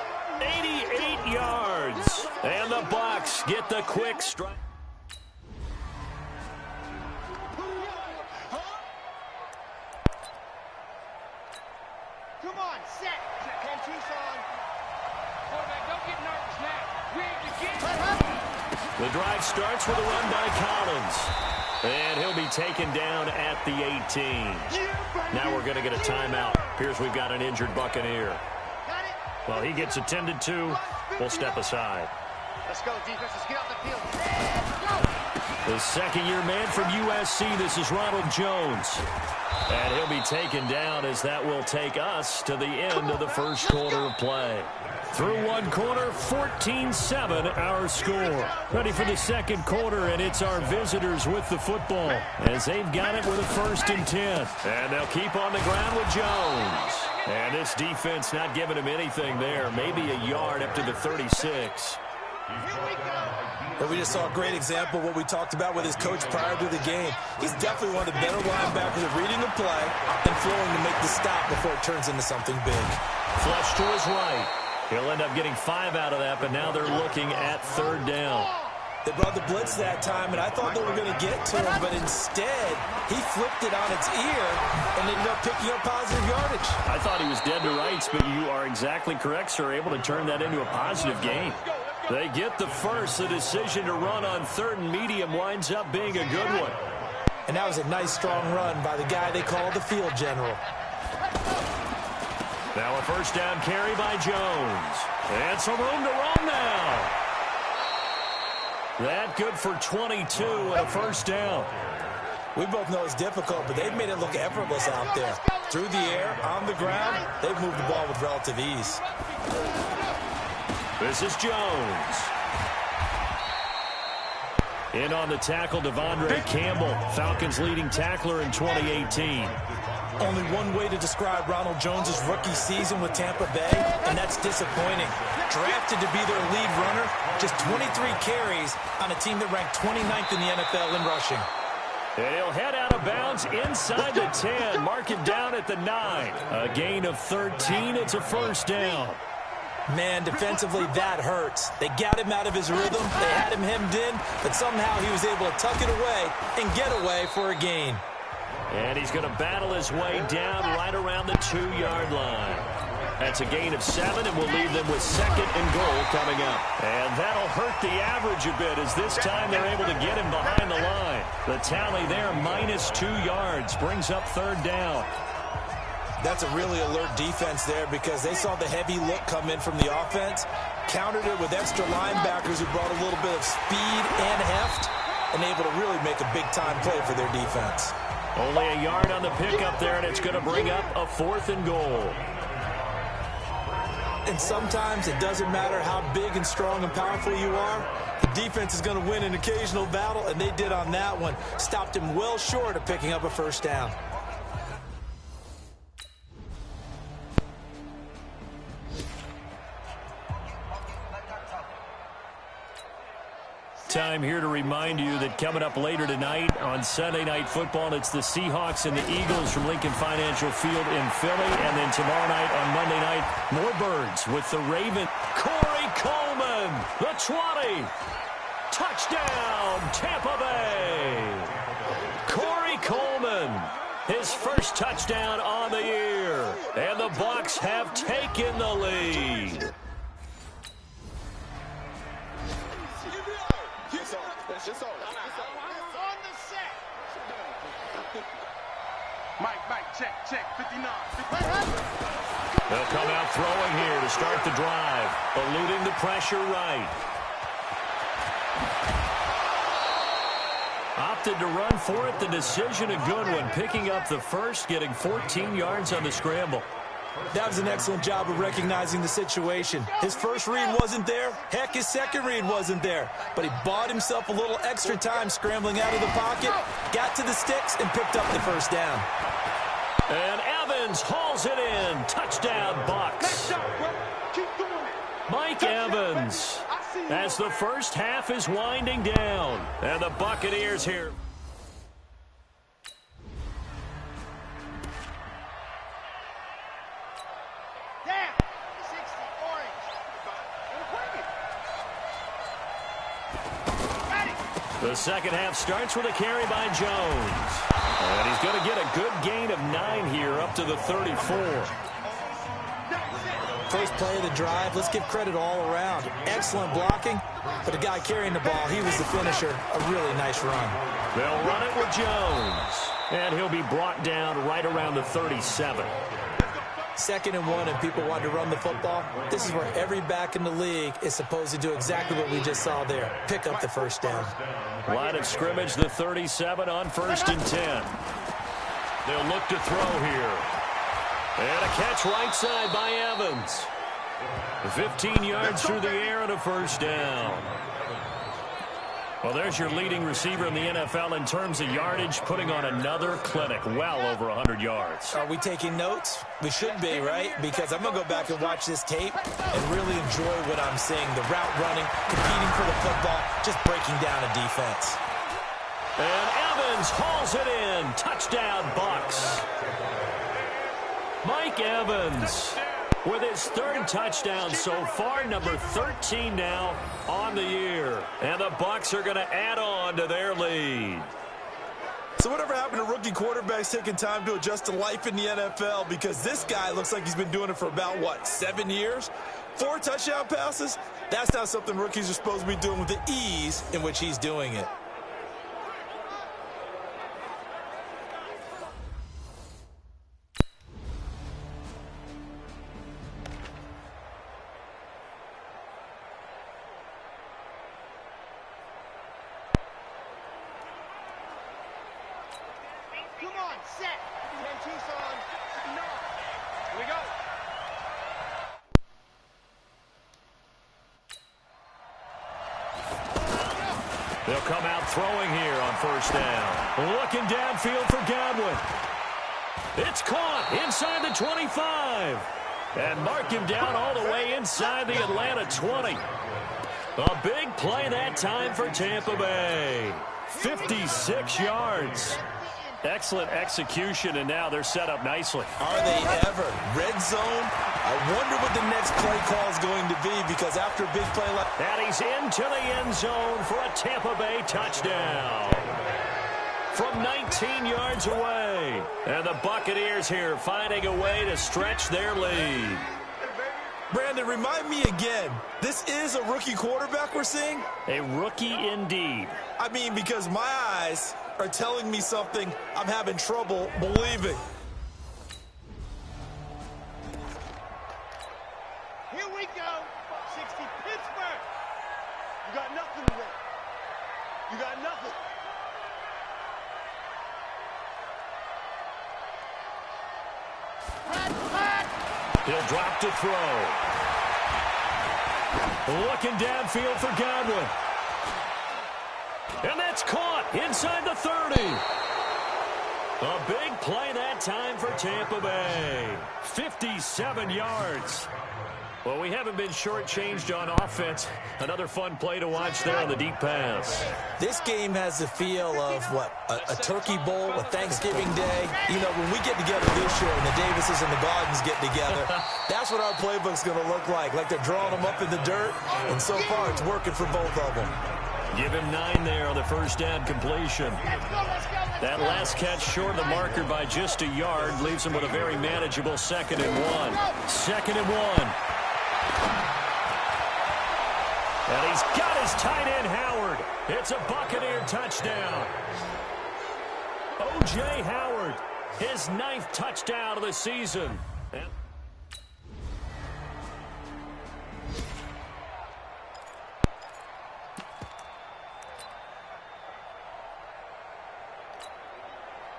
88 yards. And the Bucs get the quick strike. Come on, set. Come Tucson. Quarterback, don't get nervous now. We ain't the The drive starts with a run by Collins. And he'll be taken down at the 18. Now we're going to get a timeout. Appears we've got an injured Buccaneer. Well, he gets attended to. We'll step aside. Let's go, defense. Let's get off the field. The second-year man from USC, this is Ronald Jones. And he'll be taken down as that will take us to the end of the first quarter of play. Through one quarter, 14-7 our score. Ready for the second quarter, and it's our visitors with the football as they've got it with a 1st and 10. And they'll keep on the ground with Jones. And this defense not giving him anything there. Maybe a yard up to the 36. But we just saw a great example of what we talked about with his coach prior to the game. He's definitely one of the better linebackers at reading the play and flowing to make the stop before it turns into something big. Flush to his right. He'll end up getting 5 out of that, but now they're looking at 3rd down. They brought the blitz that time, and I thought they were going to get to him, but instead, he flipped it on its ear and ended up picking up positive yardage. I thought he was dead to rights, but you are exactly correct, sir, able to turn that into a positive gain. They get the first. The decision to run on 3rd and medium winds up being a good one. And that was a nice, strong run by the guy they call the field general. Now a 1st down carry by Jones. And some room to run now. That good for 22 and a 1st down. We both know it's difficult, but they've made it look effortless out there. Through the air, on the ground, they've moved the ball with relative ease. This is Jones. In on the tackle, Devondre Campbell, Falcons' leading tackler in 2018. Only one way to describe Ronald Jones' rookie season with Tampa Bay, and that's disappointing. Drafted to be their lead runner, just 23 carries on a team that ranked 29th in the NFL in rushing. And he'll head out of bounds inside the 10, mark it down at the 9. A gain of 13, it's a 1st down. Man, defensively, that hurts. They got him out of his rhythm, they had him hemmed in, but somehow he was able to tuck it away and get away for a gain. And he's going to battle his way down right around the 2-yard line. That's a gain of 7, and we'll leave them with 2nd and goal coming up. And that'll hurt the average a bit as this time they're able to get him behind the line. The tally there, -2 yards, brings up 3rd down. That's a really alert defense there because they saw the heavy look come in from the offense, countered it with extra linebackers who brought a little bit of speed and heft, and able to really make a big-time play for their defense. Only a yard on the pickup there, and it's going to bring up a 4th and goal. And sometimes it doesn't matter how big and strong and powerful you are. The defense is going to win an occasional battle, and they did on that one. Stopped him well short of picking up a 1st down. Time here to remind you that coming up later tonight on Sunday Night Football, it's the Seahawks and the Eagles from Lincoln Financial Field in Philly. And then tomorrow night on Monday night, more Birds with the Ravens. Corey Coleman, the 20. Touchdown, Tampa Bay. Corey Coleman, his first touchdown on the year. And the Bucs have taken the lead. Mike, check, 59. They'll come out throwing here to start the drive, eluding the pressure right. Opted to run for it. The decision a good one, picking up the first, getting 14 yards on the scramble. That was an excellent job of recognizing the situation. His first read wasn't there. Heck, his second read wasn't there. But he bought himself a little extra time scrambling out of the pocket, got to the sticks, and picked up the first down. And Evans hauls it in. Touchdown, Bucs. Mike Evans, as the first half is winding down. And the Buccaneers here. The second half starts with a carry by Jones. And he's going to get a good gain of 9 here up to the 34. First play of the drive, let's give credit all around. Excellent blocking, but the guy carrying the ball, he was the finisher. A really nice run. They'll run it with Jones. And he'll be brought down right around the 37. 2nd and 1, and people want to run the football. This is where every back in the league is supposed to do exactly what we just saw there. Pick up the first down. Line of scrimmage, the 37 on 1st and 10. They'll look to throw here. And a catch right side by Evans. 15 yards through the air and a first down. Well, there's your leading receiver in the NFL in terms of yardage, putting on another clinic, well over 100 yards. Are we taking notes? We should be, right? Because I'm going to go back and watch this tape and really enjoy what I'm seeing. The route running, competing for the football, just breaking down a defense. And Evans hauls it in. Touchdown, Bucs. Mike Evans with his 3rd touchdown so far, number 13 now on the year. And the Bucs are going to add on to their lead. So whatever happened to rookie quarterbacks taking time to adjust to life in the NFL? Because this guy looks like he's been doing it for about, 7 years? 4 touchdown passes? That's not something rookies are supposed to be doing with the ease in which he's doing it. They'll come out throwing here on 1st down. Looking downfield for Godwin. It's caught inside the 25. And mark him down all the way inside the Atlanta 20. A big play that time for Tampa Bay. 56 yards. Excellent execution, and now they're set up nicely. Are they ever? Red zone? I wonder what the next play call is going to be, because after a big play like that, he's into the end zone for a Tampa Bay touchdown. From 19 yards away. And the Buccaneers here finding a way to stretch their lead. Brandon, remind me again, this is a rookie quarterback we're seeing? A rookie indeed. I mean, because my eyes are telling me something I'm having trouble believing. Here we go. 60 Pittsburgh. You got nothing today. You got nothing. He'll drop to throw. Looking downfield for Godwin. And that's caught inside the 30. A big play that time for Tampa Bay. 57 yards. Well, we haven't been shortchanged on offense. Another fun play to watch there on the deep pass. This game has the feel of, what, a turkey bowl, a Thanksgiving day. You know, when we get together this year and the Davises and the Gardens get together, that's what our playbook's going to look like they're drawing them up in the dirt, and so far it's working for both of them. Give him 9 there on the first down completion. That last catch short of the marker by just a yard leaves him with a very manageable 2nd and 1. 2nd and 1. And he's got his tight end, Howard. It's a Buccaneer touchdown. O.J. Howard, his 9th touchdown of the season.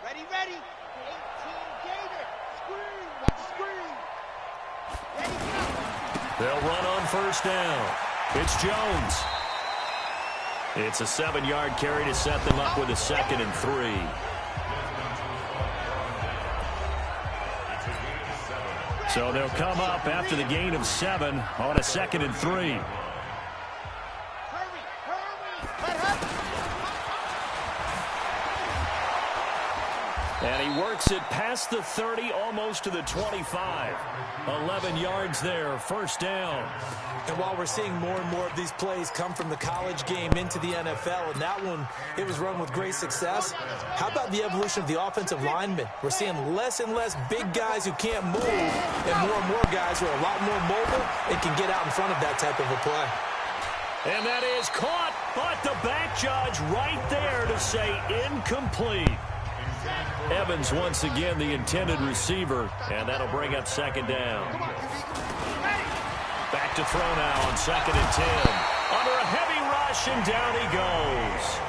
Ready, ready. 18 Gator. Screen. Watch the screen. Ready, go. They'll run on first down. It's Jones. It's a 7-yard carry to set them up with a 2nd and 3. So they'll come up after the gain of 7 on a 2nd and 3. And he works it past the 30, almost to the 25. 11 yards there, first down. And while we're seeing more and more of these plays come from the college game into the NFL, and that one, it was run with great success, how about the evolution of the offensive linemen? We're seeing less and less big guys who can't move, and more guys who are a lot more mobile and can get out in front of that type of a play. And that is caught, but the back judge right there to say incomplete. Evans once again the intended receiver, and that'll bring up 2nd down. Back to throw now on 2nd and 10. Under a heavy rush, and down he goes.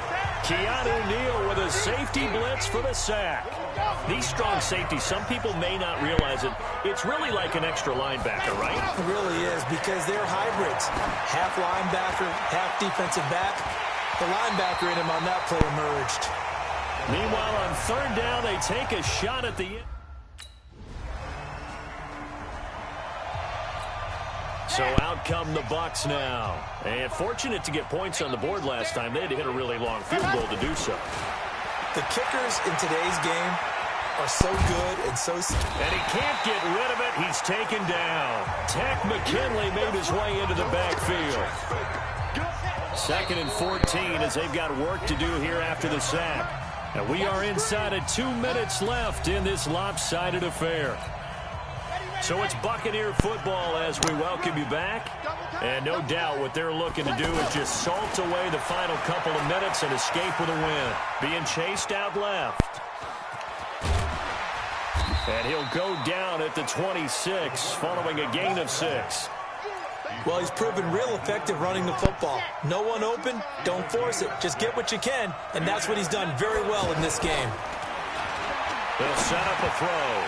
Keanu Neal with a safety blitz for the sack. These strong safeties, some people may not realize it. It's really like an extra linebacker, right? It really is, because they're hybrids. Half linebacker, half defensive back. The linebacker in him on that play emerged. Meanwhile, on 3rd down, they take a shot at the end. So out come the Bucs now. And fortunate to get points on the board last time. They had to hit a really long field goal to do so. The kickers in today's game are so good and so... And he can't get rid of it. He's taken down. Tech McKinley made his way into the backfield. 2nd and 14 as they've got work to do here after the sack. And we are inside of 2 minutes left in this lopsided affair. So it's Buccaneer football as we welcome you back. And no doubt what they're looking to do is just salt away the final couple of minutes and escape with a win. Being chased out left. And he'll go down at the 26 following a gain of 6. Well, he's proven real effective running the football. No one open, don't force it. Just get what you can, and that's what he's done very well in this game. They'll set up a throw.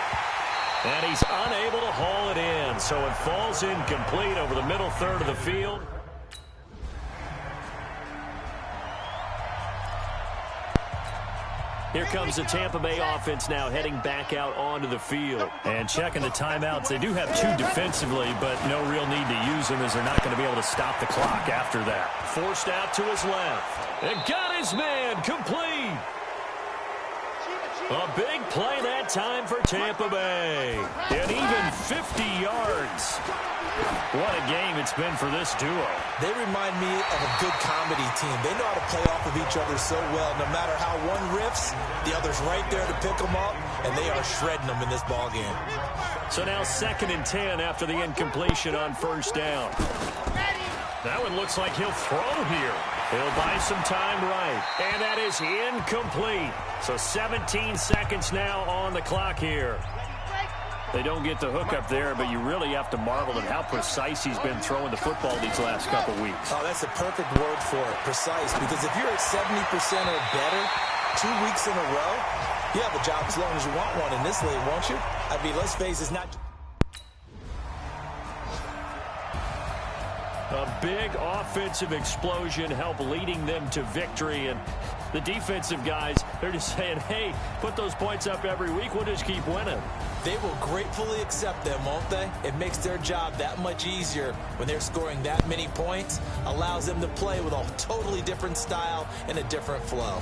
And he's unable to haul it in, so it falls incomplete over the middle third of the field. Here comes the Tampa Bay offense now heading back out onto the field. And checking the timeouts. They do have 2 defensively, but no real need to use them as they're not going to be able to stop the clock after that. Forced out to his left. And got his man complete. A big play that time for Tampa Bay. And even 50 yards. What a game it's been for this duo. They remind me of a good comedy team. They know how to play off of each other so well. No matter how one riffs, the other's right there to pick them up, and they are shredding them in this ball game. So now 2nd and 10 after the incompletion on 1st down. That one looks like he'll throw here. He'll buy some time right. And that is incomplete. So 17 seconds now on the clock here. They don't get the hook up there, but you really have to marvel at how precise he's been throwing the football these last couple weeks. Oh, that's a perfect word for it, precise. Because if you're at 70% or better 2 weeks in a row, you have a job as long as you want one in this league, won't you? I mean, let's face it, it's not... A big offensive explosion helped leading them to victory, and The defensive guys, they're just saying, hey, put those points up every week. We'll just keep winning. They will gratefully accept them, won't they? It makes their job that much easier when they're scoring that many points. Allows them to play with a totally different style and a different flow.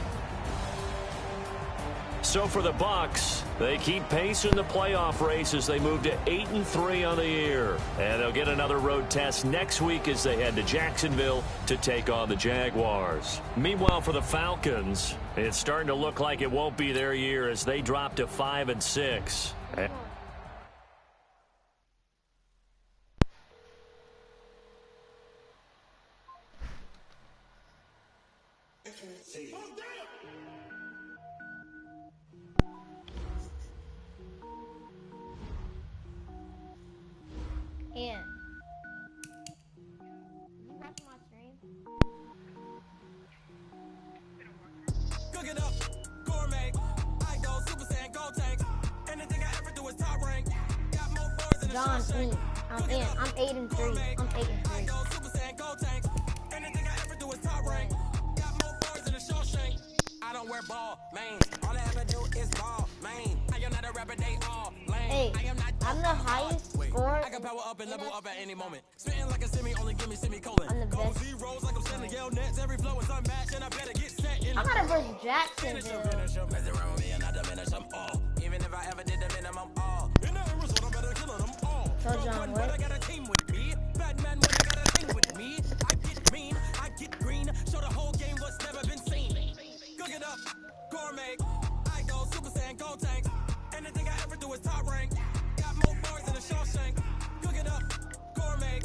So for the Bucs, they keep pace in the playoff race as they move to 8-3 on the year. And they'll get another road test next week as they head to Jacksonville to take on the Jaguars. Meanwhile, for the Falcons, it's starting to look like it won't be their year as they drop to 5-6. And you watching my stream? Cook it up, gourmet. I go Super Saiyan, go tank. Anything I ever do is top rank. Got more boys in the John, Shawshank. I'm 8-3. I'm 8-3. I go Super Saiyan, go tank. Anything I ever do is top rank. Got more boys in the Shawshank. I don't wear ball, man. All I ever do is ball, man. I am not a rapper, they all lame. Hey, I am not I'm the highest scorer. I can power up and level up at any moment. Spitting like a semi, only give me semicolon. I'm the best. Zeros like I'm sending yell nets. Every flow is unmatched, and I better get set in. I gotta versus Jacksonville. Finish them, mess around with me and I diminish them all. Even if I ever did the minimum all. In the result, I'm better killing them all. So John, what? I got a team with me. Batman when I got a team with me. I get mean, I get green. Show the whole game what's never been seen. Cook it up, gourmet. I go Super Saiyan, go tank. Anything I ever do is top rank. Got more boys in the Shawshank. Cook it up, gourmet.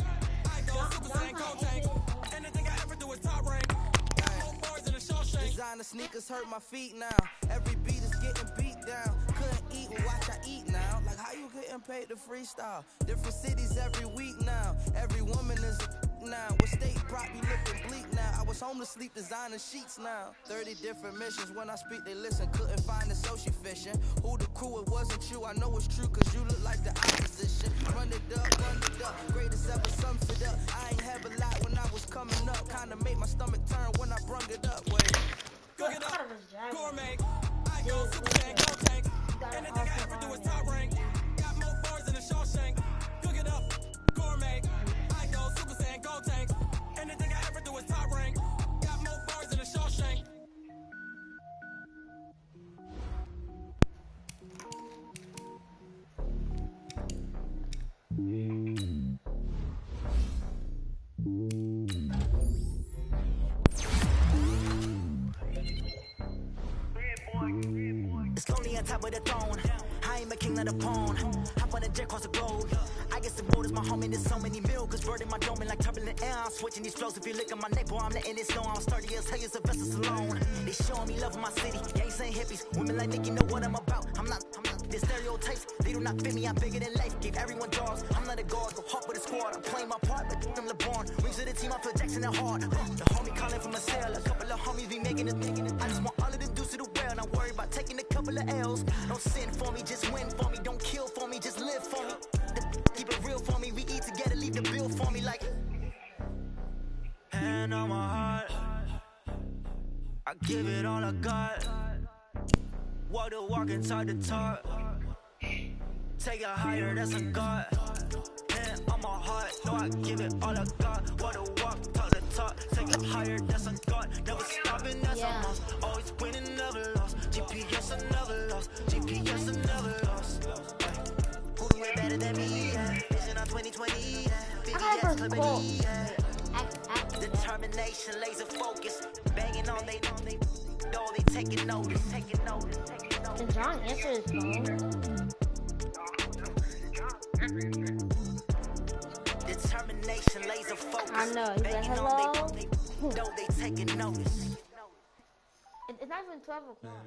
I go Super Saiyan, go tank. Anything I ever do is top rank. Got more boys in the Shawshank. Designer sneakers hurt my feet now. Every beat is getting beat down. Couldn't eat, well, watch I eat now. Like how you getting paid to freestyle? Different cities every week now. Every woman is a now. With state prop, you looking bleak now. I was home to sleep, designer sheets now. 30 different missions. When I speak, they listen. Couldn't find it, so she fishing. Who the crew? It wasn't you. I know it's true, cause you look like the opposition. Run it up. Greatest ever sums it up. I ain't have a lot when I was coming up. Kinda made my stomach turn when I brung it up. Wait. Cook it up, gourmet. I go Super Saiyan, go tank. Anything I ever do is top rank. Got more boys in the Shawshank. Cook it up, gourmet. I go Super Saiyan, go tank. Anything I ever do is top rank. Got more boys in the Shawshank. It's lonely on top of the throne. I am a king of the pawn. Hop on a jet across the globe. I guess the road is my home and there's so many milkers burning my dome like turbulent air. I'm switching these flows. If you look at my neck, boy, I'm letting it snow. I'm sturdy as hell, as a vessel alone. They showing me love in my city. Gangs ain't hippies. Women like Nicky know what I'm about. I'm not the stereotypes. They do not fit me. I'm bigger than life. Gave everyone dogs. I'm not a guard. Go hard with a squad. I'm playing my part, but I'm LeBron. Rings to the team. I feel Jackson and hard. The homie calling from a cell. A couple of homies be making it. I just want all of them dudes to do well. Not worry about taking a couple of L's. Don't sin for me, just win for me. Don't kill for me, just live for me. Keep it real for me. We eat together, leave the bill for me like. Hand on my heart, I give it all I got. Walk the walk inside the talk. Take it higher, that's a God. Hand on my heart, no, I give it all I got. Walk the walk, talk the talk. Take it higher, that's a God. Never stopping, that's a must. Always winning, never lost. GPS, I never lost. GPS, I never lost. Who do it better than me? Vision on 2020. VDS company. Determination, laser focus. Banging on they know they taking notice. Did John answer his phone? Determination, laser focus. I know. He's like, hello. Know they taking notice. It's not even 12 o'clock.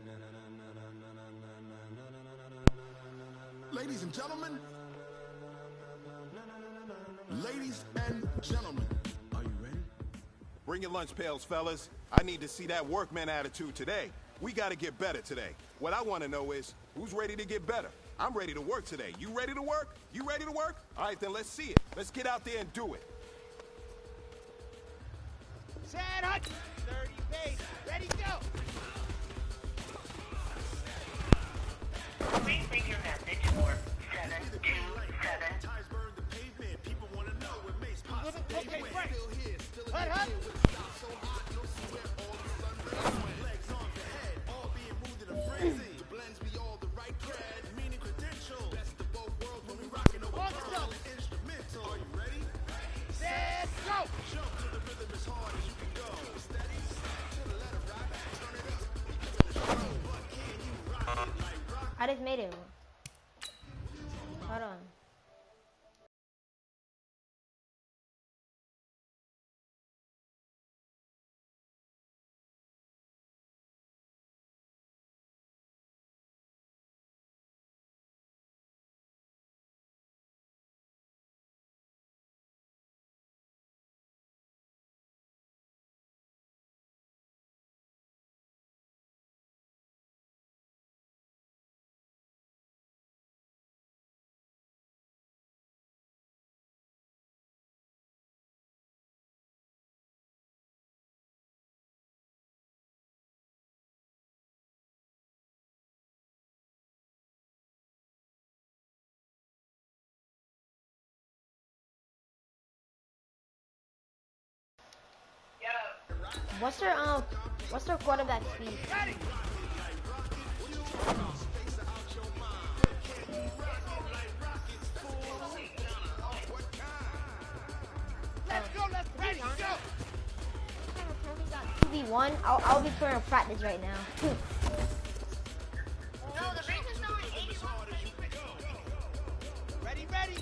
Ladies and gentlemen. Ladies and gentlemen. Are you ready? Bring your lunch pails, fellas. I need to see that workman attitude today. We got to get better today. What I want to know is, who's ready to get better? I'm ready to work today. You ready to work? You ready to work? All right, then let's see it. Let's get out there and do it. Sad hut. Please leave your message for 727. I just made it. Hold on. What's their quarterback speed? Let's go, let's ready, go! 2v1. I'll be clearing practice right now. No, the range is not 81. Ready, ready.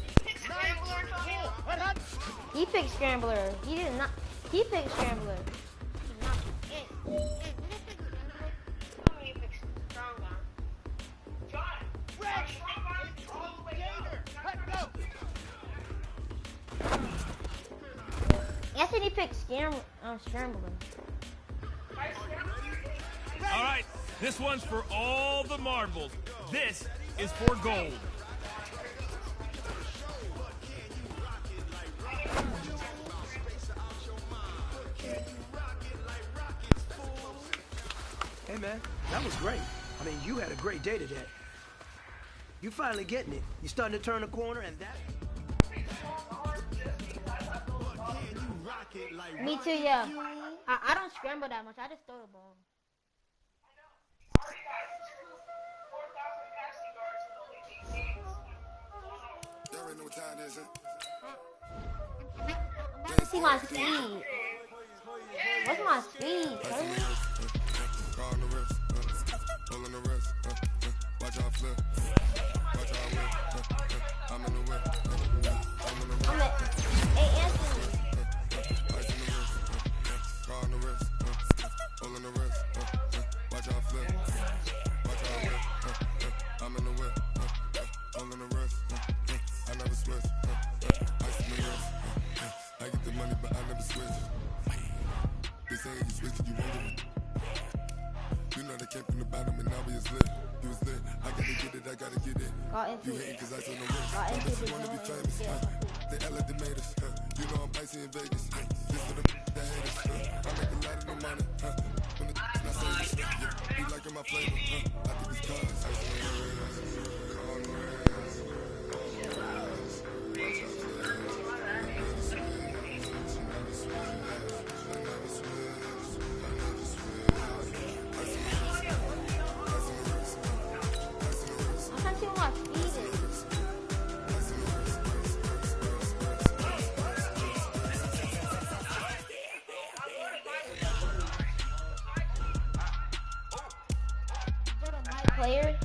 He picked Scrambler. He did not. He picked Scrambler. Anthony picked Scrambler. All right, this one's for all the marbles. This is for gold. Hey man, that was great. I mean, you had a great day today. You finally getting it. You starting to turn a corner, and that. Me too, yeah. I don't scramble that much. I just throw the ball. I'm about to see my speed. What's my speed, cuz? Hey, Anthony. You hating cause I told them they wanna be famous. They act like they made us. You know I'm icy in Vegas. This for the haters. I make a lot of new money. When the not serious. You liking my flavor. I think it's cause. Player.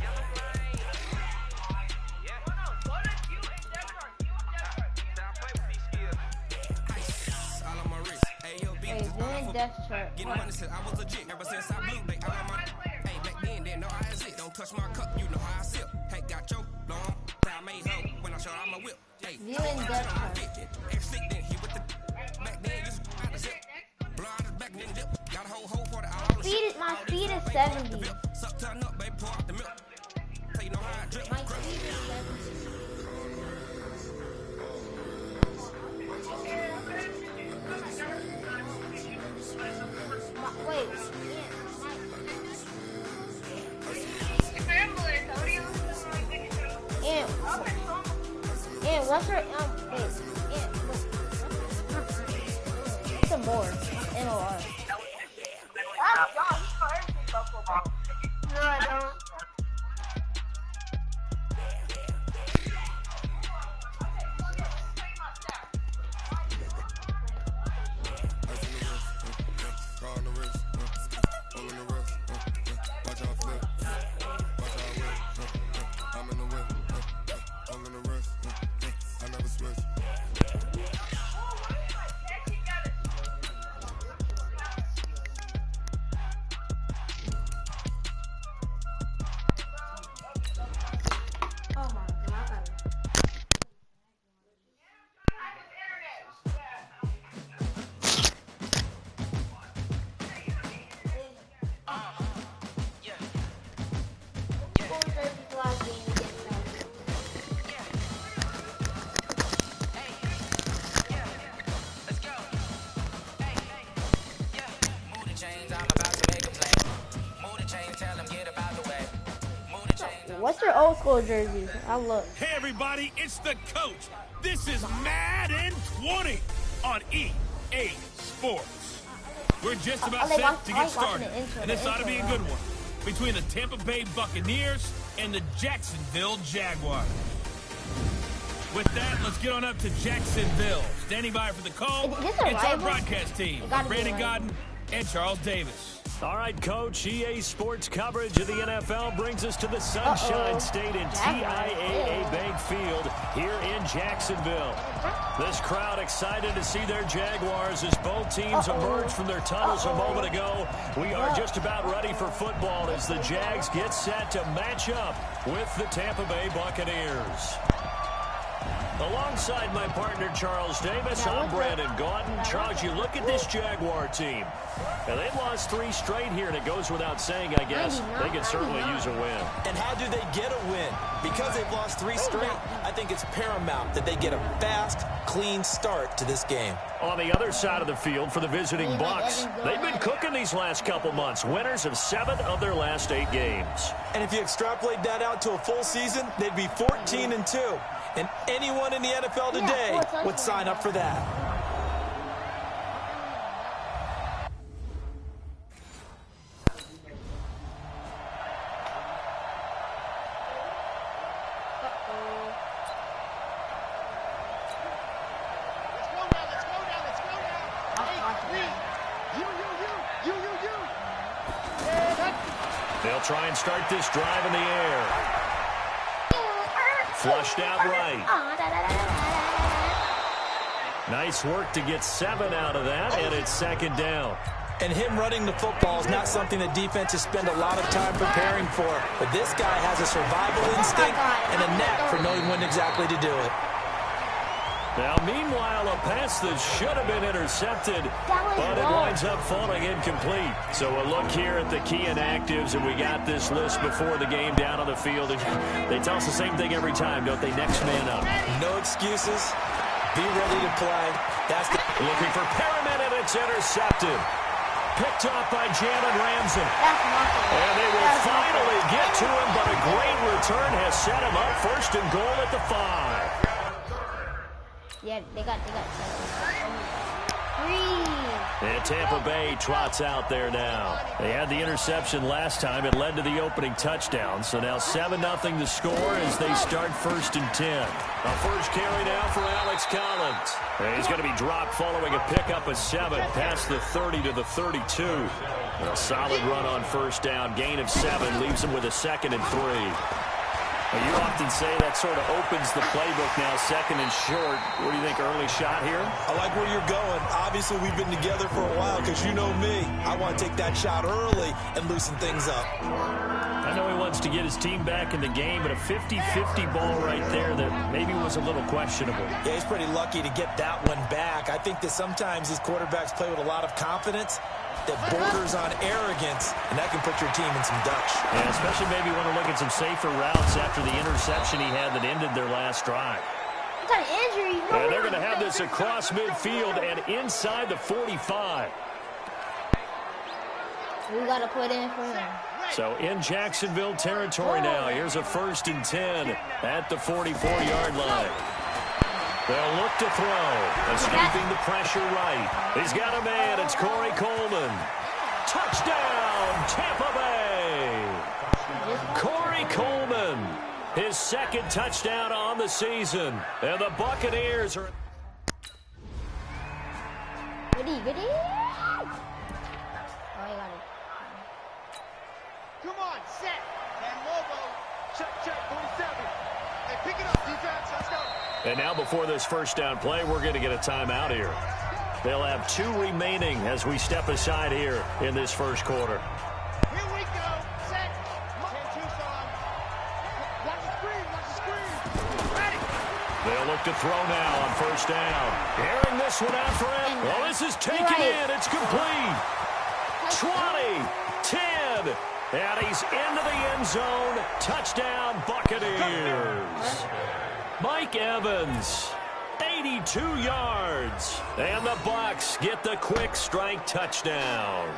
Death chart. Getting money since I was legit. Ever since I blew back, I my hey back then didn't know I exist. Don't touch my cup, you know how I sip. Hey, got your long. I made hope when I showed out my whip. Hey, viewing death chart. Ex-slick then he with the back then used to out the zip. Blind back then dip. Got a whole for the all. My speed is 70. Suck turn up, baby, pour out the milk. Tell you know how I drip. My speed is 70. Some more. NOR. No, I don't. What's your old school jerseys? I'll look. Hey everybody, it's the coach. This is Madden 20 on EA Sports. We're just about set to get started, and this ought to be a good one between the Tampa Bay Buccaneers and the Jacksonville Jaguars. With that, let's get on up to Jacksonville. Standing by for the call, it's our broadcast team, Brandon Godden and Charles Davis. All right, Coach, EA Sports coverage of the NFL brings us to the Sunshine State in TIAA Bank Field here in Jacksonville. This crowd excited to see their Jaguars as both teams emerge from their tunnels a moment ago. We are just about ready for football as the Jags get set to match up with the Tampa Bay Buccaneers. Alongside my partner, Charles Davis, I'm Brandon Gaudin. Charles, you look at this Jaguar team. And they've lost 3 straight here, and it goes without saying, I guess, they could certainly use a win. And how do they get a win? Because they've lost 3 straight, I think it's paramount that they get a fast, clean start to this game. On the other side of the field for the visiting Bucs, they've been cooking these last couple months. Winners of 7 of their last 8 games. And if you extrapolate that out to a full season, they'd be 14-2. And anyone in the NFL today would sign up for that. They'll try and start this drive in the air. Flushed out right. Nice work to get 7 out of that, and it's 2nd down. And him running the football is not something that defenses spend a lot of time preparing for. But this guy has a survival instinct and a knack for knowing when exactly to do it. Now, meanwhile, a pass that should have been intercepted, but it winds up falling incomplete. So a look here at the key inactives, and we got this list before the game down on the field. They tell us the same thing every time, don't they? Next man up. No excuses. Be ready to play. That's looking for Perriman, and it's intercepted. Picked off by Jalen Ramsey. And they will finally get to him, but a great return has set him up. 1st and goal at the 5. Yeah, they got 3. And Tampa Bay trots out there now. They had the interception last time. It led to the opening touchdown. So now 7-0 the score as they start 1st and 10. A first carry now for Alex Collins. And he's going to be dropped following a pickup of 7 past the 30 to the 32. And a solid run on 1st down. Gain of 7 leaves him with a 2nd and 3. Well, you often say that sort of opens the playbook now, 2nd and short. What do you think, early shot here? I like where you're going. Obviously, we've been together for a while because you know me. I want to take that shot early and loosen things up. I know he wants to get his team back in the game, but a 50-50 ball right there that maybe was a little questionable. Yeah, he's pretty lucky to get that one back. I think that sometimes these quarterbacks play with a lot of confidence that borders on arrogance, and that can put your team in some dutch. Yeah, especially maybe want to look at some safer routes after the interception he had that ended their last drive. What kind of injury? And they're going to have this across midfield and inside the 45. We got to put in for him. So in Jacksonville territory now. Here's a 1st and 10 at the 44-yard line. They'll look to throw. Escaping the pressure right. He's got a man. It's Corey Coleman. Touchdown, Tampa Bay. Corey Coleman, his second touchdown on the season. And the Buccaneers are... Goody. Oh, I got it. Come on, set. And Lobo. Check, 47. Hey, pick it up, defense. Let's go. And now before this first down play, we're going to get a timeout here. They'll have 2 remaining as we step aside here in this first quarter. Here we go. Set. 10 Tucson. Watch the screen. Ready. They'll look to throw now on first down. Airing this one out for him. Well, this is taken in. It's complete. 20, 10, and he's into the end zone. Touchdown, Buccaneers. Mike Evans, 82 yards. And the Bucs get the quick strike touchdown.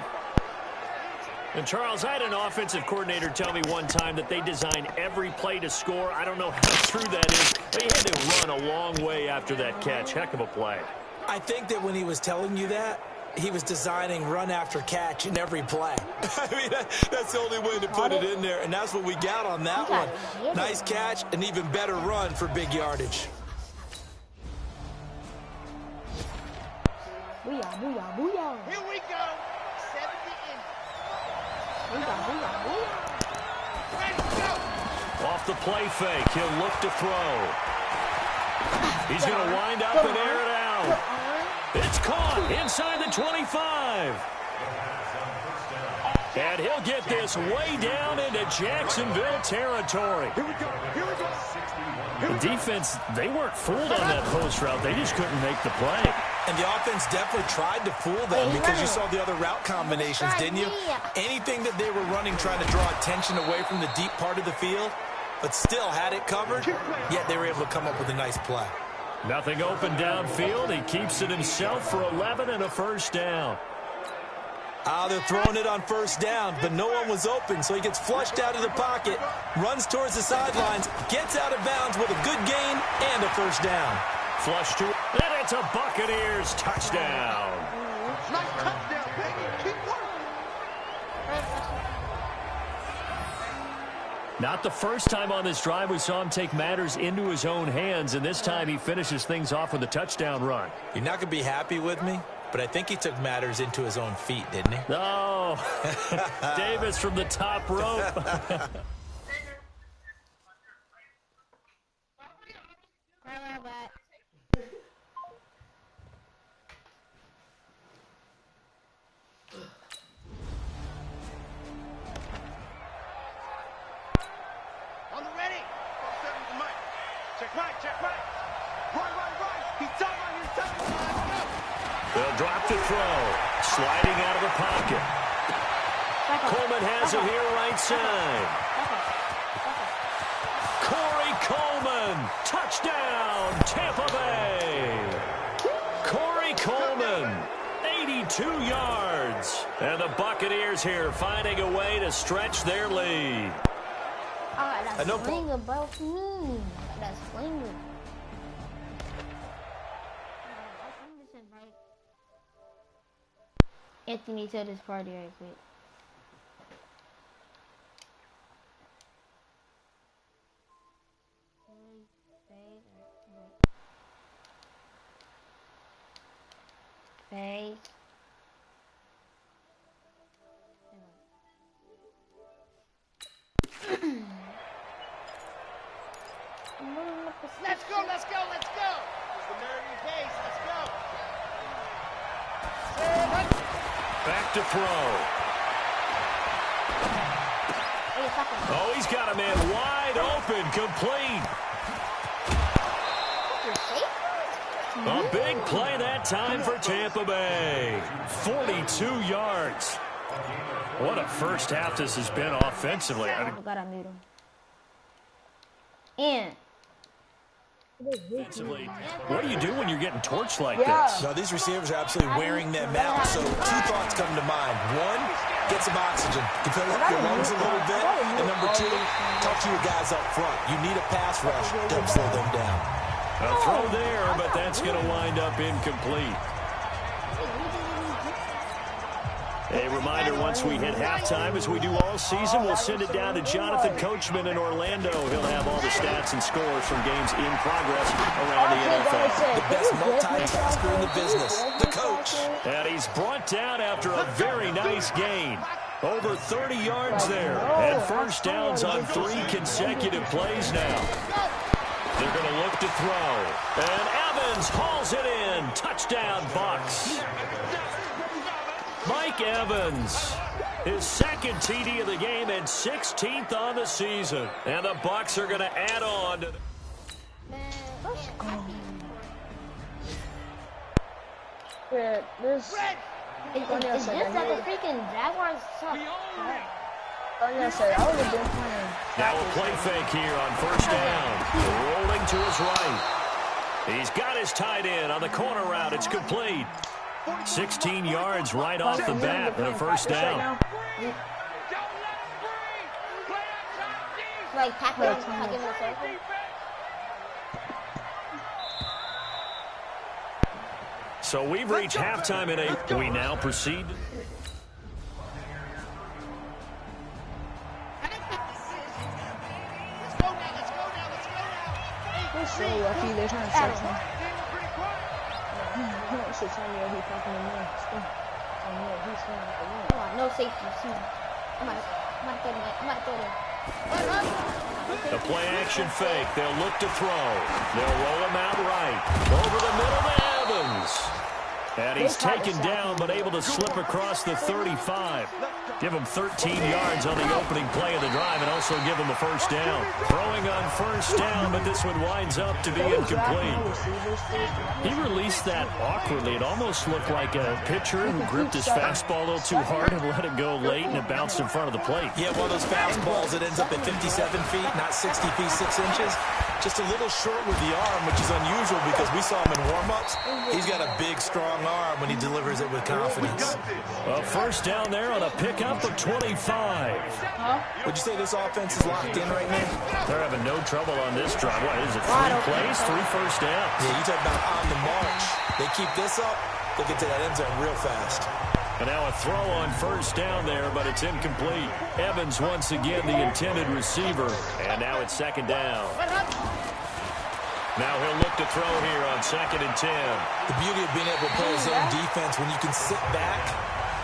And, Charles, I had an offensive coordinator tell me one time that they design every play to score. I don't know how true that is. They had to run a long way after that catch. Heck of a play. I think that when he was telling you that, he was designing run after catch in every play. I mean, that's the only way to put it in there, and that's what we got on that one. Nice catch, an even better run for big yardage. Booyah. Here we go. 70 in. Booyah. Ready, go. Off the play fake, he'll look to throw. He's going to wind up and air it out. It's caught inside the 25. And he'll get this way down into Jacksonville territory. Here we go. The defense, they weren't fooled on that post route. They just couldn't make the play. And the offense definitely tried to fool them because you saw the other route combinations, didn't you? Anything that they were running trying to draw attention away from the deep part of the field, but still had it covered, yet they were able to come up with a nice play. Nothing open downfield. He keeps it himself for 11 and a first down. They're throwing it on first down, but no one was open, so he gets flushed out of the pocket, runs towards the sidelines, gets out of bounds with a good gain and a first down. Flush to, and it's a Buccaneers touchdown. Nice touchdown, baby. Keep working. Not the first time on this drive we saw him take matters into his own hands, and this time he finishes things off with a touchdown run. You're not going to be happy with me, but I think he took matters into his own feet, didn't he? No. Davis from the top rope. On the ready. Check right. Right. He's done on his touchdown. They'll drop to throw. Sliding out of the pocket. Coleman has it here right side. Corey Coleman. Touchdown, Tampa Bay. Corey Coleman. 82 yards. And the Buccaneers here finding a way to stretch their lead. That's slinger, bro, for me. That's slinger. Anthony to this party right quick. Face. Let's go. It's the American base. Let's go. Back to throw. Oh, he's got a man wide open, complete. A big play that time for Tampa Bay. 42 yards. What a first half this has been offensively. Gotta mute him. And offensively, what do you do when you're getting torched like this? No, these receivers are absolutely wearing them out. So 2 thoughts come to mind. 1, get some oxygen. Develop your lungs a little bit. And number 2, talk to your guys up front. You need a pass rush to help slow them down. A throw there, but that's going to wind up incomplete. A reminder, once we hit halftime, as we do all season, we'll send it down to Jonathan Coachman in Orlando. He'll have all the stats and scores from games in progress around the NFL. The best multitasker in the business, the coach. And he's brought down after a very nice gain. Over 30 yards there. And first downs on 3 consecutive plays now. They're going to look to throw. And Evans hauls it in. Touchdown, Bucks. Mike Evans, his second TD of the game and 16th on the season. And the Bucks are going to add on to this is this that the freaking Jaguars suck? Now a play fake here on first down. Rolling to his right. He's got his tight end on the corner route. It's complete. 16 yards right off the bat and a first down. Like tackle him in a circle. So we've reached halftime in a. We now proceed. They're so lucky they're trying to search him. He should tell me what he's talking to me. Come on, no safety. I'm not throw that. The play action fake. They'll look to throw. They'll roll him out right. Over the middle to Evans. And he's taken down but able to slip across the 35. Give him 13 yards on the opening play of the drive and also give him a first down. Throwing on first down, but this one winds up to be incomplete. He released that awkwardly. It almost looked like a pitcher who gripped his fastball a little too hard and let it go late, and it bounced in front of the plate. Yeah, one of those fastballs that ends up at 57 feet, not 60 feet, 6 inches. Just a little short with the arm, which is unusual because we saw him in warm-ups. He's got a big, strong arm when he delivers it with confidence. A first down there on a pickup of 25. Would you say this offense is locked in right now? They're having no trouble on this drive. What is it, 3 plays, 3 first downs? Yeah, you talk about on the march. They keep this up, they'll get to that end zone real fast. And now a throw on first down there, but it's incomplete. Evans once again the intended receiver. And now it's second down. Now he'll look to throw here on 2nd and 10. The beauty of being able to play his own defense when you can sit back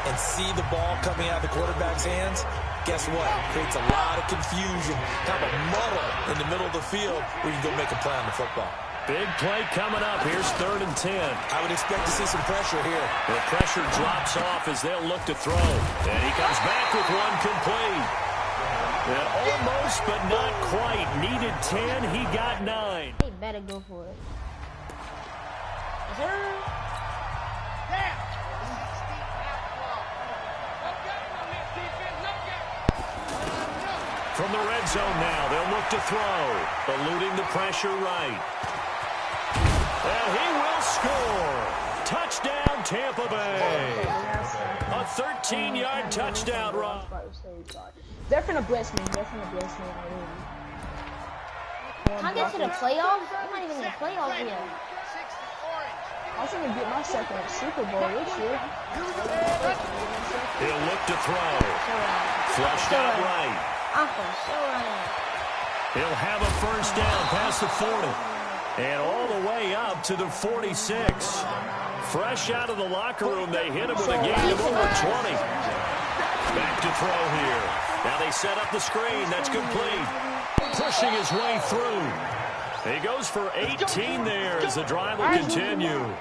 and see the ball coming out of the quarterback's hands, guess what? It creates a lot of confusion, kind of a muddle in the middle of the field where you can go make a play on the football. Big play coming up. Here's 3rd and 10. I would expect to see some pressure here. The pressure drops off as they'll look to throw. And he comes back with one complete. And almost, but not quite. Needed 10. He got 9. He better go for it. Yes, sir. From the red zone now, they'll look to throw. Eluding the pressure right. And he will score. Touchdown, Tampa Bay. A 13-yard touchdown run. They're finna bless me. Can I get to the playoffs? I'm not even in the playoffs yet. I was gonna get my 2nd Super Bowl this year. He'll look to throw. Flushed out right. He'll have a first down past the 40. And all the way up to the 46. Fresh out of the locker room, they hit him with a gain of over 20. Back to throw here. Now they set up the screen. That's complete. Pushing his way through. He goes for 18 there as the drive will continue.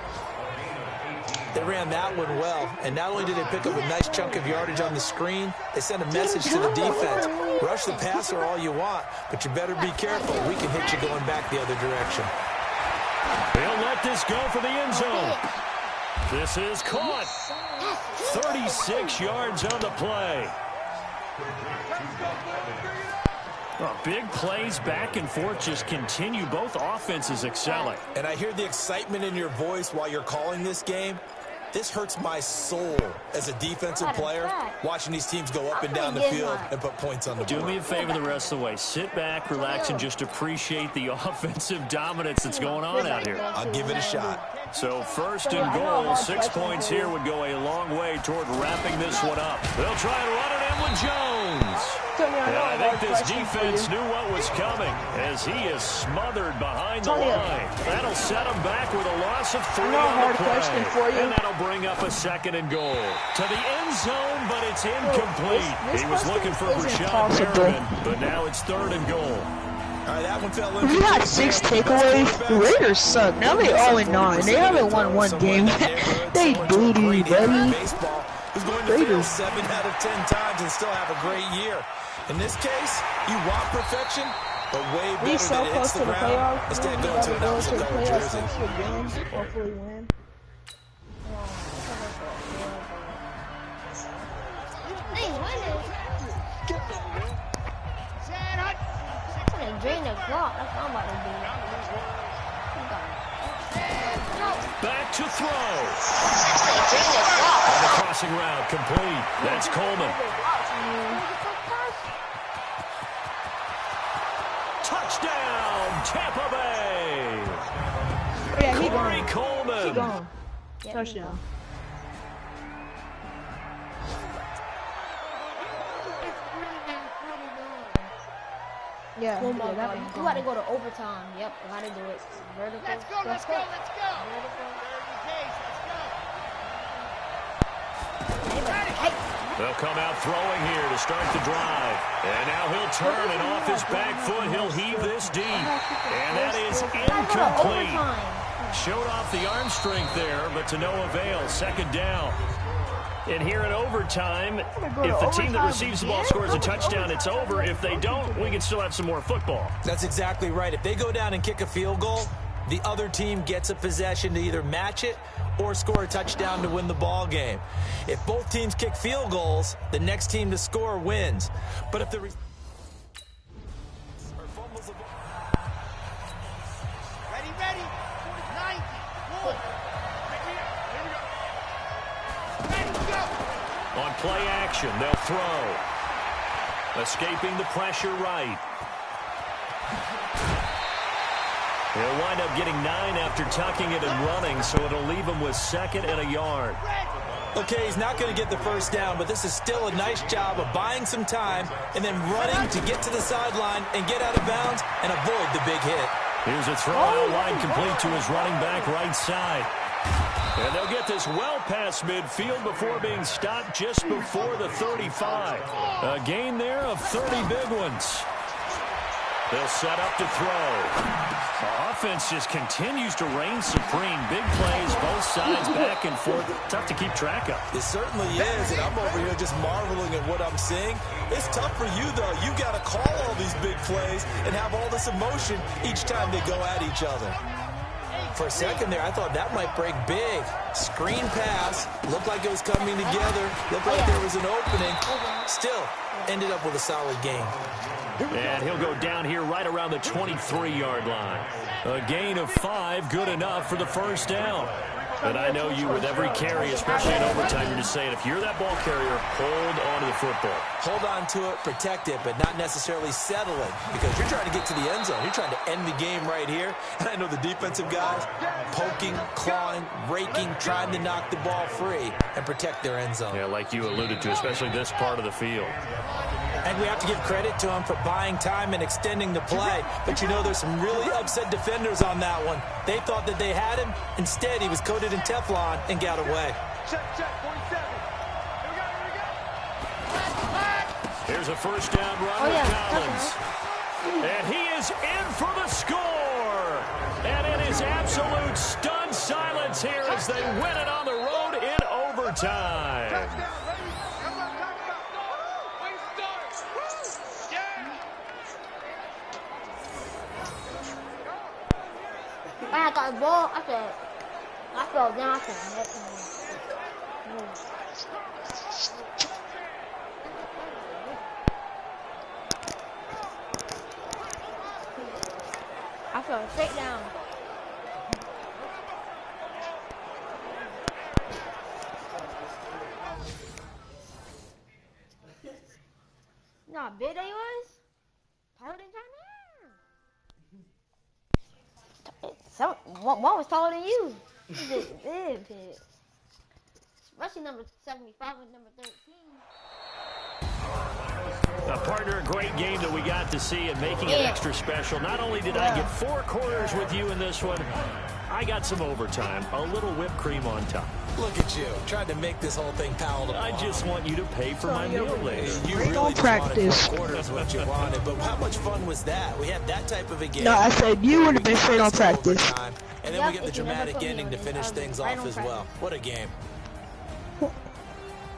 They ran that one well, and not only did they pick up a nice chunk of yardage on the screen, they sent a message to the defense. Rush the passer all you want, but you better be careful. We can hit you going back the other direction. They'll let this go for the end zone. This is caught. 36 yards on the play. Well, big plays back and forth just continue. Both offenses excelling. And I hear the excitement in your voice while you're calling this game. This hurts my soul as a defensive player, watching these teams go up and down the field and put points on the board. Do me a favor the rest of the way. Sit back, relax, and just appreciate the offensive dominance that's going on out here. I'll give it a shot. So first and goal, 6 points here would go a long way toward wrapping this one up. They'll try and run it in with Jones. And I think this defense knew what was coming as he is smothered behind the line. That'll set him back with a loss of 3 on the play. And that'll bring up a second and goal. To the end zone, but it's incomplete. He was looking for Rashad Perriman, but now it's 3rd and goal. All right, that one fell in. We had 6 takeaways. The Raiders suck. Now they all in 9. They haven't won one game. They booty, buddy. Who's going to fail 7 out of 10 times and still have a great year. In this case, you want perfection, but way better than it hits the ground instead of going to an opposite color jersey. Hopefully win. Drain the clock. That's what I'm about to do. Back to throw. On the crossing route, complete. That's Coleman. Touchdown, Tampa Bay. Yeah, he gone. Coleman. He gone. Touchdown. Yeah, you got to go to overtime. Yep, got to do it. Vertical. Let's go. Vertical. They'll come out throwing here to start the drive. And now he'll turn, and off his back foot, he'll heave this deep. And that is incomplete. Showed off the arm strength there, but to no avail. 2nd down. And here in overtime, if the team that receives the ball scores a touchdown, it's over. If they don't, we can still have some more football. That's exactly right. If they go down and kick a field goal, the other team gets a possession to either match it or score a touchdown to win the ball game. If both teams kick field goals, the next team to score wins. But if the ready, ready. 90. One. On play action, they'll throw. Escaping the pressure right. He'll wind up getting 9 after tucking it and running, so it'll leave him with 2nd and a yard. Okay, he's not going to get the first down, but this is still a nice job of buying some time and then running to get to the sideline and get out of bounds and avoid the big hit. Here's a throw out wide complete to his running back right side. And they'll get this well past midfield before being stopped just before the 35. A gain there of 30 big ones. They'll set up to throw. The offense just continues to reign supreme. Big plays, both sides, back and forth. Tough to keep track of. It certainly is, and I'm over here just marveling at what I'm seeing. It's tough for you, though. You got to call all these big plays and have all this emotion each time they go at each other. For a second there, I thought that might break big. Screen pass. Looked like it was coming together. Looked like there was an opening. Still, ended up with a solid game. And he'll go down here right around the 23-yard line. A gain of 5, good enough for the first down. And I know you, with every carry, especially in overtime, you're just saying, if you're that ball carrier, hold on to the football. Hold on to it, protect it, but not necessarily settling, because you're trying to get to the end zone. You're trying to end the game right here. And I know the defensive guys poking, clawing, raking, trying to knock the ball free and protect their end zone. Yeah, like you alluded to, especially this part of the field. And we have to give credit to him for buying time and extending the play. But you know, there's some really upset defenders on that one. They thought that they had him. Instead, he was coated in Teflon and got away. Check, 47. Here's a first down run with Collins. And he is in for the score. And it is absolute stunned silence here as they win it on the road in overtime. When I got the ball, I fell down. I said, I fell straight down. big they was? Taller than John? One was taller than you. Just big. Especially number 75 and number 13. Partner, a great game that we got to see and making it extra special. Not only did I get 4 quarters with you in this one, I got some overtime, a little whipped cream on top. Look at you, trying to make this whole thing palatable. I just want you to pay for my meal later. You really practice. Quarters what you wanted, but how much fun was that? We had that type of a game. No, I said you would have been straight on practice. And then we get the dramatic ending to finish things off as well. What a game.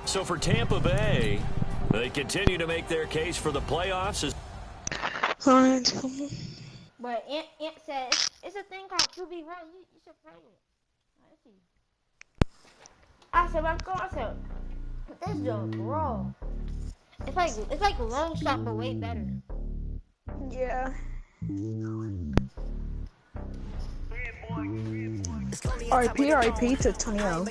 So for Tampa Bay, they continue to make their case for the playoffs. But Ant said it's a thing called 2v1. You should play it. Let's see. I said, this joke raw. It's like a long shot, but way better. Yeah. RIP to Tonio.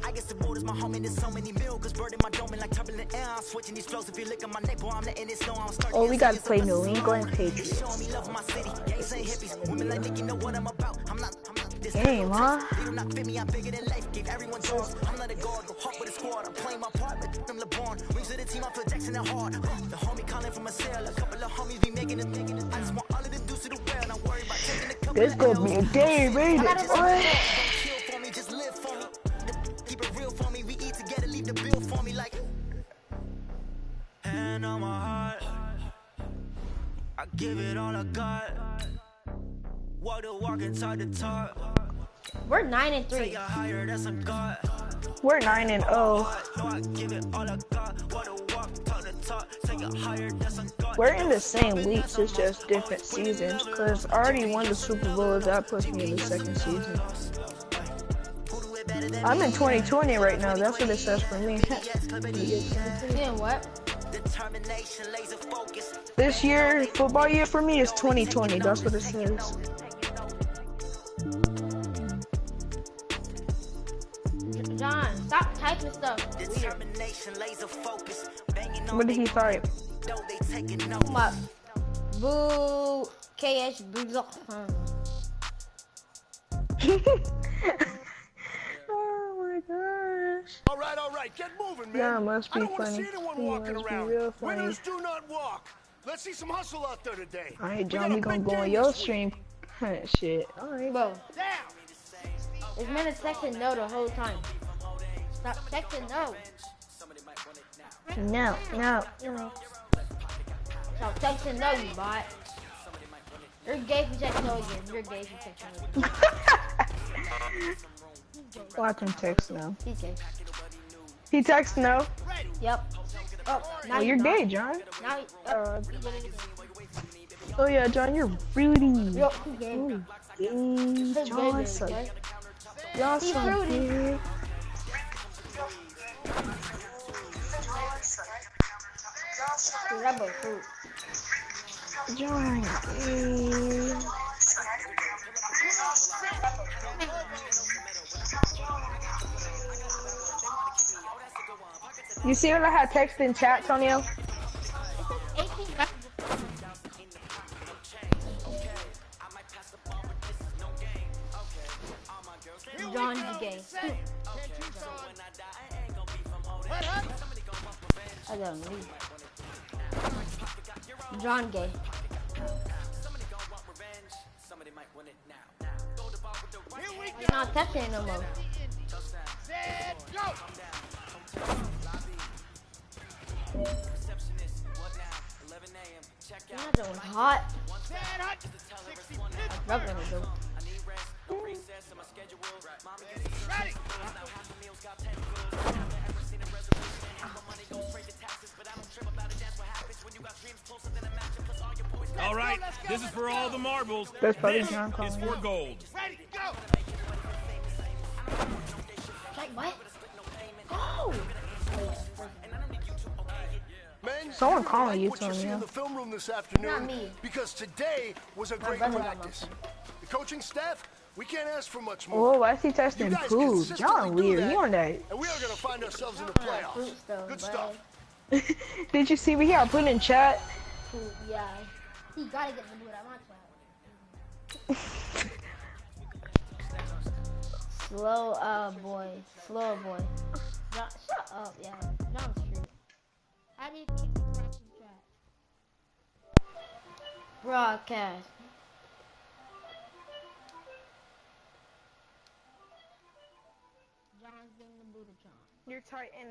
I guess the road is my home and there's so many milkers burning my dome like turbulent air. I'm switching these flows. If you look at my neck, boy, I'm letting it snow. I'm starting. Oh, we gotta play New England Patriots. Game, huh? I'm not bigger than life. Gave everyone joy. I'm not a guard. Go hard with a squad. I'm playing my part. But I'm LeBron. Wings of the team. I feel Jackson and hard. The homie calling from a cell. A couple of homies be making it. I just want all of them dudes to the well. Not worry about taking a couple. This gonna be a game, ain't it? Kill for me, just live for me. Keep it real for me. We eat together. Leave the bill for me like. Hand on my heart. I give it all I got. Walk the walk inside the talk. We're 9-3. We're 9-0. We're in the same weeks, it's just different seasons. Cause I already won the Super Bowl, that puts me in the second season. I'm in 2020 right now, that's what it says for me. Yeah, what? This year, football year for me is 2020, that's what it says. John, stop typing stuff. What did he type? What? Boo, KH, boo. Oh my gosh. All right, get moving, man. Yeah, it must be I don't want to funny. see anyone walking around. Real funny. Winners do not walk. Let's see some hustle out there today. Alright, John, we gonna go on your stream. Shit. Alright. Bro. This man is texting no the whole time. Stop texting no. No. Stop texting no, you bot. You're gay if you text no again. You're gay if you text no again. Watch him text no. He's gay. He texts no? Yep. Oh, now you're gay, John. Now he did it again. Oh yeah, John, you're fruity. Yo, he's gay. Ooh, gay. John, so y'all so good. Rubber fruit. John, gay. You see what I had text in chat, Tonio? John, you gay. I don't know. John gay. He's not texting no more. That was hot. I'm gonna go. All right, this is for all the marbles. That's probably This John is calling for me. gold. Ready, go! Like what? Oh! Men, Someone calling you, what you see Tonio. in the film room this afternoon, Not me. because today was a great brother got practice. The coaching staff, we can't ask for much more. Oh, why is he testing You guys food? consistently John do weird. that, He on that. And we are going to find ourselves in the Fruit playoffs. stuff, Good bro. stuff. Did you see me here? I put in chat. Yeah. He gotta get the boot out my chat. Slow, boy. Slow, boy. John, shut up, yeah. John's true. How do you keep the correction track? Broadcast. John's getting the boot of John. You're tight in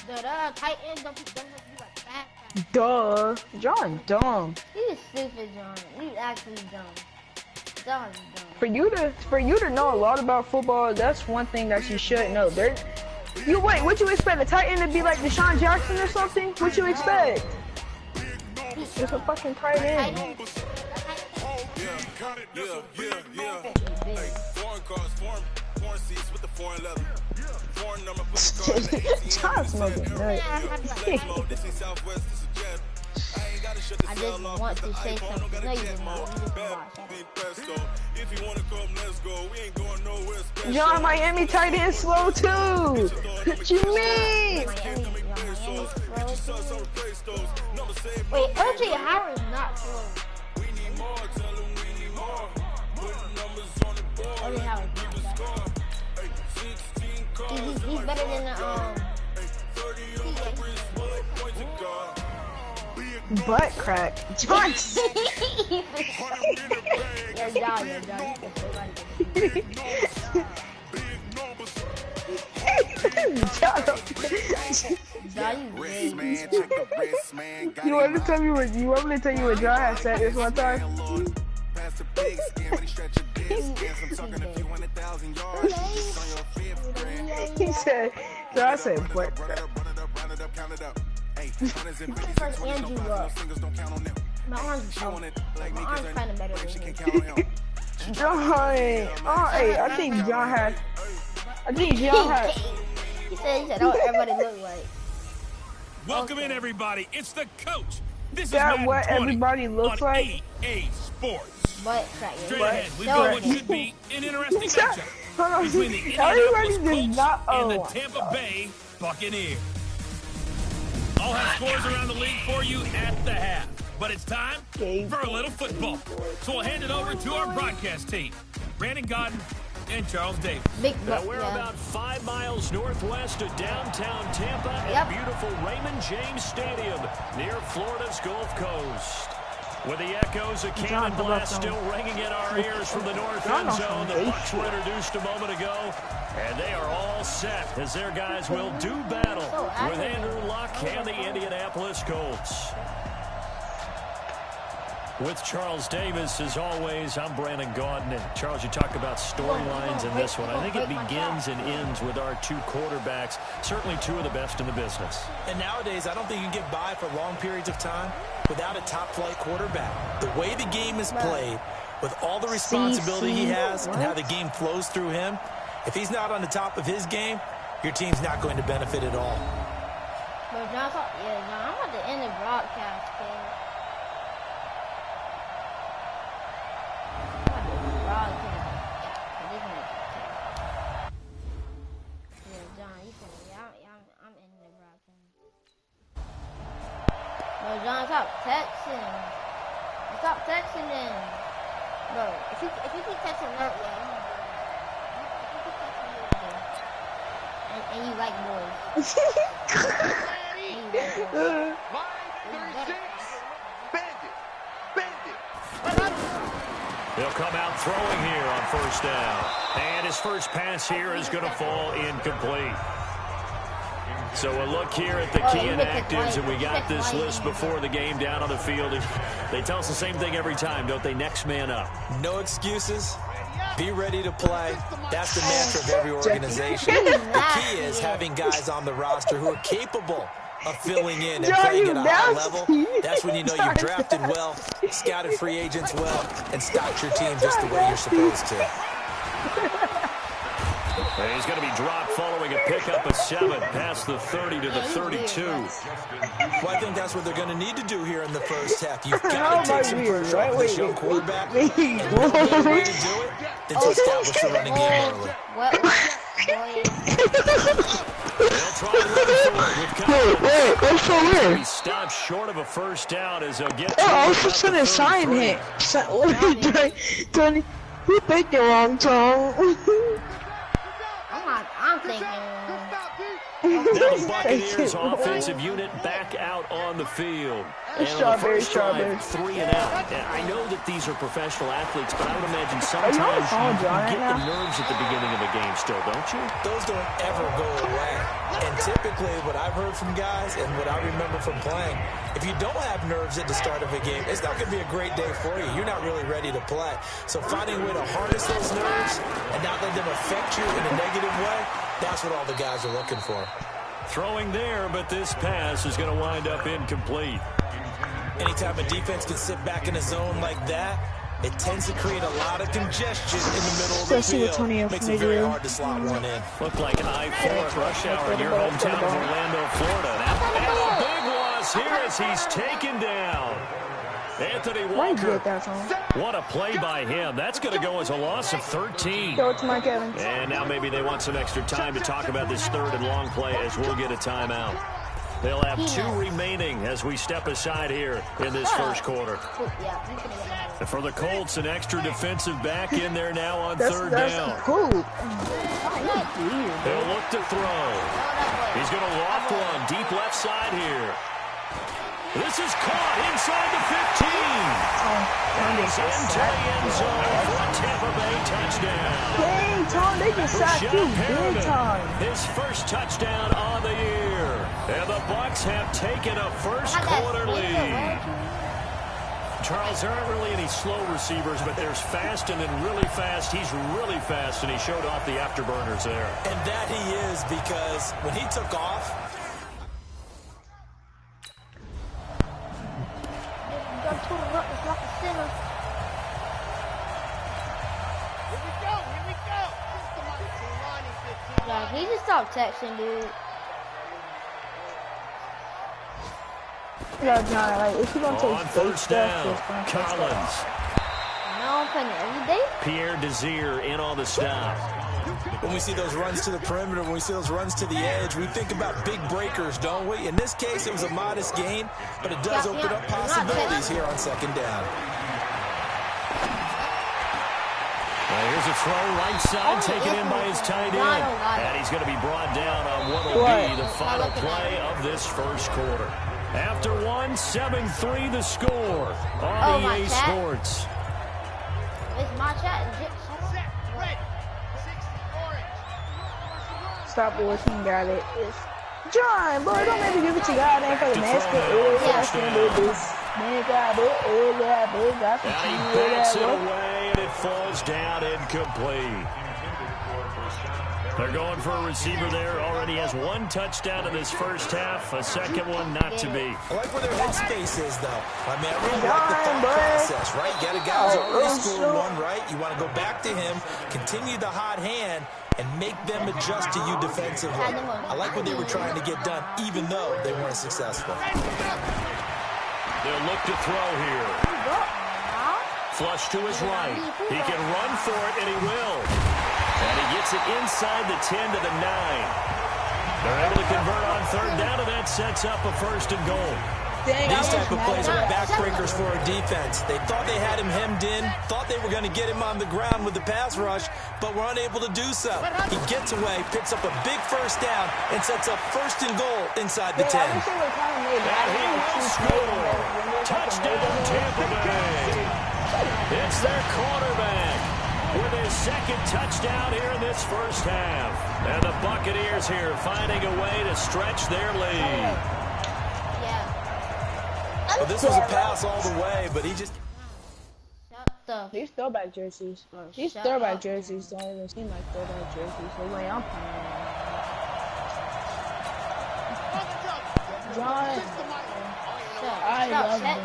The tight end don't have to be like that. Duh. John dumb. He's stupid, John. He's actually dumb. John's dumb. For you to know a lot about football, that's one thing that you should know. What you expect? A tight end to be like Deshaun Jackson or something? What you expect? It's a fucking tight end. John smoking nuts. I just want to say something. No, you did not. John, Miami tight end slow too. What you mean? Wait, OJ Howard is not slow. OJ Howard is not that. He's better than the butt crack. John. You're done. You want me to tell you what John had said this one time? He said, John said, butt crack. Andrew my arm's kind of better than John, hey, I think John had. He said, oh, everybody look like. Welcome in, everybody. It's the coach. This is what everybody looks like. EA Sports. Butt crack. Straight ahead, we've got what should be an interesting matchup between the Indianapolis Colts and the Tampa Bay Buccaneers. I'll have scores around the league for you at the half. But it's time for a little football. So we'll hand it over to our broadcast team, Brandon Godden and Charles Davis. We're about 5 miles northwest of downtown Tampa at beautiful Raymond James Stadium near Florida's Gulf Coast. With the echoes of cannon blast still ringing in our ears from the north end zone, the Bucs were introduced a moment ago, and they are all set as their guys will do battle with Andrew Luck and the Indianapolis Colts. With Charles Davis, as always, I'm Brandon Gaudin. And Charles, you talk about storylines in this one. I think it begins and ends with our two quarterbacks, certainly two of the best in the business. And nowadays, I don't think you can get by for long periods of time without a top-flight quarterback. The way the game is played, with all the responsibility he has and how the game flows through him, if he's not on the top of his game, your team's not going to benefit at all. But John, I'm about to end the broadcast, kid. No, John, stop texting. Stop texting then. Bro, if you keep texting that way, and you like boys. They'll come out throwing here on first down. And his first pass here is going to fall incomplete. So a look here at the key inactives, and we got this list before the game down on the field. They tell us the same thing every time, don't they? Next man up. No excuses. Be ready to play. That's the mantra of every organization. The key is having guys on the roster who are capable of filling in and playing at a high level. That's when you know you've drafted well, scouted free agents well, and stocked your team just the way you're supposed to. And he's going to be dropped following a pickup of 7 past the 30 to the 32. Well, I think that's what they're going to need to do here in the first half. You've got to take some pressure off this young quarterback. And the only way to do it is to establish the running game early. Wait, what's for where? He stops short of a first down as he'll get. Oh, I was just gonna sign him. Tony, you picked the wrong song. I'm thinking. Now the Buccaneers offensive unit back out on the field. And on the first drive, 3 and out. And I know that these are professional athletes, but I would imagine sometimes you get the nerves at the beginning of a game still, don't you? Those don't ever go away. And typically what I've heard from guys and what I remember from playing, if you don't have nerves at the start of a game, it's not going to be a great day for you. You're not really ready to play. So finding a way to harness those nerves and not let them affect you in a negative way, that's what all the guys are looking for. Throwing there, but this pass is going to wind up incomplete. Anytime a defense can sit back in a zone like that, it tends to create a lot of congestion in the middle of the field. Makes it very hard to slot one in. Looked like an I-4 rush hour in your hometown of Orlando, Florida. And a big loss here as he's taken down. Anthony Walker, what a play by him. That's going to go as a loss of 13. Go to Mike Evans. And now maybe they want some extra time to talk about this third and long play as we'll get a timeout. They'll have 2 remaining as we step aside here in this first quarter. And for the Colts, an extra defensive back in there now on third down. Cool. They'll look to throw. He's going to loft one deep left side here. This is caught inside the 15. And he's into the end zone for a Tampa Bay touchdown. Dang, Tom, they just sacked you big time. His first touchdown on the year. And the Bucs have taken a first quarter lead. Charles, there aren't really any slow receivers, but there's fast and then really fast. He's really fast, and he showed off the afterburners there. And that he is, because when he took off, Yeah, he just stopped texting, dude. Yeah, John, like, if you don't take first down, Collins. No, I'm playing every day. Pierre Desir in on the stop. When we see those runs to the perimeter, when we see those runs to the edge, we think about big breakers, don't we? In this case, it was a modest gain, but it does open up possibilities here on second down. Well, here's a throw right side, taken in by his tight end. And he's going to be brought down on what will be the final play of this first quarter. After 1, 7-3 the score on EA Sports. It's my chat. Stop watching, got it. It's John, boy, don't make me give it to God. Ain't for the master. And he backs it away, and it falls down incomplete. They're going for a receiver there. Already has 1 touchdown in this first half. A second one not to be. I like where their headspace is, though. I mean, I really like the thought process, right? You got a guy who's already scored 1, right? You want to go back to him, continue the hot hand, and make them adjust to you defensively. I like what they were trying to get done, even though they weren't successful. They'll look to throw here. Flush to his right. He can run for it, and he will. And he gets it inside the 10 to the 9. They're able to convert on third down, and that sets up a first and goal. These type of plays are backbreakers for a defense. They thought they had him hemmed in, thought they were going to get him on the ground with the pass rush, but were unable to do so. He gets away, picks up a big first down, and sets up first and goal inside the 10. And he will score. Touchdown, Tampa Bay. It's their quarterback with his second touchdown here in this first half. And the Buccaneers here finding a way to stretch their lead. Well, this was a pass all the way, but he just... These throwback jerseys. These throwback jerseys don't even seem like throwback jerseys the way I'm playing. John, I love them.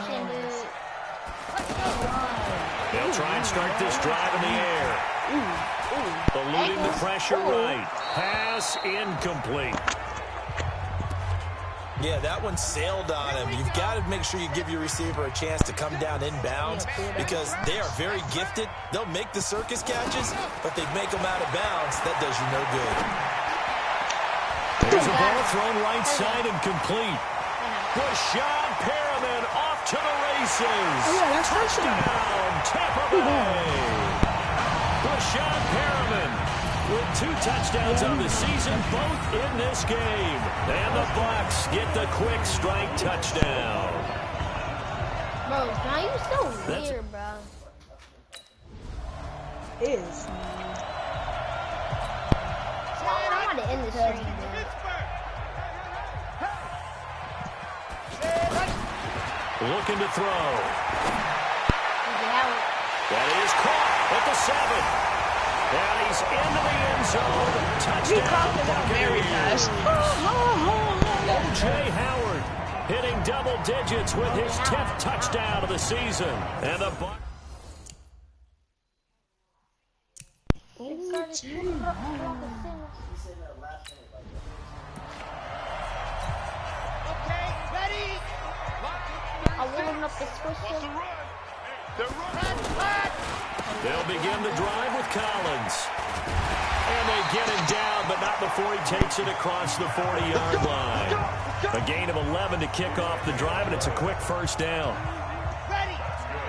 They'll try and start this drive in the air. Eluding the pressure right. Pass incomplete. Yeah, that one sailed on him. You've got to make sure you give your receiver a chance to come down inbounds because they are very gifted. They'll make the circus catches, but they make them out of bounds. That does you no good. There's a ball thrown right side and complete. Rashad Perriman off to the races. Oh, yeah, that's touchdown, Tampa Bay. Rashad Perriman with 2 touchdowns on the season, both in this game. And the Bucs get the quick strike touchdown. Bro, now you're so weird, bro. It is. I want to end the stream, dude. Looking to throw. That is caught at the 7. And he's into the end zone. Touchdown. Very fast. O.J. Howard hitting double digits with his 10th touchdown of the season. And the Bucs. Okay, ready? I'll warm up the switch. They'll begin the drive with Collins. And they get him down, but not before he takes it across the 40-yard line. A gain of 11 to kick off the drive, and it's a quick first down.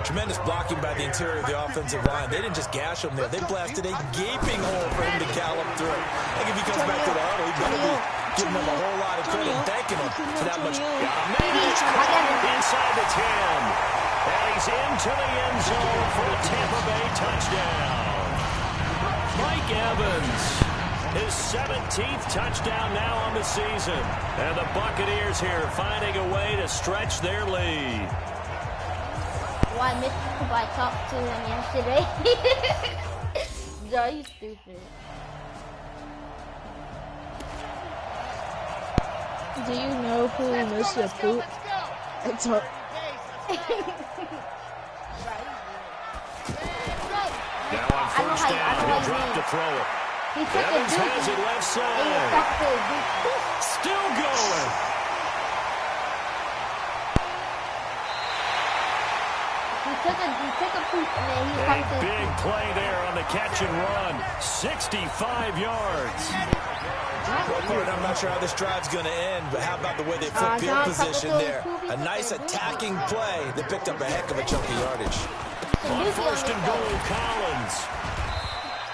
Tremendous blocking by the interior of the offensive line. They didn't just gash him there. They blasted a gaping hole for him to gallop through. I think if he comes back to the huddle, he better be giving them a whole lot of credit and thanking them for that much. Inside the 10. And he's into the end zone for a Tampa Bay touchdown. Mike Evans, his 17th touchdown now on the season. And the Buccaneers here finding a way to stretch their lead. Why I missed because I talked to him yesterday. Joe, you stupid. Do you know who Mr. Poop? It's her. Now on first down, he'll drop to throw it. Evans has it left side. Still going. He took a poop and then he comes A big play there on the catch and run. 65 yards. I'm not sure how this drive's going to end, but how about the way they flip field position there? A nice attacking play that picked up a heck of a chunk of yardage. On first and goal, Collins.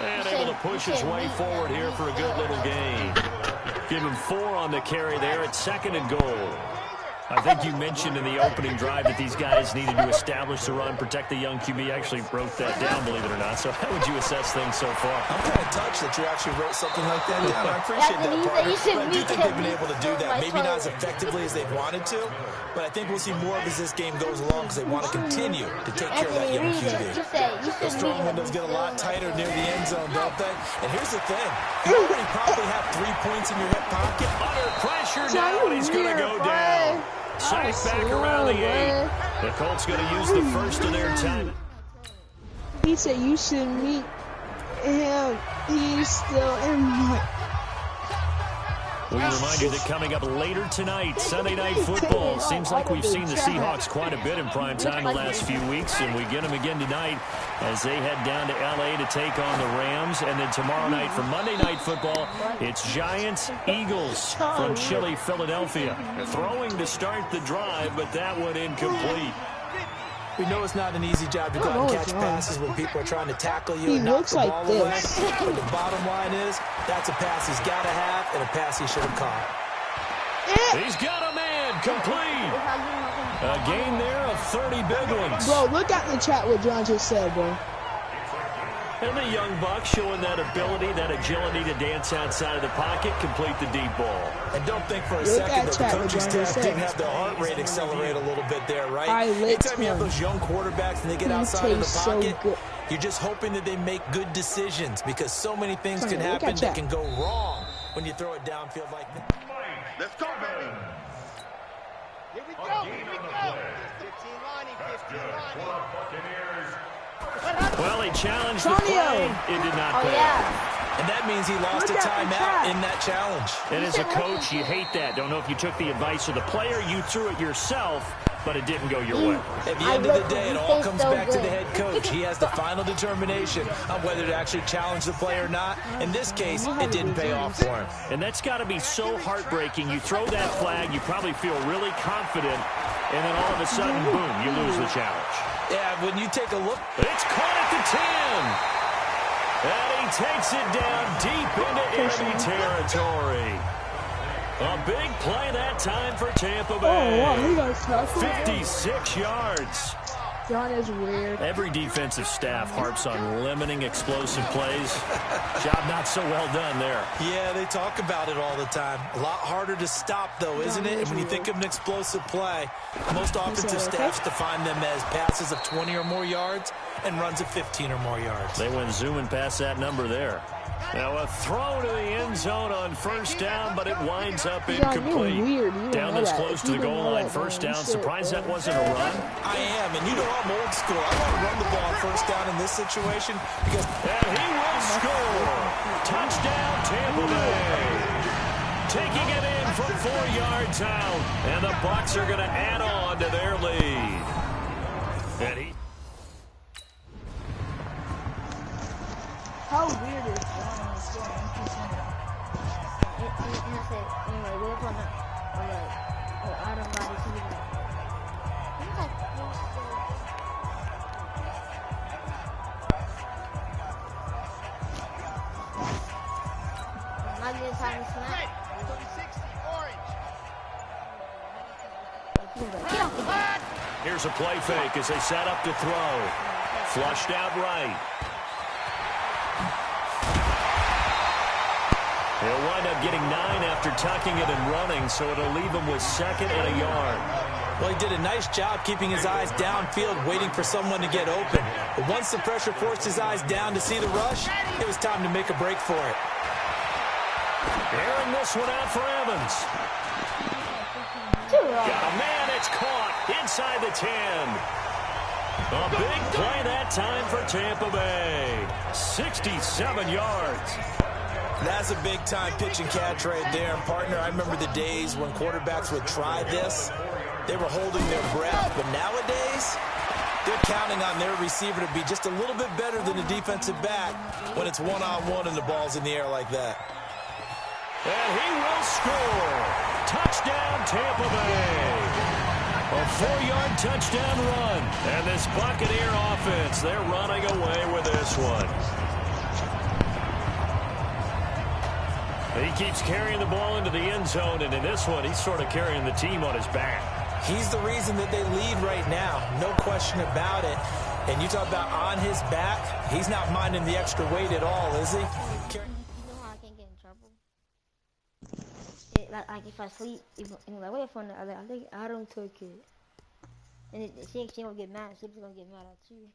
And able to push his way forward here for a good little gain. Give him 4 on the carry there at second and goal. I think you mentioned in the opening drive that these guys needed to establish the run, protect the young QB. I actually wrote that down, believe it or not. So how would you assess things so far? I'm kind of touched that you actually wrote something like that down. I appreciate that, partner. But I do think they've been able to do that. Maybe not as effectively as they've wanted to, but I think we'll see more of as this game goes along because they want to continue to take care of that young QB. Those throwing windows get a lot tighter near the end zone, don't they? And here's the thing. You already probably have 3 points in your hip pocket. Under pressure now, and he's going to go down. Sack back around the 8. The Colts going to use the first of their time. He said you should meet him. He's still in my... We remind you that coming up later tonight, Sunday Night Football. Seems like we've seen the Seahawks quite a bit in prime time the last few weeks, and we get them again tonight as they head down to L.A. to take on the Rams. And then tomorrow night for Monday Night Football, it's Giants-Eagles from Chile, Philadelphia. Throwing to start the drive, but that one incomplete. We know it's not an easy job to go out and catch passes when people are trying to tackle you and knock the ball away. But the bottom line is, that's a pass he's got to have and a pass he should have caught. He's got a man, complete. A gain there of 30 big ones. Bro, look at the chat what John just said, bro. And the young buck showing that ability, that agility to dance outside of the pocket, complete the deep ball. And don't think for a second that the coaching staff didn't have their heart rate accelerate a little bit there, right? Anytime you have those young quarterbacks and they get outside of the pocket, you're just hoping that they make good decisions because so many things can happen that can go wrong when you throw it downfield like that. Let's go, baby. Here we go, here we go. 15 lining, 15 lining. Well, he challenged the play. It did not pay. And that means he lost a timeout in that challenge. And as a coach, you hate that. Don't know if you took the advice of the player, you threw it yourself, but it didn't go your way. At the end of the day, it all comes back to the head coach. He has the final determination on whether to actually challenge the play or not. In this case, it didn't pay off for him. And that's got to be so heartbreaking. You throw that flag, you probably feel really confident, and then all of a sudden, boom, you lose the challenge. Yeah, when you take a look. It's caught at the 10. And he takes it down deep into enemy territory. A big play that time for Tampa Bay. 56 yards. John is weird. Every defensive staff harps on limiting explosive plays. Job not so well done there. Yeah, they talk about it all the time. A lot harder to stop, though, isn't it? And when you think of an explosive play, most offensive staffs define them as passes of 20 or more yards and runs of 15 or more yards. They went zooming past that number there. Now a throw to the end zone on first down, but it winds up incomplete. Down this close to the goal line, first down. Surprised that wasn't a run? I am, and you know I'm old school. I want to run the ball on first down in this situation because... And he will score! Touchdown, Tampa Bay! Taking it in from 4 yards out, and the Bucs are going to add on to their lead. And he... How weird is that? Here's a play fake as they set up to throw. Flushed out right. He'll wind up getting 9 after tucking it and running, so it'll leave him with 2nd and a yard. Well, he did a nice job keeping his eyes downfield, waiting for someone to get open. But once the pressure forced his eyes down to see the rush, it was time to make a break for it. Airing this one out for Evans. Got a man, it's caught inside the 10. A big play that time for Tampa Bay. 67 yards. That's a big-time pitch and catch right there. And, partner, I remember the days when quarterbacks would try this. They were holding their breath. But nowadays, they're counting on their receiver to be just a little bit better than the defensive back when it's one-on-one and the ball's in the air like that. And he will score. Touchdown, Tampa Bay. A 4-yard touchdown run. And this Buccaneer offense, they're running away with this one. He keeps carrying the ball into the end zone, and in this one, he's sort of carrying the team on his back. He's the reason that they lead right now, no question about it. And you talk about on his back, he's not minding the extra weight at all, is he? You know how I can't get in trouble? Like if I sleep, like what if I think Adam took it, and she won't get mad. She's gonna get mad at you.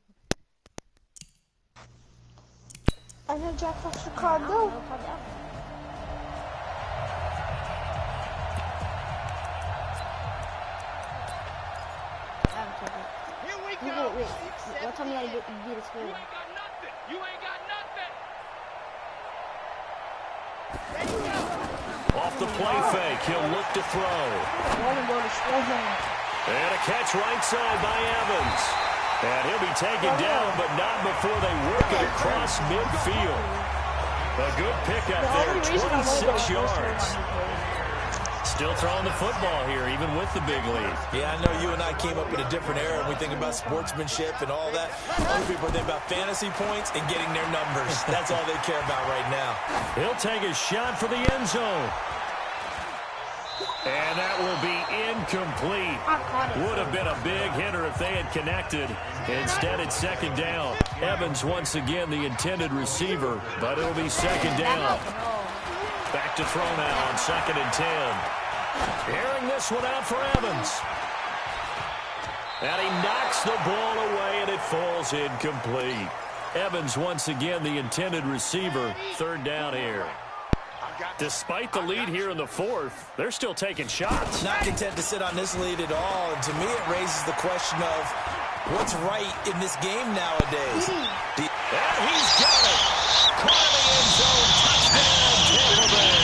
I know Jack wants your card though. Here we go. What time you gotta get to school? You ain't got nothing. You ain't got nothing. Off the play fake, he'll look to throw. And a catch right side by Evans. And he'll be taken down, but not before they work it across midfield. A good pickup there, 26 yards. Still throwing the football here, even with the big lead. Yeah, I know you and I came up in a different era, and we think about sportsmanship and all that. Other people think about fantasy points and getting their numbers. That's all they care about right now. He'll take a shot for the end zone. And that will be incomplete. Would have been a big hitter if they had connected. Instead, it's 2nd down. Evans once again the intended receiver, but it'll be 2nd down. Back to throw now on 2nd and 10. Airing this one out for Evans. And he knocks the ball away, and it falls incomplete. Evans once again the intended receiver. 3rd down here. Despite the lead here in the 4th, they're still taking shots. Not content to sit on this lead at all. And to me, it raises the question of what's right in this game nowadays. And he's got it. Caught in the end zone. Touchdown, Tampa Bay.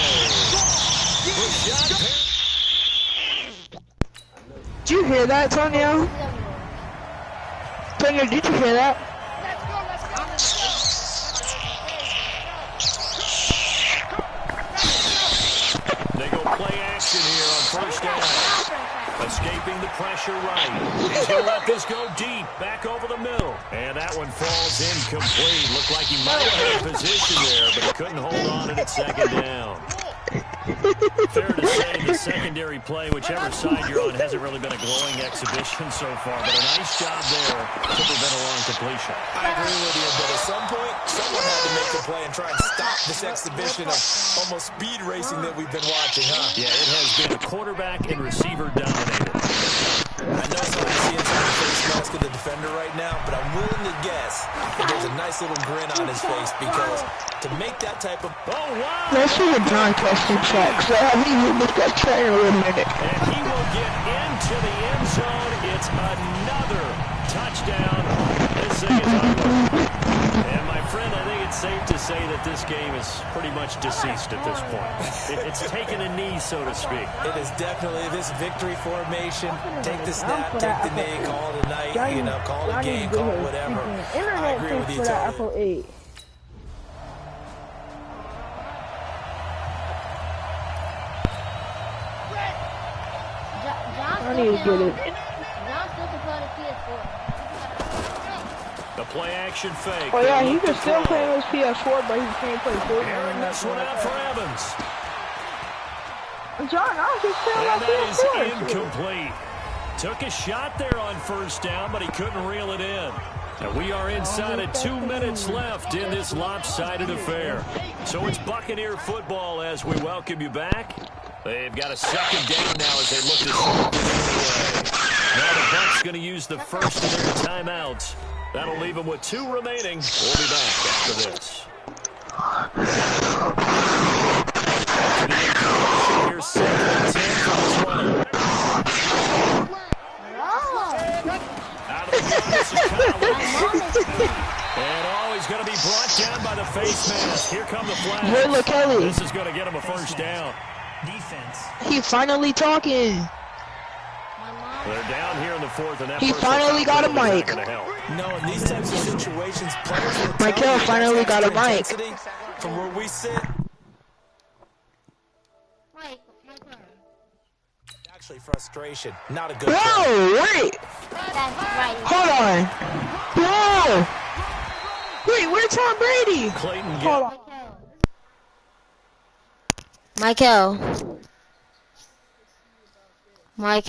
Did you hear that, Tonyo? Tonyo, did you hear that? They go play action here on first down. Escaping the pressure right. He's going to let this go deep. Back over the middle. And that one falls incomplete. Looked like he might have had a position there, but he couldn't hold on to it second down. Fair to say the secondary play, whichever side you're on, hasn't really been a glowing exhibition so far, but a nice job there to prevent a long completion. I agree with you, but at some point, someone had to make the play and try and stop this exhibition of almost speed racing that we've been watching, huh? Yeah, it has been quarterback and receiver dominated. I know some of you see inside the face mask of the defender right now, but I'm willing to guess that there's a nice little grin on his face because to make that type of... Oh, wow! Let's see the John testing check, so I haven't even looked at Trey in a minute. And he will get into the end zone. It's another touchdown. This thing is ugly. And my friend, I think it's safe to say that this game is pretty much deceased at this point. It's taken a knee, so to speak. It is definitely this victory formation. Take the snap, take the knee, call it a night, you know, call it a game, call it whatever. I agree with you totally. I need to get it. The play action fake. Oh yeah, he can still play his PS4, but he can't play Fortnite. Airing this one out for Evans. John, I can still and that is incomplete. Took a shot there on first down, but he couldn't reel it in. And we are inside of 2 minutes left in this lopsided affair. So it's Buccaneer football as we welcome you back. They've got a second down now as they look to start this away. Now the Bucs going to use the first of their timeouts. That'll leave them with 2 remaining. We'll be back after this. Here's 2nd and 10 from the 20. Out of the box is Collins. And he's going to be brought down by the face mask. Here come the flags. This is going to get him a first down. Defense. He's finally talking. They're down here in the 4th, and that he finally got a mic. No, in these types of situations, players will Michael finally got a mic. From where we sit. Actually, frustration. Not a good thing. Whoa, wait. Hold on. Whoa. Wait, where's Tom Brady? Clayton, hold on. Michael. What?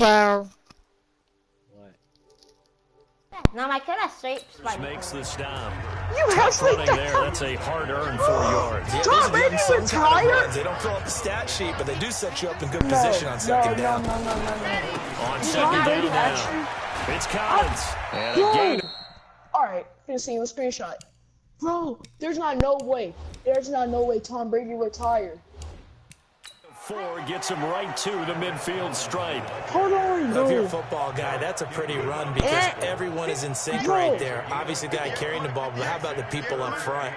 No, Michael, that's straight spike. Makes the stop. You have running there. That's a hard-earned 4 yards. Yeah, Tom Brady retired? They don't fill out the stat sheet, but they do set you up in good position on second down. On second down now. It's Collins. And a gain. Alright, gonna see him a screenshot. Bro, there's not no way Tom Brady retired. 4 gets him right to the midfield stripe. Hold on, bro. If you're a football guy, that's a pretty run because everyone is in sync right there. Obviously, the guy carrying the ball, but how about the people up front?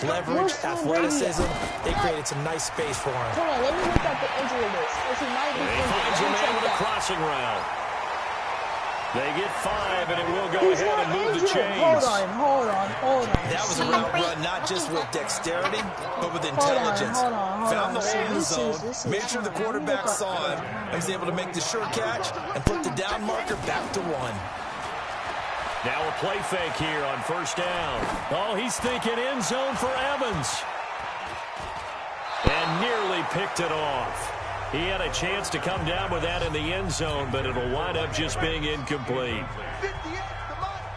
Leverage, athleticism, they created some nice space for him. Hold on, let me look at the injury list. He finds a man with a crossing route. They get 5, and it will go ahead and move the chains. Hold on. That was a route run, not just with dexterity, but with intelligence. Found the hole in the zone, made sure the quarterback saw him, and was able to make the sure catch and put the down marker back to 1. Now a play fake here on first down. Oh, he's thinking end zone for Evans. And nearly picked it off. He had a chance to come down with that in the end zone, but it'll wind up just being incomplete.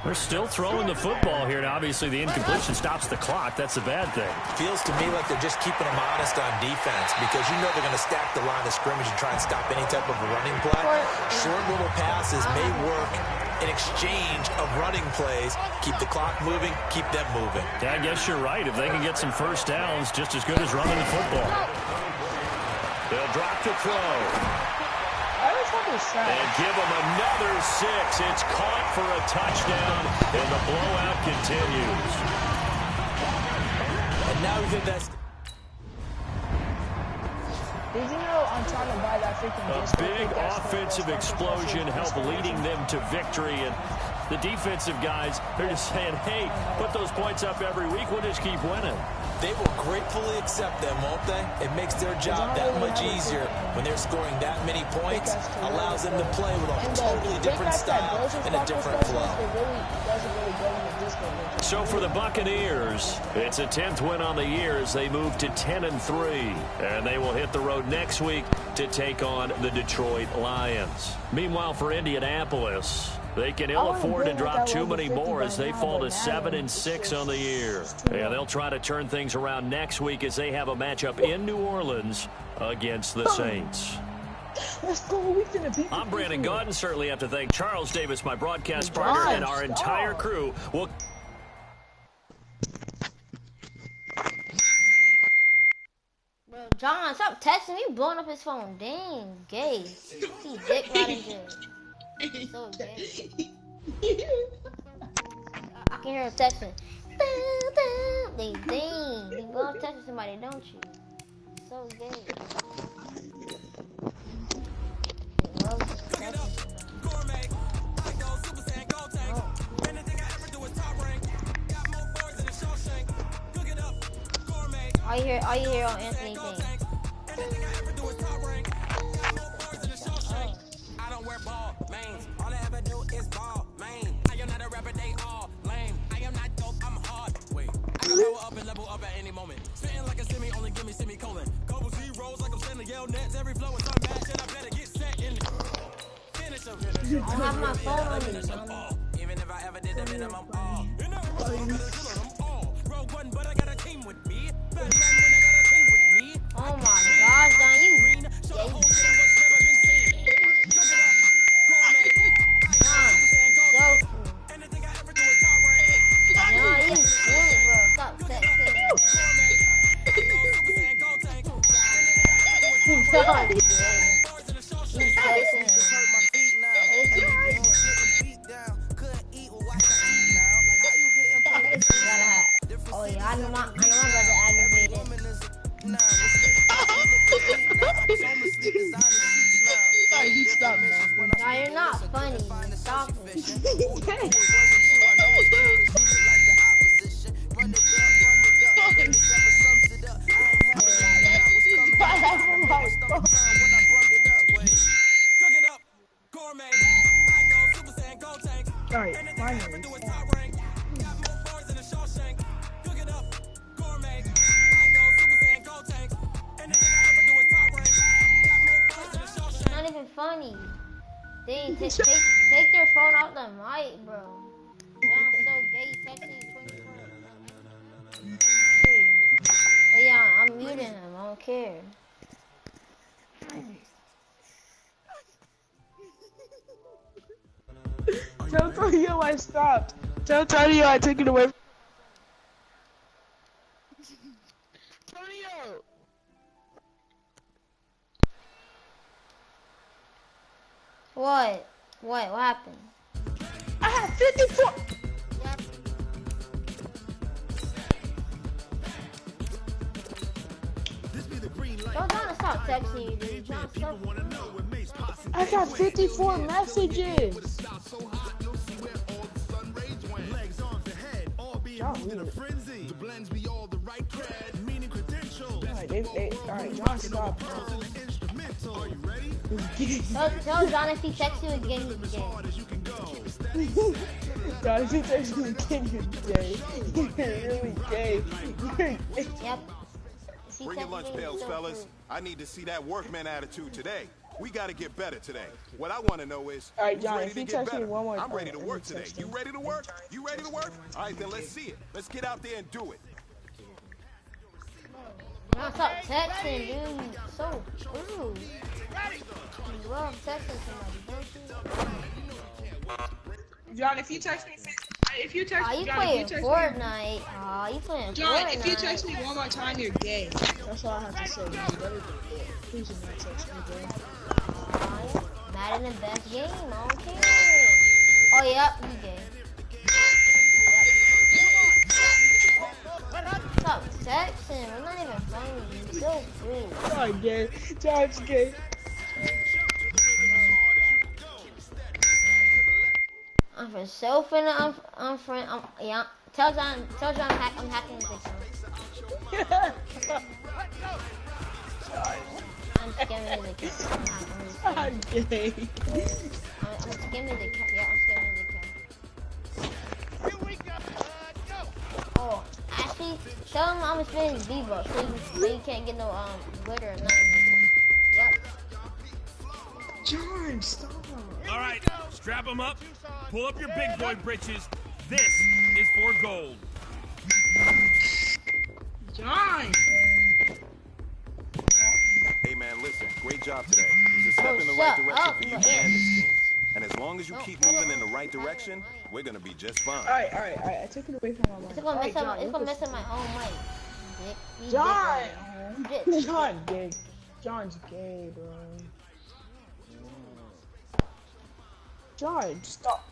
They're still throwing the football here, and obviously the incompletion stops the clock. That's a bad thing. Feels to me like they're just keeping them honest on defense because you know they're going to stack the line of scrimmage and try and stop any type of a running play. Short little passes may work in exchange of running plays. Keep the clock moving, keep them moving. Yeah, I guess you're right. If they can get some first downs, just as good as running the football. They'll drop to throw. And give him another 6. It's caught for a touchdown, and the blowout continues. And now we think that's... Did you know I'm trying to buy that freaking A big offensive explosion helped leading them to victory, and the defensive guys, they're just saying, hey, put those points up every week, we'll just keep winning. They will gratefully accept them, won't they? It makes their job that much easier when they're scoring that many points, allows them to play with a totally different style and a different flow. So for the Buccaneers, it's a 10th win on the year as they move to 10-3, and they will hit the road next week to take on the Detroit Lions. Meanwhile, for Indianapolis, they can ill afford to drop too many more as they fall to 7-6 on the year. And they'll try to turn things around next week as they have a matchup in New Orleans against the Saints. Let's go. I'm Brandon Gaudin. Certainly have to thank Charles Davis, my broadcast partner, and our entire crew. Bro, John, stop texting me, blowing up his phone. Dang, gay. See dick riding shit. So gay. I can hear him texting. Dang. You love texting somebody, don't you? So gay. All you hear on Anthony thing. I don't wear ball mains. All I ever do is ball main. I am not a rapper, they all lame. I am not dope, I'm hard. Wait, I can power up and level up at any moment. Spitting like a semi, only give me semicolon. Couple zeros like I'm sending yell nets. Every flow is unmatched, and I better get set in. Finish them. I don't have my phone on me. Even if I ever did the minimum all. You know, Rogue One, but I got a team with me. Batman when I got a team with me. Oh my gosh, John, you gay. Oh yeah, I know my brother aggravated. No, you're not funny. Stop it. Alright, finally. Not even funny. Dang, take their phone out the mic, bro. Y'all so gay, texting 24. But yeah, I'm muting him. I don't care. Tell Tonio I stopped. Tell Tonio I took it away. Tonio! What? What happened? I have 54! Don't stop texting you, dude. John, stop. I got 54 messages! Alright, John, stop. Tell John if he texts you again, he's gay. John, if he texts you again, you're gay. You're really gay. Yep. Bring your lunch pails, fellas. I need to see that workman attitude today. We got to get better today. What I want to know is, all right, who's John, ready if you to get text me better? one more I'm ready to time, work today. You ready to work? You ready to work? All right, then let's see it. Let's get out there and do it. John, stop texting, dude. You're so rude. You love texting somebody, don't you? John, if you text me, you playing Fortnite? You playing John, Fortnite. if you text me one more time, you're gay. That's all I have to say. You better be gay. Please do not text me, bro. Madden the best game. I don't care. Oh, yep, he gay. Yep. Stop texting. We're not even funny. You're so rude. John gay. John's gay. I'm for so finna. I'm friend. Yeah. Tell John I'm hacking his account. I'm scamming his account. I'm gay. I'm scamming his account. Yeah, I'm scamming his account. Oh, actually, tell him I'm spending his V-Bucks so you can't get no glitter or nothing. Yep. John, stop. All right, strap them up. Pull up your big boy britches. This is for gold. John. Hey man, listen, great job today. It was a step in the right direction for you and this team. And as long as you keep moving in the right direction, we're gonna be just fine. All right. I took it away from my mic. It's gonna mess up my own mic. John. John gay. John's gay, bro. John, stop.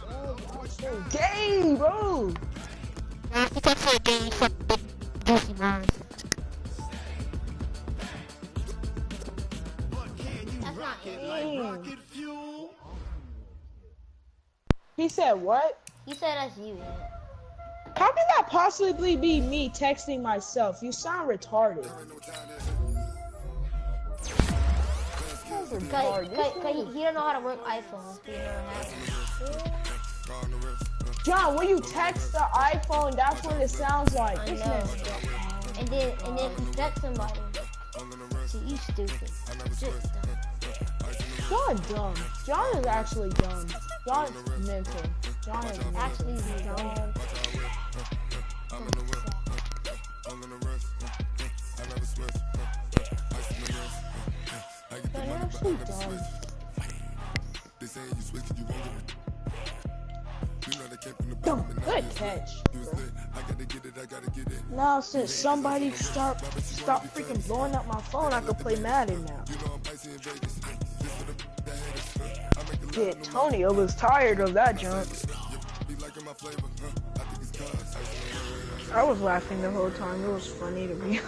Oh, you're so gay, bro. That's not gay. Fuck the juicy man. That's not gay. He said what? He said that's you. How can that possibly be me texting myself? You sound retarded. Cause he don't know how to work iPhones. John, when you text the iPhone, that's what it sounds like. I know. And then if you text somebody, see, you stupid. John dumb. John is actually dumb. John is mental. John is actually dumb. You're actually dumb. Good catch. Now since somebody stop freaking blowing up my phone, I can play Madden now. Yeah, Tony, I was tired of that junk. I was laughing the whole time. It was funny to me.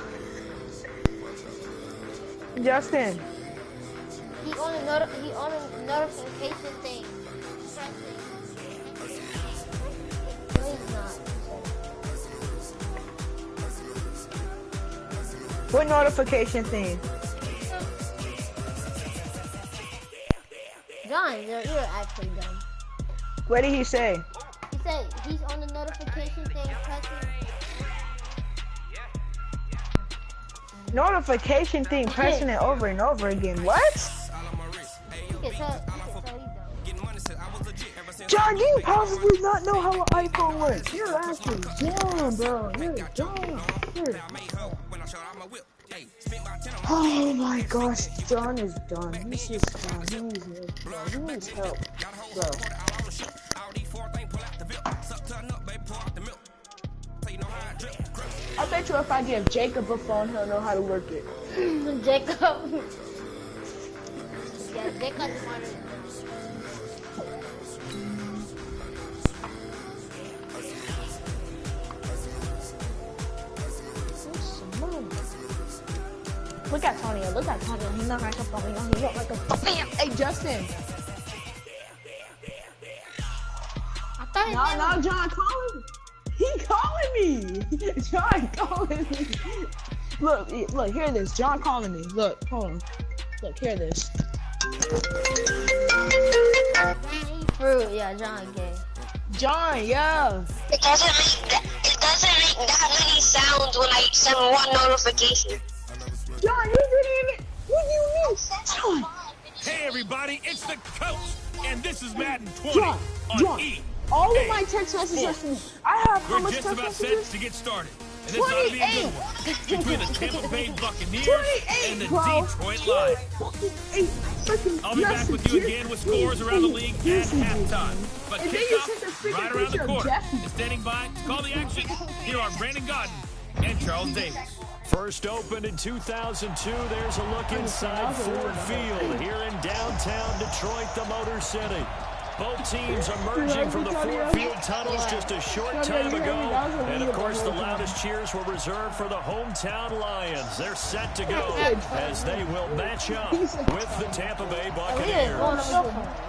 Justin. He on a notification thing. No, he's not. What notification thing? John, you're actually dumb. What did he say? He said he's on the notification thing. Notification thing, pressing it over and over again. What? John, you probably not know how an iPhone works. You're actually dumb, bro. You're dumb. Oh my gosh, John is done. He's just done. He needs help, bro. I bet you if I give Jacob a phone, he'll know how to work it. Jacob. Yeah, Jacob's smarter. Look at Tony. Look at Tony. He's not like a phone. He's not like a phone. Hey, Justin. No, John calling me. He calling me. John calling me. Look, hear this. John calling me. Look, hold on. Look, hear this. Fruit, yeah, John gay. John, yeah. It doesn't make that many sounds when I send one notification. John, you didn't even. What do you mean, John? Hey everybody, it's the coach, and this is Madden 20 John, on John. E. All of my text messages. I have how much text messages? We're just about set to get started. And this ought to be a good one. Between the Tampa Bay Buccaneers and the Detroit Lions. I'll be back with you again with scores around the league at halftime. But kickoff right around the corner. And standing by to call the action, here are Brandon Godden and Charles Davis. First opened in 2002, there's a look inside Ford Field here in downtown Detroit, the Motor City. Both teams emerging from the Ford Field tunnels just a short time ago. And, of course, the loudest cheers were reserved for the hometown Lions. They're set to go as they will match up with the Tampa Bay Buccaneers.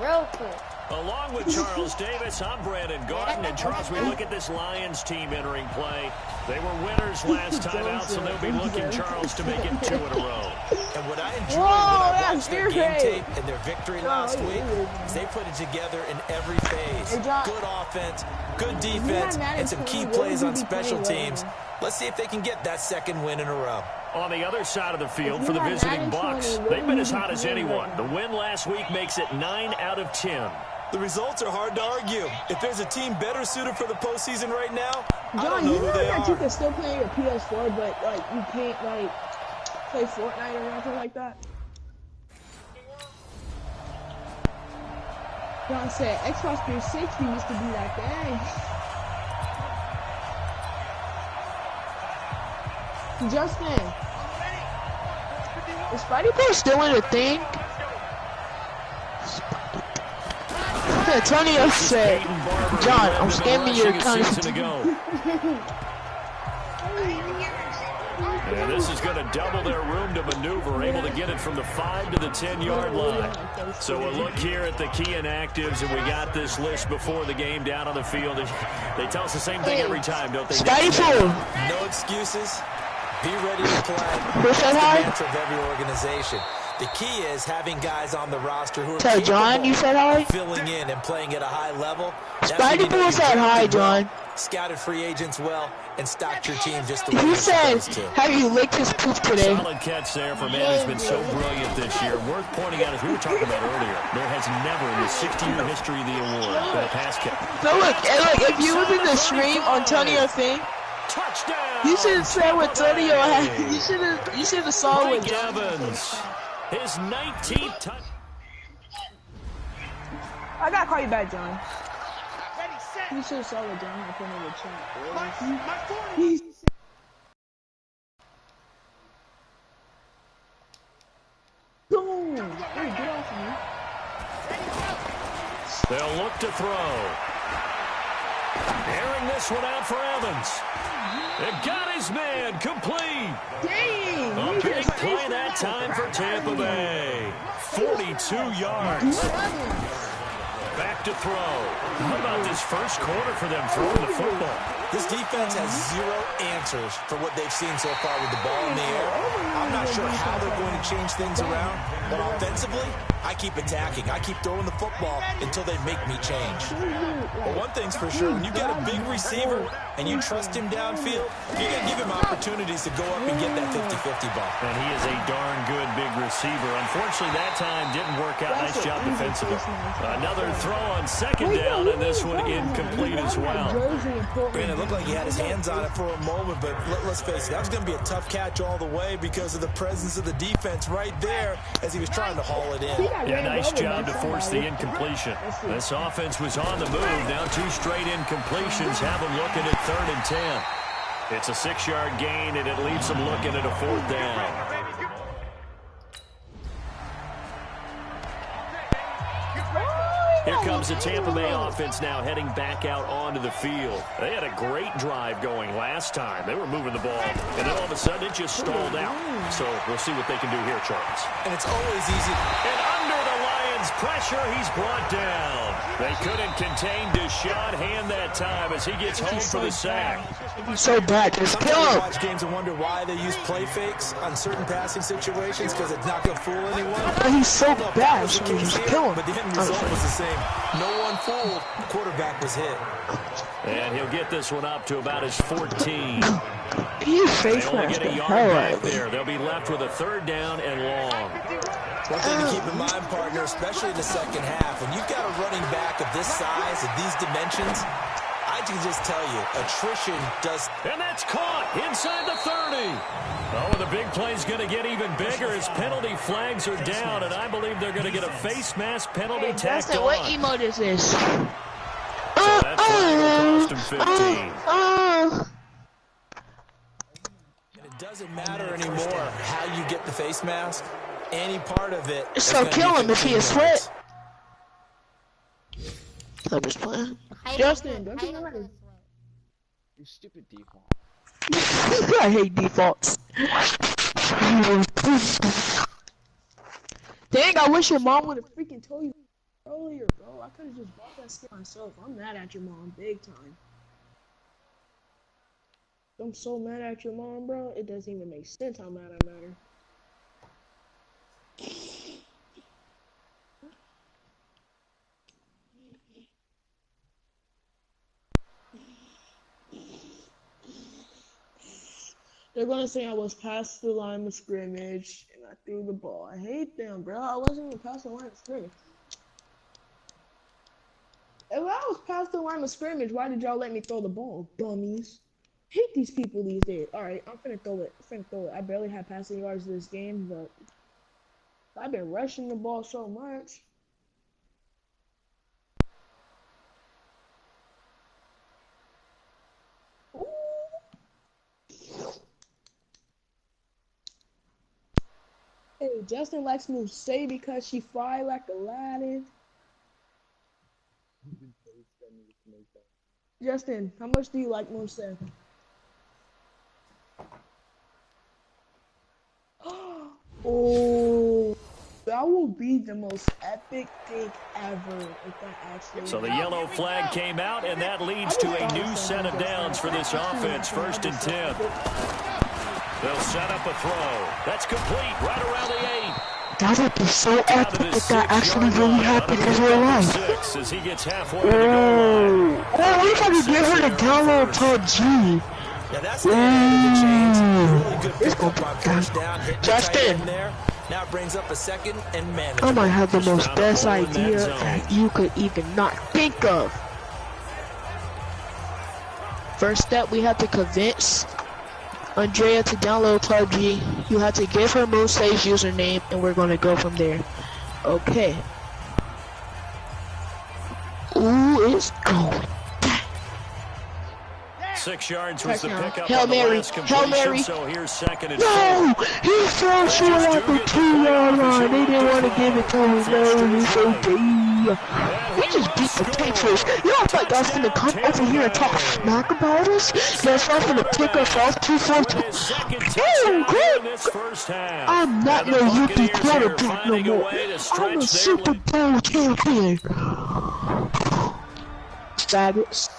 Real quick. Along with Charles Davis, I'm Brandon Garden. And, Charles, we look at this Lions team entering play. They were winners last time out, so they'll be looking, Charles, to make it 2 in a row. And what I enjoyed when I watched their game tape and their victory last week is they put it together in every phase. Good offense, good defense, and some key plays on special teams. Let's see if they can get that second win in a row. On the other side of the field for the visiting Bucs, they've been as hot as anyone. The win last week makes it 9 out of 10. The results are hard to argue. If there's a team better suited for the postseason right now, I don't John, know you who know they that are. you can still play your PS4, but like you can't like play Fortnite or anything like that? John said Xbox 360 used to be that thing. Justin, is Spidey Ball still in a thing? Antonio said, John, I'm scamming your account. And this is going to double their room to maneuver, able to get it from the 5 to the 10-yard line. So we'll look here at the key inactives, and we got this list before the game down on the field. They tell us the same thing every time, don't they? No excuses. Be ready to play. That's the mantra of every organization. The key is having guys on the roster who are capable of filling in and playing at a high level. Spidey Pool said hi, John. Scouted free agents well and stocked your team just the way He you're said, supposed to. have you licked his poop today? Solid catch there for man who's been so brilliant this year. Worth pointing out, as we were talking about earlier, there has never in the 60-year history of the award been a pass catch. So look, if you was in the stream on Antonio thing, touchdown! You should have said what Antonio had. You should have saw what John Evans. His 19th touch. I gotta call you back, John. You should have saw what John had put in the chat. Boom! Hey, get off of me. They'll look to throw. Airing this one out for Evans. It got his man complete. Dang! A big play that time for Tampa Bay. 42 yards. Back to throw. How about this first quarter for them throwing the football? This defense has zero answers for what they've seen so far with the ball in the air. I'm not sure how they're going to change things around, but offensively, I keep attacking. I keep throwing the football until they make me change. But one thing's for sure, when you got a big receiver and you trust him downfield, you're going to give him opportunities to go up and get that 50-50 ball. And he is a darn good big receiver. Unfortunately, that time didn't work out. Nice job defensively. Another throw on second down, and this one incomplete as well. Brandon, it looked like he had his hands on it for a moment, but let's face it, that was going to be a tough catch all the way because of the presence of the defense right there as he was trying to haul it in. Yeah, nice job to force the incompletion. This offense was on the move. Now 2 straight incompletions have them looking at 3rd and 10. It's a 6-yard gain, and it leaves them looking at a 4th down. Here comes the Tampa Bay offense now heading back out onto the field. They had a great drive going last time. They were moving the ball, and then all of a sudden it just stalled out. So we'll see what they can do here, Charles. And it's always easy. And under the Lions' pressure, he's brought down. They couldn't contain Deshaun Hand that time as he gets home for the sack. He's so bad. Just kill Sometimes him. you watch games and wonder why they use play fakes on certain passing situations because it's not going to fool anyone. He's so bad. So Just kill him. But the end result was the same. No one fooled. The quarterback was hit. And he'll get this one up to about his 14. He's They only get a yard back there. They'll be left with a 3rd down and long. One thing to keep in mind, partner, especially in the second half, when you've got a running back of this size, of these dimensions, I can just tell you, attrition does... And that's caught inside the 30. Oh, and the big play's going to get even bigger as penalty flags are down, and I believe they're going to get a face mask penalty tacked on. What emote is this? So that flag will cost him 15. doesn't matter anymore how you get the face mask. Any part of it. So kill him if he is sweat. I'm just playing. Justin, don't you know You stupid default. I hate defaults. Dang, I wish your mom would have freaking told you earlier, bro. I could have just bought that skin myself. I'm mad at your mom, big time. I'm so mad at your mom, bro. It doesn't even make sense how mad I'm at her. They're gonna say I was past the line of scrimmage and I threw the ball. I hate them, bro. I wasn't even past the line of scrimmage. If I was past the line of scrimmage, why did y'all let me throw the ball, dummies? Hate these people these days. Alright, I'm finna throw it. I barely had passing yards this game, but I've been rushing the ball so much. Ooh. Hey, Justin likes Mousse because she fly like Aladdin. Justin, how much do you like Mousse? Oh, that will be the most epic thing ever if that actually. So the yellow flag came out, and that leads to a new set of downs for this offense. 1st and 10. They'll set up a throw. That's complete right around the 8. That would be so epic if that actually really happened in real life. As he gets halfway to the goal line. Oh, what if I could get her to download PUBG? Yeah, that's the end of the chains. Really good pickup on first down. Justin. There. Now it brings up a 2nd and manageable. I might have the most best idea that you could even not think of. First step, we have to convince Andrea to download PUBG. You have to give her Mose's username, and we're gonna go from there. Okay. Ooh, it's going. 6 yards was the pickup Hail on the Mary. last Hail completion, Mary. so here's 2nd and 4. No! He fell short at the 2-yard line. They didn't want to give it to him. No, he's so deep. We just beat the Patriots. You don't think that's gonna come over here and talk smack about us? That's not gonna pick us off 2-4. Oh, great! I'm not no rookie quarterback no more. I'm a Super Bowl champion. Faggots.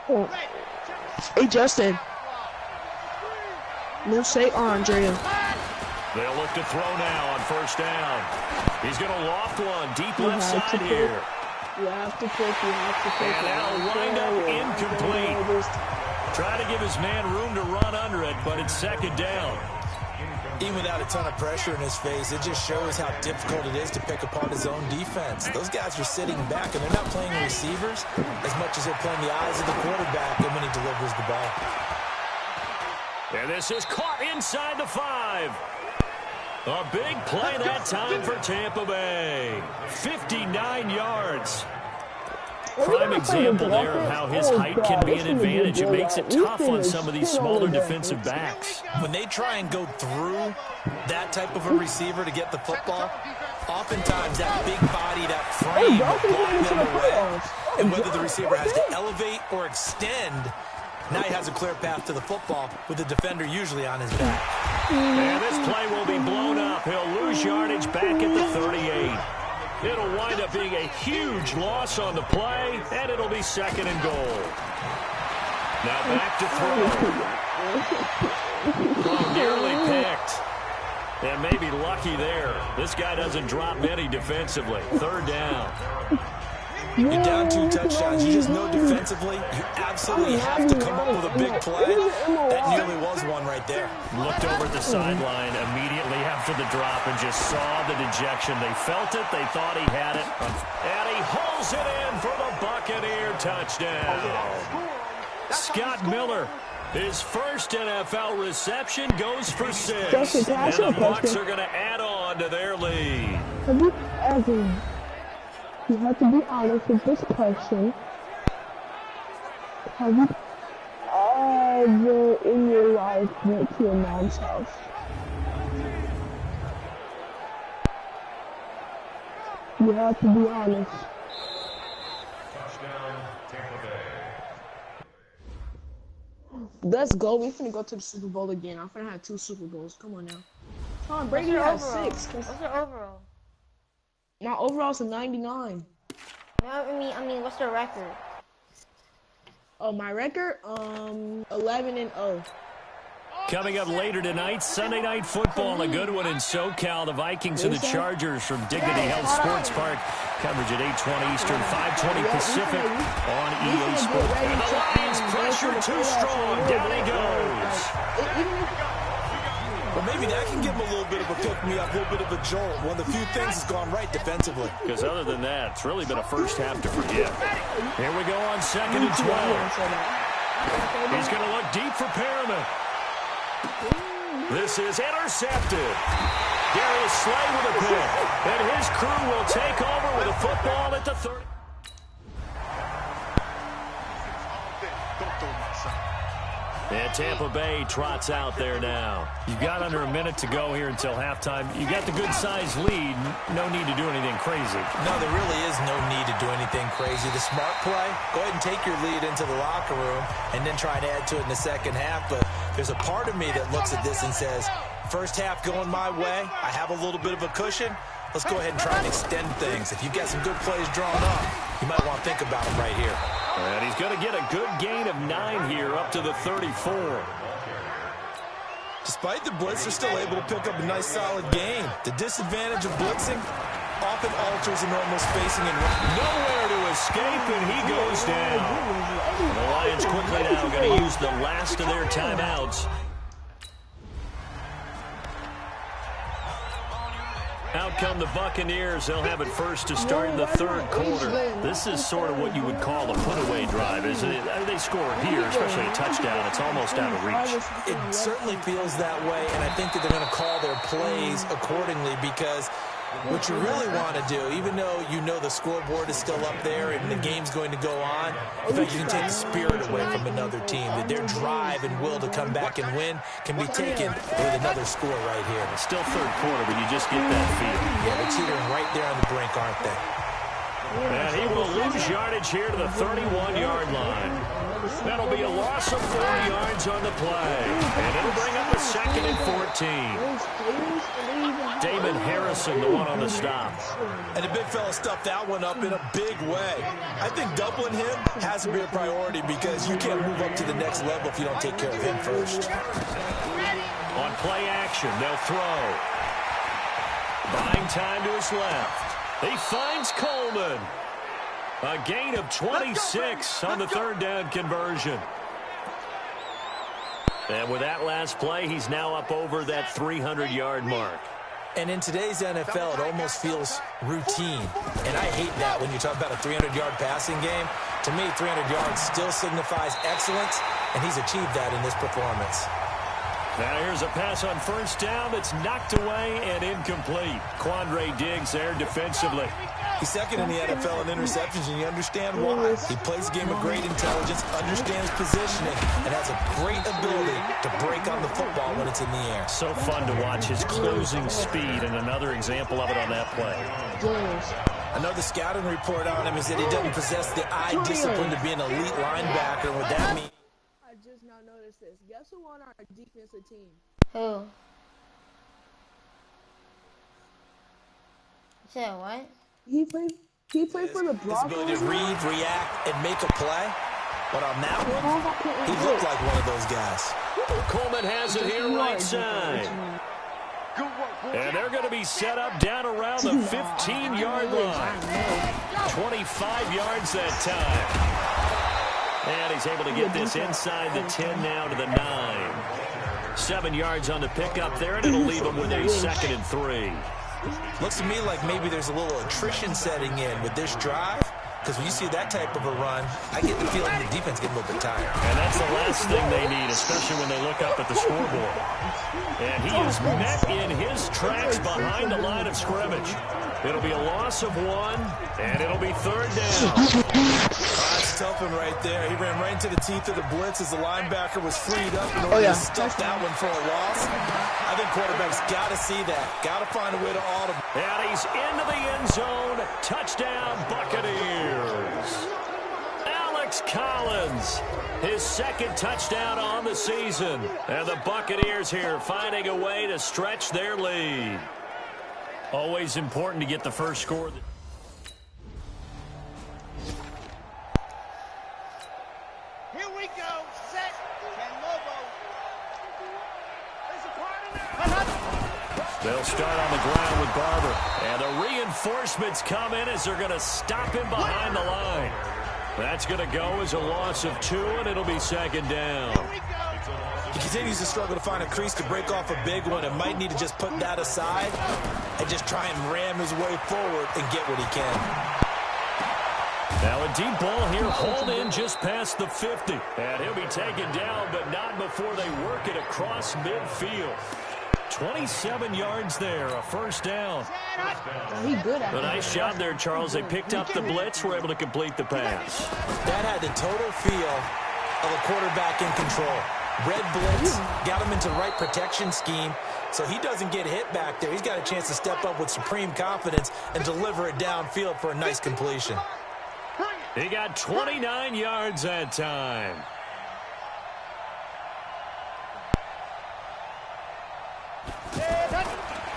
Oh. Hey, Justin. No say Andrea. They'll look to throw now on 1st down. He's going to loft one deep left side here. You have to pick. And that'll wind up incomplete. Try to give his man room to run under it, but it's 2nd down. Even without a ton of pressure in his face, it just shows how difficult it is to pick apart his own defense. Those guys are sitting back, and they're not playing receivers as much as they're playing the eyes of the quarterback and when he delivers the ball. And this is caught inside the 5. A big play that time for Tampa Bay. 59 yards. Prime example there of how his height can be an advantage. It makes it tough on some of these smaller defensive backs. When they try and go through that type of a receiver to get the football, oftentimes that big body, that frame will block them away. And whether the receiver has to elevate or extend, now he has a clear path to the football with the defender usually on his back. And this play will be blown up. He'll lose yardage back at the 38. It'll wind up being a huge loss on the play, and it'll be 2nd and goal. Now back to throw. Oh, nearly picked. And maybe lucky there. This guy doesn't drop many defensively. 3rd down. You're down 2 touchdowns. You just know defensively you absolutely have to come up with a big play. That nearly was one right there. Looked over at the sideline immediately after the drop and just saw the dejection. They felt it. They thought he had it. And he hauls it in for the Buccaneer touchdown. Scott Miller, his first NFL reception, goes for 6. And the Bucs are going to add on to their lead. You have to be honest with this question. Have you ever in your life went to your mom's house? You have to be honest. Let's go. We finna go to the Super Bowl again. I'm finna have 2 Super Bowls. Come on now. Tom Brady has 6. What's your overall? My overall's a 99. No, I mean, what's your record? Oh, my record? 11-0. Coming up later tonight, Sunday Night Football, a good one in SoCal. The Vikings and the Chargers from Dignity Health Sports Park. Coverage at 8:20 Eastern, 5:20 Pacific on EA Sports. And the Lions pressure too strong. Down he goes. Well, maybe that can give him a little bit of a pick-me-up, a little bit of a jolt. One of the few things that's gone right defensively. Because other than that, it's really been a first half to forget. Here we go on 2nd and 12. He's going to look deep for Perriman. This is intercepted. Darius Slay with a pick. And his crew will take over with a football at the 30. And Tampa Bay trots out there now. You've got under a minute to go here until halftime. You got the good-sized lead. No need to do anything crazy. No, there really is no need to do anything crazy. The smart play, go ahead and take your lead into the locker room and then try and add to it in the second half. But there's a part of me that looks at this and says, first half going my way, I have a little bit of a cushion. Let's go ahead and try and extend things. If you've got some good plays drawn up, you might want to think about them right here. And he's going to get a good gain of 9 here up to the 34. Despite the blitz, they're still able to pick up a nice solid gain. The disadvantage of blitzing often alters the normal spacing and nowhere to escape, and he goes down. And the Lions quickly now going to use the last of their timeouts. Out come the Buccaneers. They'll have it first to start the 3rd quarter. This is sort of what you would call a put-away drive, isn't it? They score here, especially a touchdown. It's almost out of reach. It certainly feels that way, and I think that they're going to call their plays accordingly because what you really want to do, even though you know the scoreboard is still up there and the game's going to go on, in fact, you can take the spirit away from another team. That their drive and will to come back and win can be taken with another score right here. It's still 3rd quarter, but you just get that feel. Yeah, they're teetering right there on the brink, aren't they? And he will lose yardage here to the 31-yard line. That'll be a loss of 4 yards on the play. And it'll bring up a 2nd and 14. Damon Harrison, the one on the stop. And the big fella stuffed that one up in a big way. I think doubling him has to be a priority because you can't move up to the next level if you don't take care of him first. On play action, they'll throw. Buying time to his left. He finds Coleman. A gain of 26 on the 3rd down conversion. And with that last play, he's now up over that 300-yard mark. And in today's NFL, it almost feels routine. And I hate that when you talk about a 300-yard passing game. To me, 300 yards still signifies excellence, and he's achieved that in this performance. Now here's a pass on 1st down that's knocked away and incomplete. Quandre Diggs there defensively. He's 2nd in the NFL in interceptions, and you understand why. He plays a game of great intelligence, understands positioning, and has a great ability to break on the football when it's in the air. So fun to watch his closing speed, and another example of it on that play. Another scouting report on him is that he doesn't possess the eye discipline to be an elite linebacker. And what that means... I just now noticed this. Guess who on our defensive team? Who? You said what? He played for the Broncos. His ability to read, react, and make a play. But on that one, he looked like one of those guys. Coleman has it here right side. And they're going to be set up down around the 15-yard line. 25 yards that time. And he's able to get this inside the 10 now to the 9. 7 yards on the pickup there, and it'll leave him with a 2nd and 3. Looks to me like maybe there's a little attrition setting in with this drive. Because when you see that type of a run, I get the feeling the defense gets a little bit tired. And that's the last thing they need, especially when they look up at the scoreboard. And he is met in his tracks behind the line of scrimmage. It'll be a loss of 1, and it'll be 3rd down. That's tough one right there. He ran right into the teeth of the blitz as the linebacker was freed up in order to stuff that one for a loss. I think quarterbacks got to see that. Got to find a way to audible. And he's into the end zone. Touchdown, Buccaneers. Alex Collins, his second touchdown on the season. And the Buccaneers here finding a way to stretch their lead. Always important to get the first score. Here we go. Set. And Lobo. There's a partner. They'll start on the ground with Barber. And the reinforcements come in as they're going to stop him behind the line. That's going to go as a loss of 2, and it'll be second down. He continues to struggle to find a crease to break off a big one and might need to just put that aside and just try and ram his way forward and get what he can. Now a deep ball here, hauled in just past the 50. And he'll be taken down, but not before they work it across midfield. 27 yards there, a first down. He good at a nice job there, Charles. They picked up the blitz, were able to complete the pass. That had the total feel of a quarterback in control. Red blitz, got him into the right protection scheme, so he doesn't get hit back there. He's got a chance to step up with supreme confidence and deliver it downfield for a nice completion. He got 29 yards that time.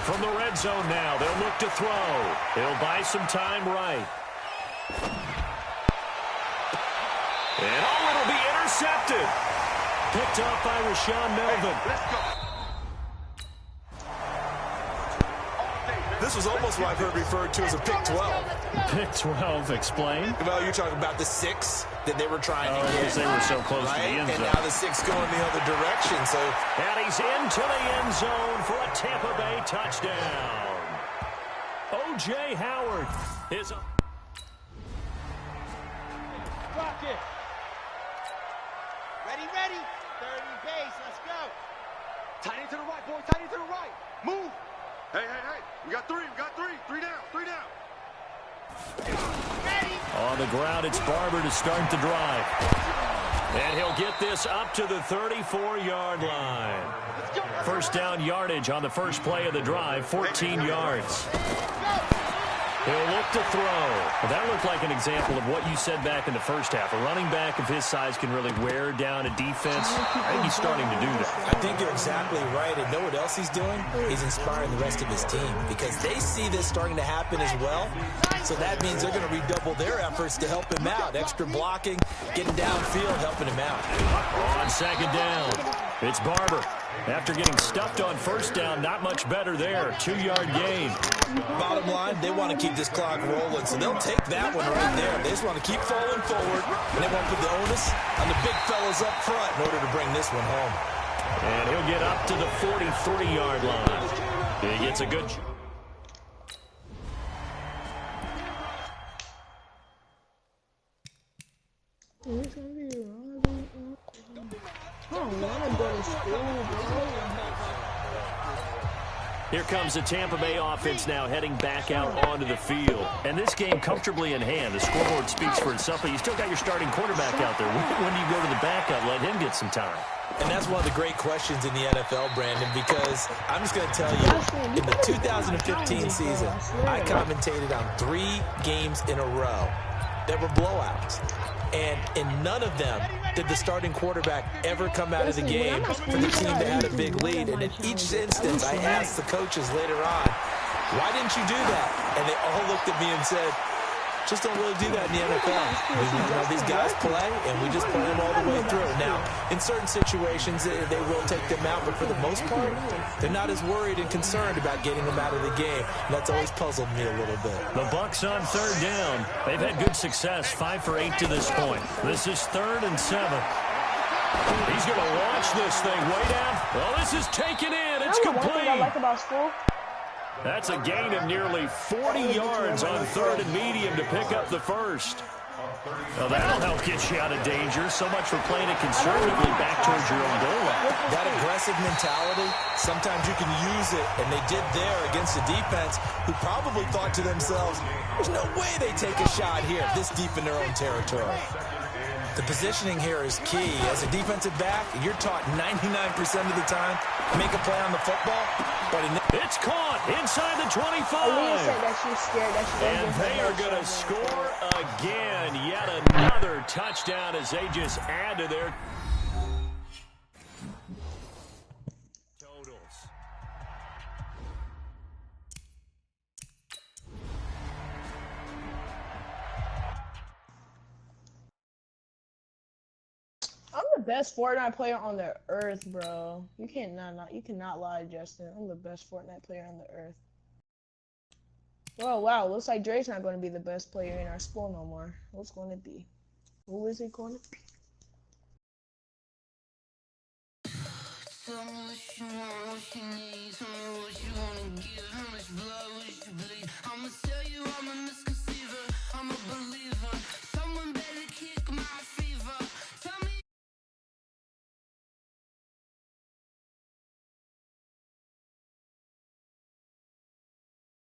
From the red zone now, they'll look to throw. He'll buy some time right. And it'll be intercepted. Picked off by Rashaan Melvin. This was almost what I've heard referred to as a pick 12. Pick 12, explain. Well, you're talking about the 6 that they were trying to get. Because they were so close to the end zone. And now the 6 going the other direction. So, and he's into the end zone for a Tampa Bay touchdown. O.J. Howard is up. Rock it. Ready, ready. Third and base. Let's go. Tight end to the right, boy. Tight end to the right. Move. Hey, hey, hey. We got 3. We got 3. 3 down. 3 down. Ready. On the ground, it's Barber to start the drive. And he'll get this up to the 34-yard line. First down yardage on the first play of the drive, 14 yards. He'll look to throw. Well, that looked like an example of what you said back in the first half. A running back of his size can really wear down a defense. I think he's starting to do that. I think you're exactly right. And know what else he's doing? He's inspiring the rest of his team because they see this starting to happen as well. So that means they're going to redouble their efforts to help him out. Extra blocking, getting downfield, helping him out. On second down, it's Barber. After getting stuffed on first down, not much better there. 2-yard gain. Bottom line, they want to keep this clock rolling, so they'll take that one right there. They just want to keep falling forward, and they want to put the onus on the big fellas up front in order to bring this one home. And he'll get up to the 43-yard line. He gets a good... Here comes the Tampa Bay offense now heading back out onto the field. And this game comfortably in hand. The scoreboard speaks for itself, but you still got your starting quarterback out there. When do you go to the backup, let him get some time? And that's one of the great questions in the NFL, Brandon, because I'm just going to tell you, in the 2015 season, I commentated on 3 games in a row that were blowouts. And in none of them did the starting quarterback ever come out of the game for the team that had a big lead. And in each instance, I asked the coaches later on, why didn't you do that? And they all looked at me and said, just don't really do that in the NFL. These guys play, and we just play them all the way through. Now, in certain situations, they will take them out, but for the most part, they're not as worried and concerned about getting them out of the game. And that's always puzzled me a little bit. The Bucs on third down. They've had good success, 5 for 8 to this point. This is 3rd and 7. He's going to launch this thing way down. Well, this is taken in. It's complete. One thing I like about school. That's a gain of nearly 40 yards on 3rd and medium to pick up the first. Well, that'll help get you out of danger. So much for playing it conservatively back towards your own goal line. That aggressive mentality, sometimes you can use it, and they did there against a defense who probably thought to themselves, there's no way they take a shot here this deep in their own territory. The positioning here is key. As a defensive back, you're taught 99% of the time, make a play on the football, but it's caught inside the 25. Said that she's scared that she and they are going to score again. Yet another touchdown as they just add to their totals. I'm the best Fortnite player on the earth, bro. You cannot lie, Justin. I'm the best Fortnite player on the earth. Oh wow, looks like Drake's not going to be the best player in our school no more. What's going to be? Who is it going to be? Tell me what you want, what you need. Tell me what you wanna give. How much blood would you bleed? I'ma tell you I'm a misconceiver. I'm a believer.